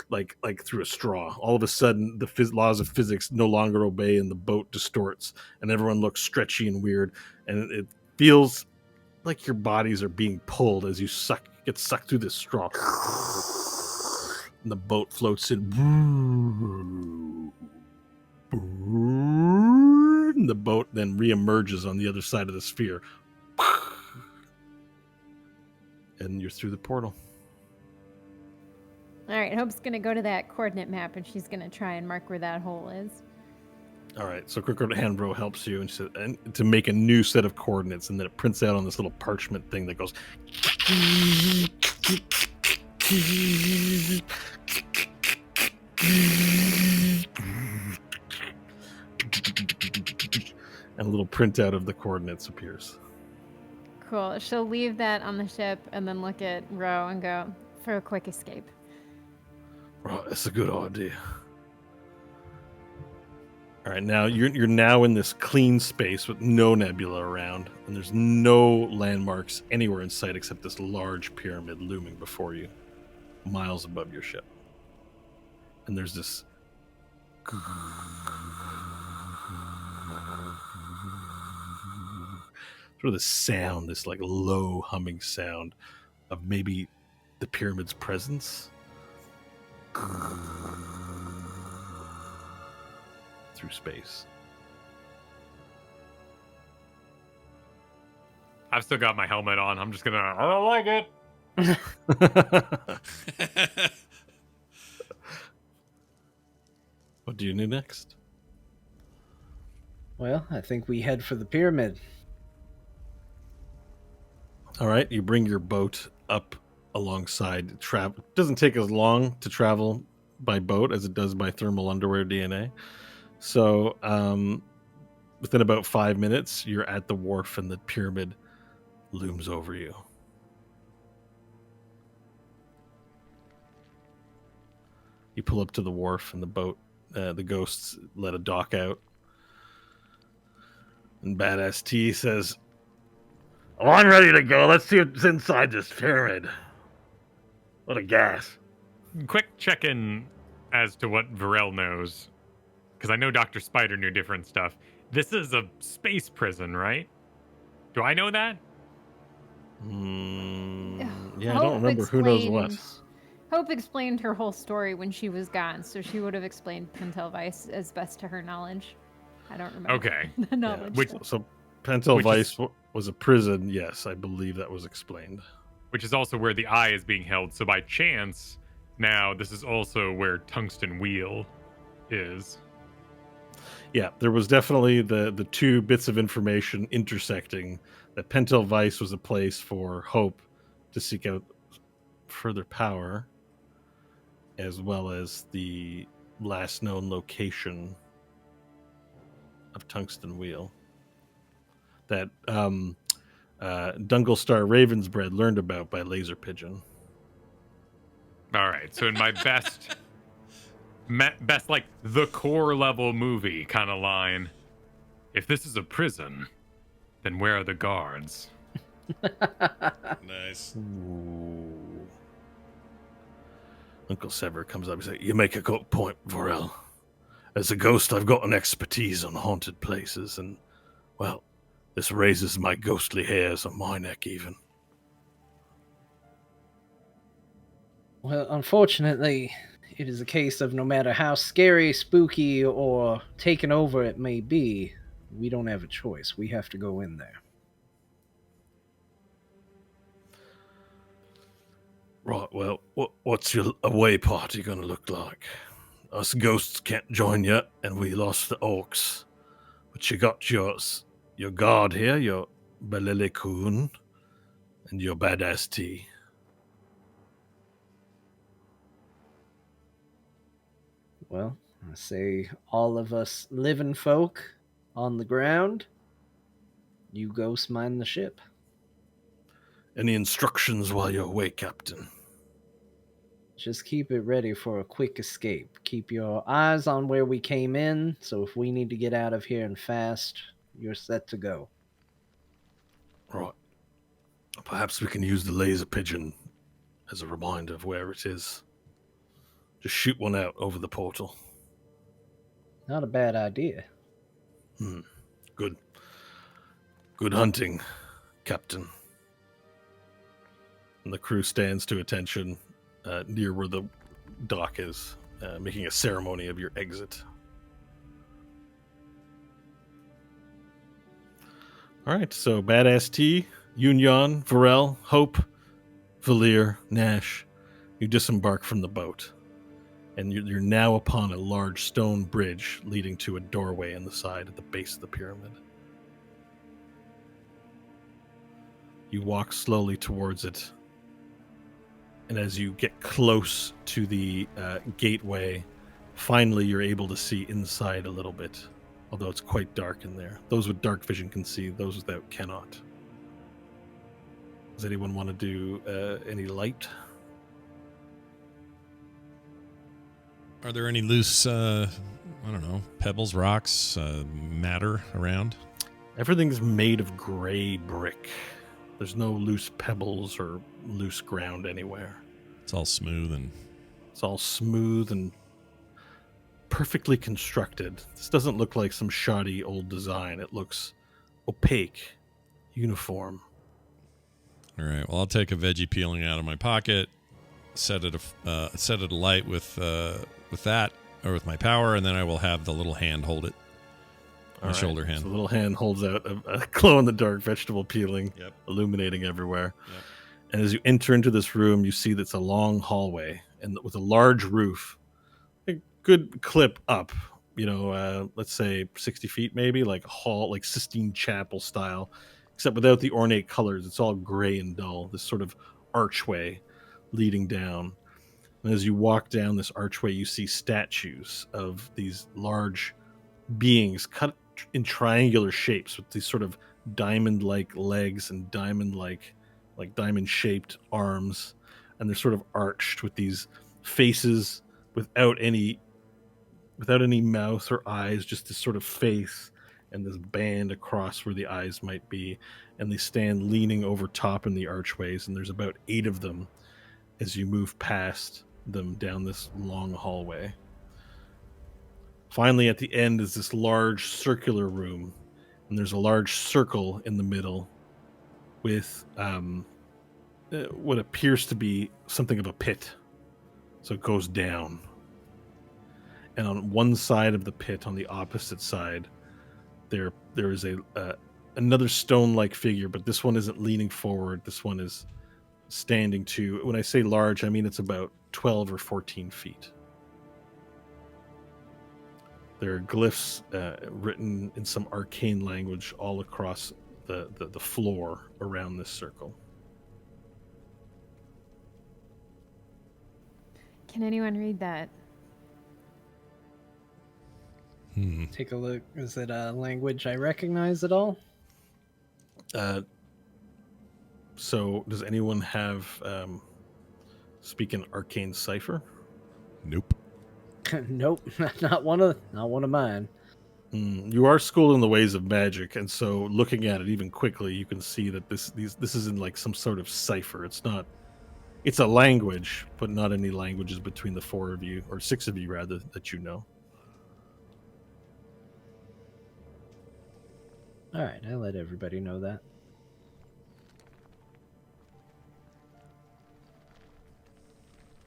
like through a straw. All of a sudden, the laws of physics no longer obey, and the boat distorts, and everyone looks stretchy and weird, and it feels like your bodies are being pulled as you get sucked through this straw. And the boat floats in. And the boat then reemerges on the other side of the sphere. And you're through the portal. All right, Hope's going to go to that coordinate map, and she's going to try and mark where that hole is. All right, so Quick Hand Bro helps you and to make a new set of coordinates, and then it prints out on this little parchment thing that goes. And a little printout of the coordinates appears. Cool. She'll leave that on the ship and then look at Ro and go, for a quick escape. Right, that's a good idea. All right, now you're now in this clean space with no nebula around, and there's no landmarks anywhere in sight except this large pyramid looming before you, miles above your ship. And there's this sort of this sound, this like low humming sound of maybe the pyramid's presence through space. I've still got my helmet on. I'm just gonna. I don't like it. What do you do next? Well, I think we head for the pyramid. All right, you bring your boat up alongside. It doesn't take as long to travel by boat as it does by thermal underwear DNA. So within about 5 minutes, you're at the wharf and the pyramid looms over you. You pull up to the wharf and the boat, the ghosts let a dock out. And Badass T says, Oh, I'm ready to go. Let's see what's inside this pyramid. What a gas. Quick check-in as to what Varel knows, because I know Dr. Spider knew different stuff. This is a space prison, right? Do I know that? Yeah, I don't remember who knows what. Hope explained her whole story when she was gone, so she would have explained Pentel Vice as best to her knowledge. I don't remember. Okay. The knowledge. Yeah. So Pentel Vice was a prison. Yes, I believe that was explained. Which is also where the eye is being held. So by chance, now this is also where Tungsten Wheel is. Yeah, there was definitely the two bits of information intersecting. That Pentel Vice was a place for Hope to seek out further power, as well as the last known location of Tungsten Wheel that Dungle Star Ravensbred learned about by Laser Pigeon. All right, so in my best like the core level movie kind of line, if this is a prison, then where are the guards? Nice. Ooh. Uncle Sever comes up and says, "You make a good point, Vorel. As a ghost, I've got an expertise on haunted places, and, well, this raises my ghostly hairs on my neck, even." Well, unfortunately, it is a case of no matter how scary, spooky, or taken over it may be, we don't have a choice. We have to go in there. Right, well, what's your away party gonna look like? Us ghosts can't join you, and we lost the orcs. But you got your guard here, your Balele Kun, and your badass T. Well, I say all of us living folk on the ground, you ghosts mind the ship. Any instructions while you're away, Captain? Just keep it ready for a quick escape. Keep your eyes on where we came in, so if we need to get out of here and fast, you're set to go. Right. Perhaps we can use the laser pigeon as a reminder of where it is. Just shoot one out over the portal. Not a bad idea. Good. Good hunting, Captain. And the crew stands to attention near where the dock is, making a ceremony of your exit. All right, so Badass T, Yunyan, Varel, Hope, Valir, Nash, you disembark from the boat. And you're now upon a large stone bridge leading to a doorway in the side at the base of the pyramid. You walk slowly towards it, and as you get close to the gateway, finally you're able to see inside a little bit, although it's quite dark in there. Those with dark vision can see, those without cannot. Does anyone want to do any light? Are there any loose, I don't know, pebbles, rocks, matter around? Everything's made of gray brick. There's no loose pebbles or loose ground anywhere. It's all smooth and... It's all smooth and perfectly constructed. This doesn't look like some shoddy old design. It looks opaque, uniform. All right, well, I'll take a veggie peeling out of my pocket, set it alight with that, or with my power, and then I will have the little hand hold it. My shoulder hand. So the little hand holds out a glow-in-the-dark vegetable peeling, Yep. illuminating everywhere. Yep. And as you enter into this room, you see that's a long hallway, and with a large roof, a good clip up. Let's say 60 feet, maybe, like a hall, like Sistine Chapel style, except without the ornate colors. It's all gray and dull. This sort of archway leading down. And as you walk down this archway, you see statues of these large beings cut in triangular shapes with these sort of diamond-like legs and diamond-shaped arms, and they're sort of arched with these faces without any mouth or eyes, just this sort of face and this band across where the eyes might be, and they stand leaning over top in the archways, and there's about 8 of them as you move past them down this long hallway. Finally, at the end is this large circular room, and there's a large circle in the middle with what appears to be something of a pit. So it goes down. And on one side of the pit, on the opposite side, there is another stone-like figure, but this one isn't leaning forward. This one is standing too. When I say large, I mean it's about 12 or 14 feet. There are glyphs written in some arcane language all across the floor around this circle. Can anyone read that? Take a look. Is it a language I recognize at all? So does anyone have speak an arcane cipher? Nope. Nope, not one of mine. You are schooled in the ways of magic, and so looking at it even quickly, you can see that this is in like some sort of cipher. It's not. It's a language, but not any languages between the four of you, or six of you rather, that you know. All right, I let everybody know that.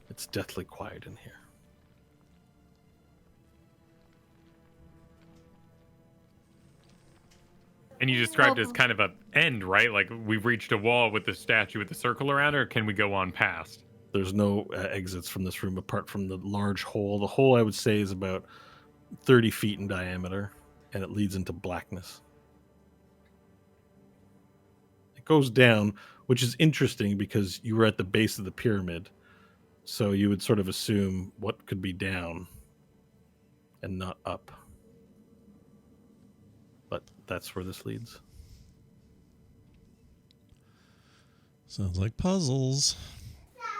It's deathly quiet in here. And you described it as kind of a end, right? Like we've reached a wall with the statue with the circle around it, or can we go on past? There's no exits from this room apart from the large hole. The hole, I would say, is about 30 feet in diameter, and it leads into blackness. It goes down, which is interesting because you were at the base of the pyramid, so you would sort of assume what could be down and not up. But that's where this leads. Sounds like puzzles.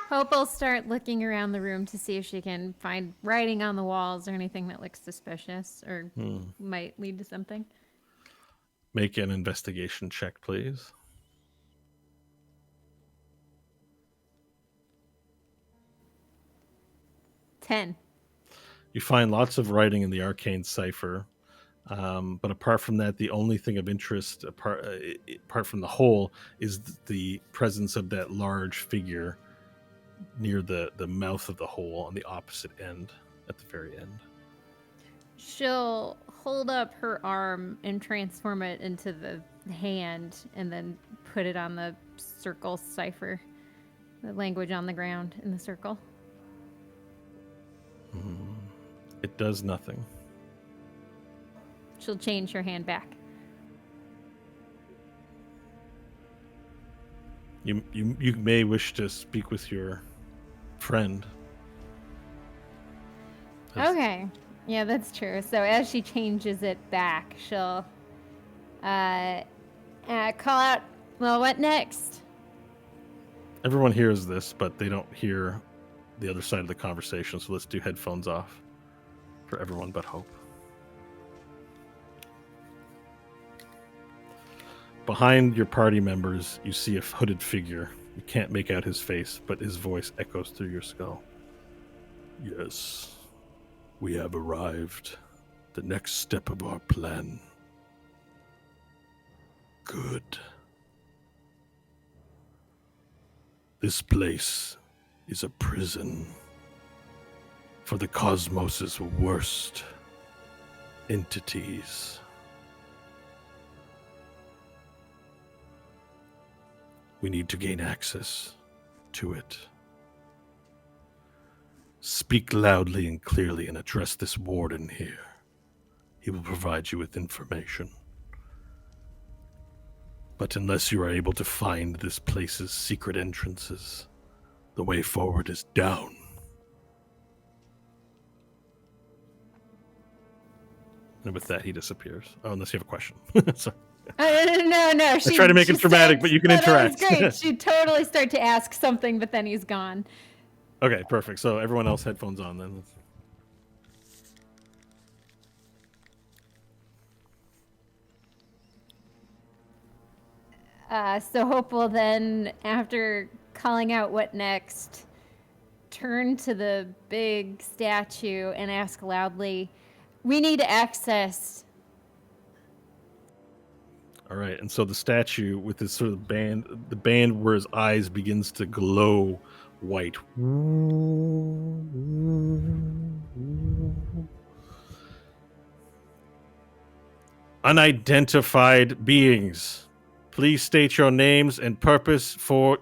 Hope will start looking around the room to see if she can find writing on the walls or anything that looks suspicious or might lead to something. Make an investigation check, please. Ten. You find lots of writing in the arcane cipher, but apart from that, the only thing of interest, apart from the hole, is the presence of that large figure near the mouth of the hole on the opposite end, at the very end. She'll hold up her arm and transform it into the hand and then put it on the circle cipher, the language on the ground in the circle. It does nothing. She'll change her hand back. You may wish to speak with your friend. Okay. Yeah, that's true. So as she changes it back, she'll call out, well, what next? Everyone hears this, but they don't hear the other side of the conversation, so let's do headphones off for everyone but Hope. Behind your party members, you see a hooded figure. You can't make out his face, but his voice echoes through your skull. Yes, we have arrived. The next step of our plan. Good. This place is a prison for the cosmos's worst entities. We need to gain access to it. Speak loudly and clearly and address this warden here. He will provide you with information. But unless you are able to find this place's secret entrances, the way forward is down. And with that, he disappears. Oh, unless you have a question. Sorry. No. I try to make it dramatic, but you can interact. That was great. She'd totally start to ask something, but then he's gone. Okay, perfect. So everyone else headphones on then. So Hope will then, after calling out what next, turn to the big statue and ask loudly, we need access. All right, and so the statue with this sort of the band where his eyes begins to glow white. Unidentified beings, please state your names and purpose for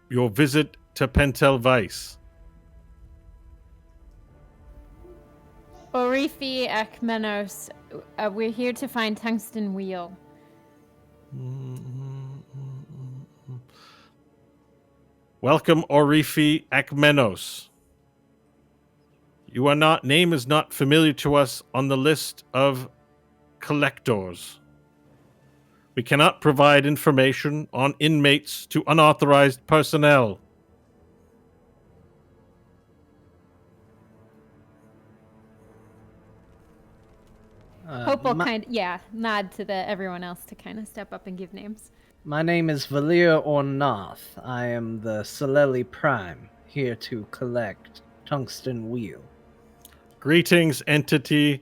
your visit to Pentel Vice. Orifi Akmenos, we're here to find Tungsten Wheel. Welcome, Orifi Akmenos. Name is not familiar to us on the list of collectors. We cannot provide information on inmates to unauthorized personnel. Hope will nod to everyone else to kind of step up and give names. My name is Valir Ornath. I am the Soleli Prime, here to collect tungsten wheel. Greetings, entity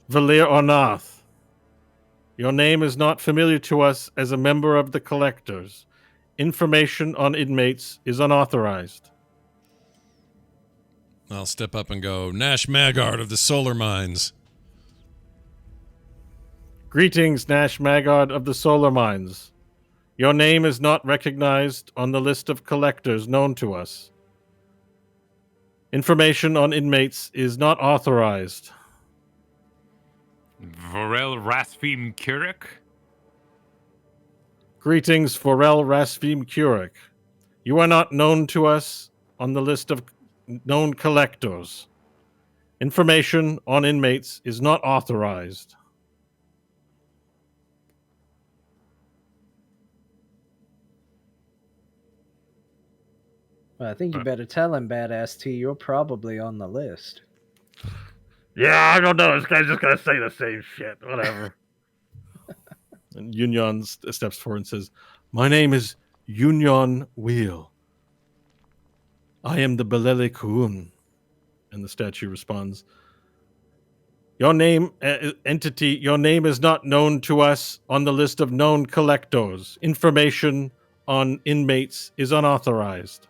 Valir Ornath. Your name is not familiar to us as a member of the Collectors. Information on inmates is unauthorized. I'll step up and go, Nash Magard of the Solar Mines. Greetings, Nash Magard of the Solar Mines. Your name is not recognized on the list of collectors known to us. Information on inmates is not authorized. Vorel Rasfim Kurik? Greetings, Forel Rasvim Kurik. You are not known to us on the list of known collectors. Information on inmates is not authorized. Well, I think you better tell him, Badass T, you're probably on the list. Yeah, I don't know. This guy's just gonna say the same shit. Whatever. And Yunyan steps forward and says, My name is Yunyan Wheel. I am the Belele Kuun. And the statue responds, Your name, entity, your name is not known to us on the list of known collectors. Information on inmates is unauthorized.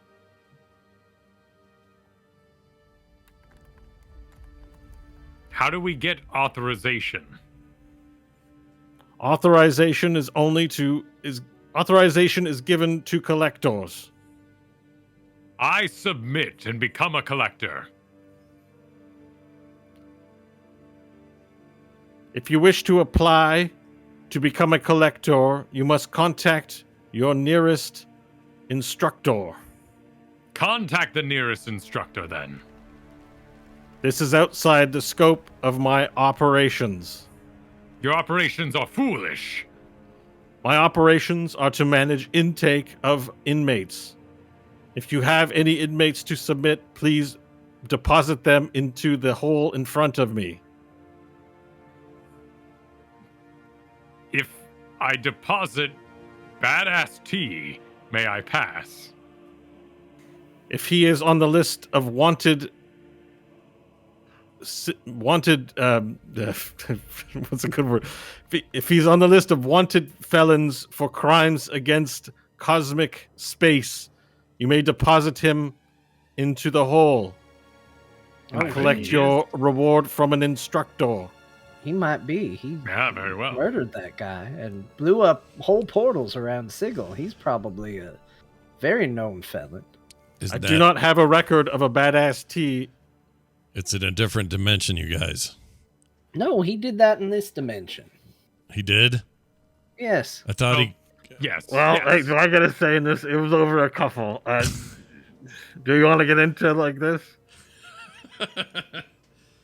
How do we get authorization? Authorization is given to collectors. I submit and become a collector. If you wish to apply to become a collector, you must contact your nearest instructor. Contact the nearest instructor then. This is outside the scope of my operations. Your operations are foolish. My operations are to manage intake of inmates. If you have any inmates to submit, please deposit them into the hole in front of me. If I deposit Badass T, may I pass? If he is on the list of wanted what's a good word? If he's on the list of wanted felons for crimes against cosmic space, you may deposit him into the hole and collect your reward from an instructor. He might be. Yeah, very well. Murdered that guy and blew up whole portals around Sigil. He's probably a very known felon. I do not have a record of a Badass T. It's in a different dimension, you guys. No, he did that in this dimension. He did? Yes. I thought he... Yes. Well, yes. hey, so I gotta say in this, it was over a couple. Do you want to get into it like this?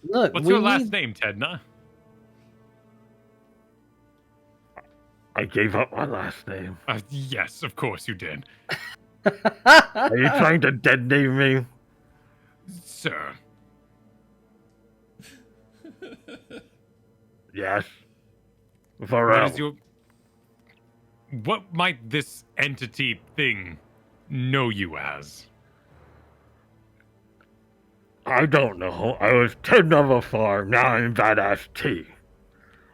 Look, What's your last name, Tedna? I gave up my last name. Yes, of course you did. Are you trying to dead name me? Sir. Yes. What might this entity thing know you as? I don't know. I was Tedna before, now I'm Badass T.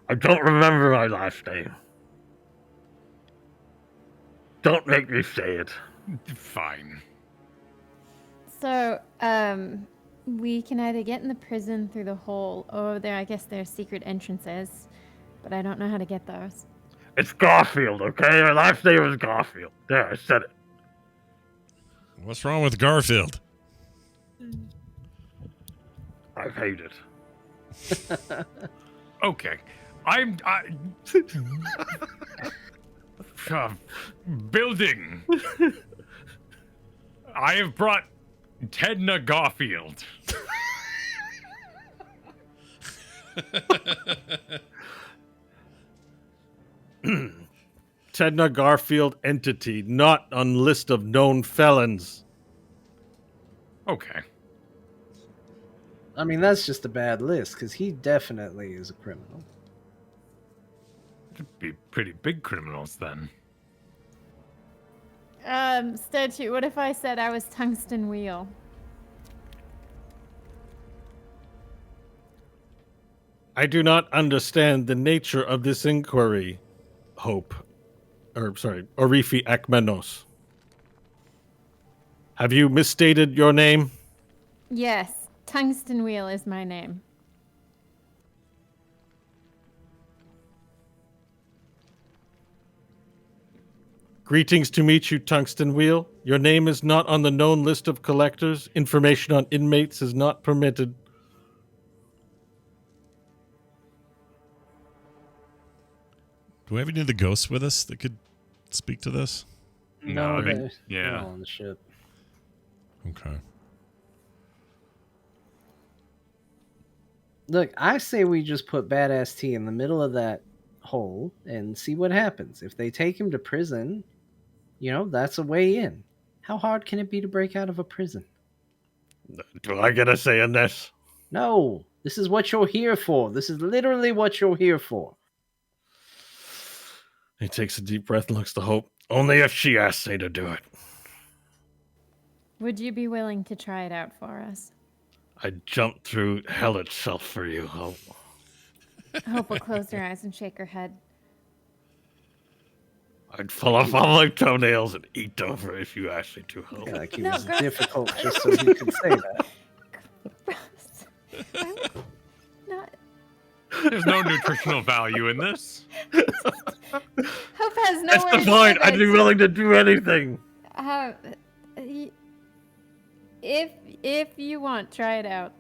I don't remember my last name. Don't make me say it. Fine. So, we can either get in the prison through the hole, or I guess there's secret entrances, but I don't know how to get those. It's Garfield, okay? My last name is Garfield. There, I said it. What's wrong with Garfield? I hate it. Okay. Building. I have brought Tedna Garfield. Tedna Garfield entity, not on list of known felons. Okay. I mean, that's just a bad list, because he definitely is a criminal. Could be pretty big criminals then. Statue, what if I said I was Tungsten Wheel? I do not understand the nature of this inquiry, Orifi Akmenos. Have you misstated your name? Yes, Tungsten Wheel is my name. Greetings to meet you, Tungsten Wheel. Your name is not on the known list of collectors. Information on inmates is not permitted. Do we have any of the ghosts with us that could speak to this? No, they're yeah. all on the ship. Okay. Look, I say we just put Badass T in the middle of that hole and see what happens. If they take him to prison, that's a way in. How hard can it be to break out of a prison? Do I get a say in this? No, this is what you're here for. This is literally what you're here for. He takes a deep breath and looks to Hope. Only if she asks me to do it. Would you be willing to try it out for us? I'd jump through hell itself for you, Hope. Hope will close her eyes and shake her head. I'd fall off all my toenails and eat over if you asked me to, Hope. Like he No, was gross. difficult just so he could say that. Not. There's no nutritional value in this. Hope has That's nowhere the point. I'd be to willing to do anything. if you want, try it out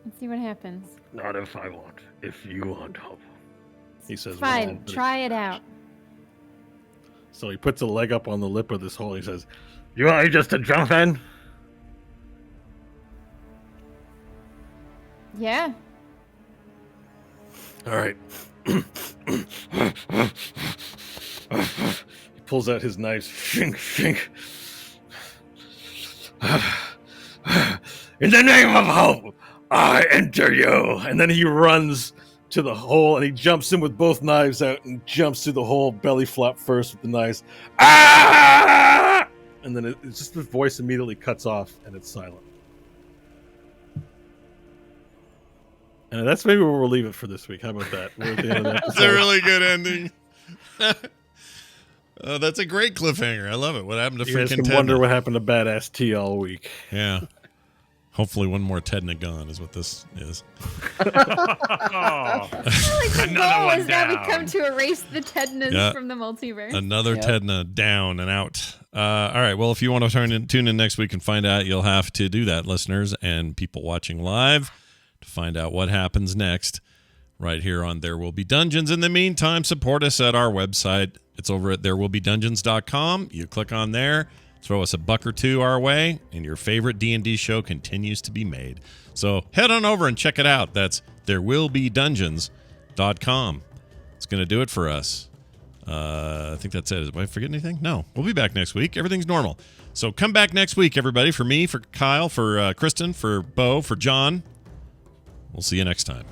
and see what happens. Not if I want. If you want, Hope. He says. Fine, try it out. So he puts a leg up on the lip of this hole. He says, "You want me just to jump in?" Yeah. All right. He pulls out his knives. Shink, shink. In the name of hope, I enter you. And then he runs to the hole and he jumps in with both knives out and jumps through the hole, belly flop first with the knives. Ah! And then it's just the voice immediately cuts off and it's silent. And that's maybe where we'll leave it for this week. How about that? We're at the end of that. That's a really good ending. That's a great cliffhanger. I love it. What happened to You guys freaking can wonder Tedna? what happened to Badass T all week. Yeah. Hopefully one more Tedna gone is what this is. Oh, The another goal one is now down. become to erase the Tednas Yeah. from the multiverse. Another Yep. Tedna down and out. All right. Well, if you want to tune in next week and find out, you'll have to do that, listeners and people watching live, to find out what happens next right here on There Will Be Dungeons. In the meantime, support us at our website. It's over at therewillbedungeons.com. You click on there, throw us a buck or two our way, and your favorite D&D show continues to be made. So head on over and check it out. That's therewillbedungeons.com. It's going to do it for us. I think that's it. Did I forget anything? No. We'll be back next week. Everything's normal. So come back next week, everybody. For me, for Kyle, for Kristen, for Bo, for John. We'll see you next time.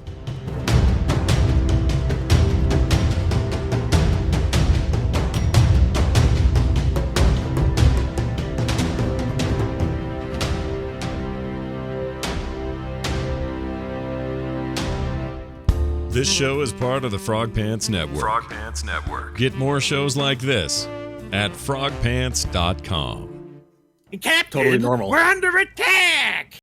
This show is part of the Frog Pants Network. Frog Pants Network. Get more shows like this at frogpants.com. Totally normal. We're under attack!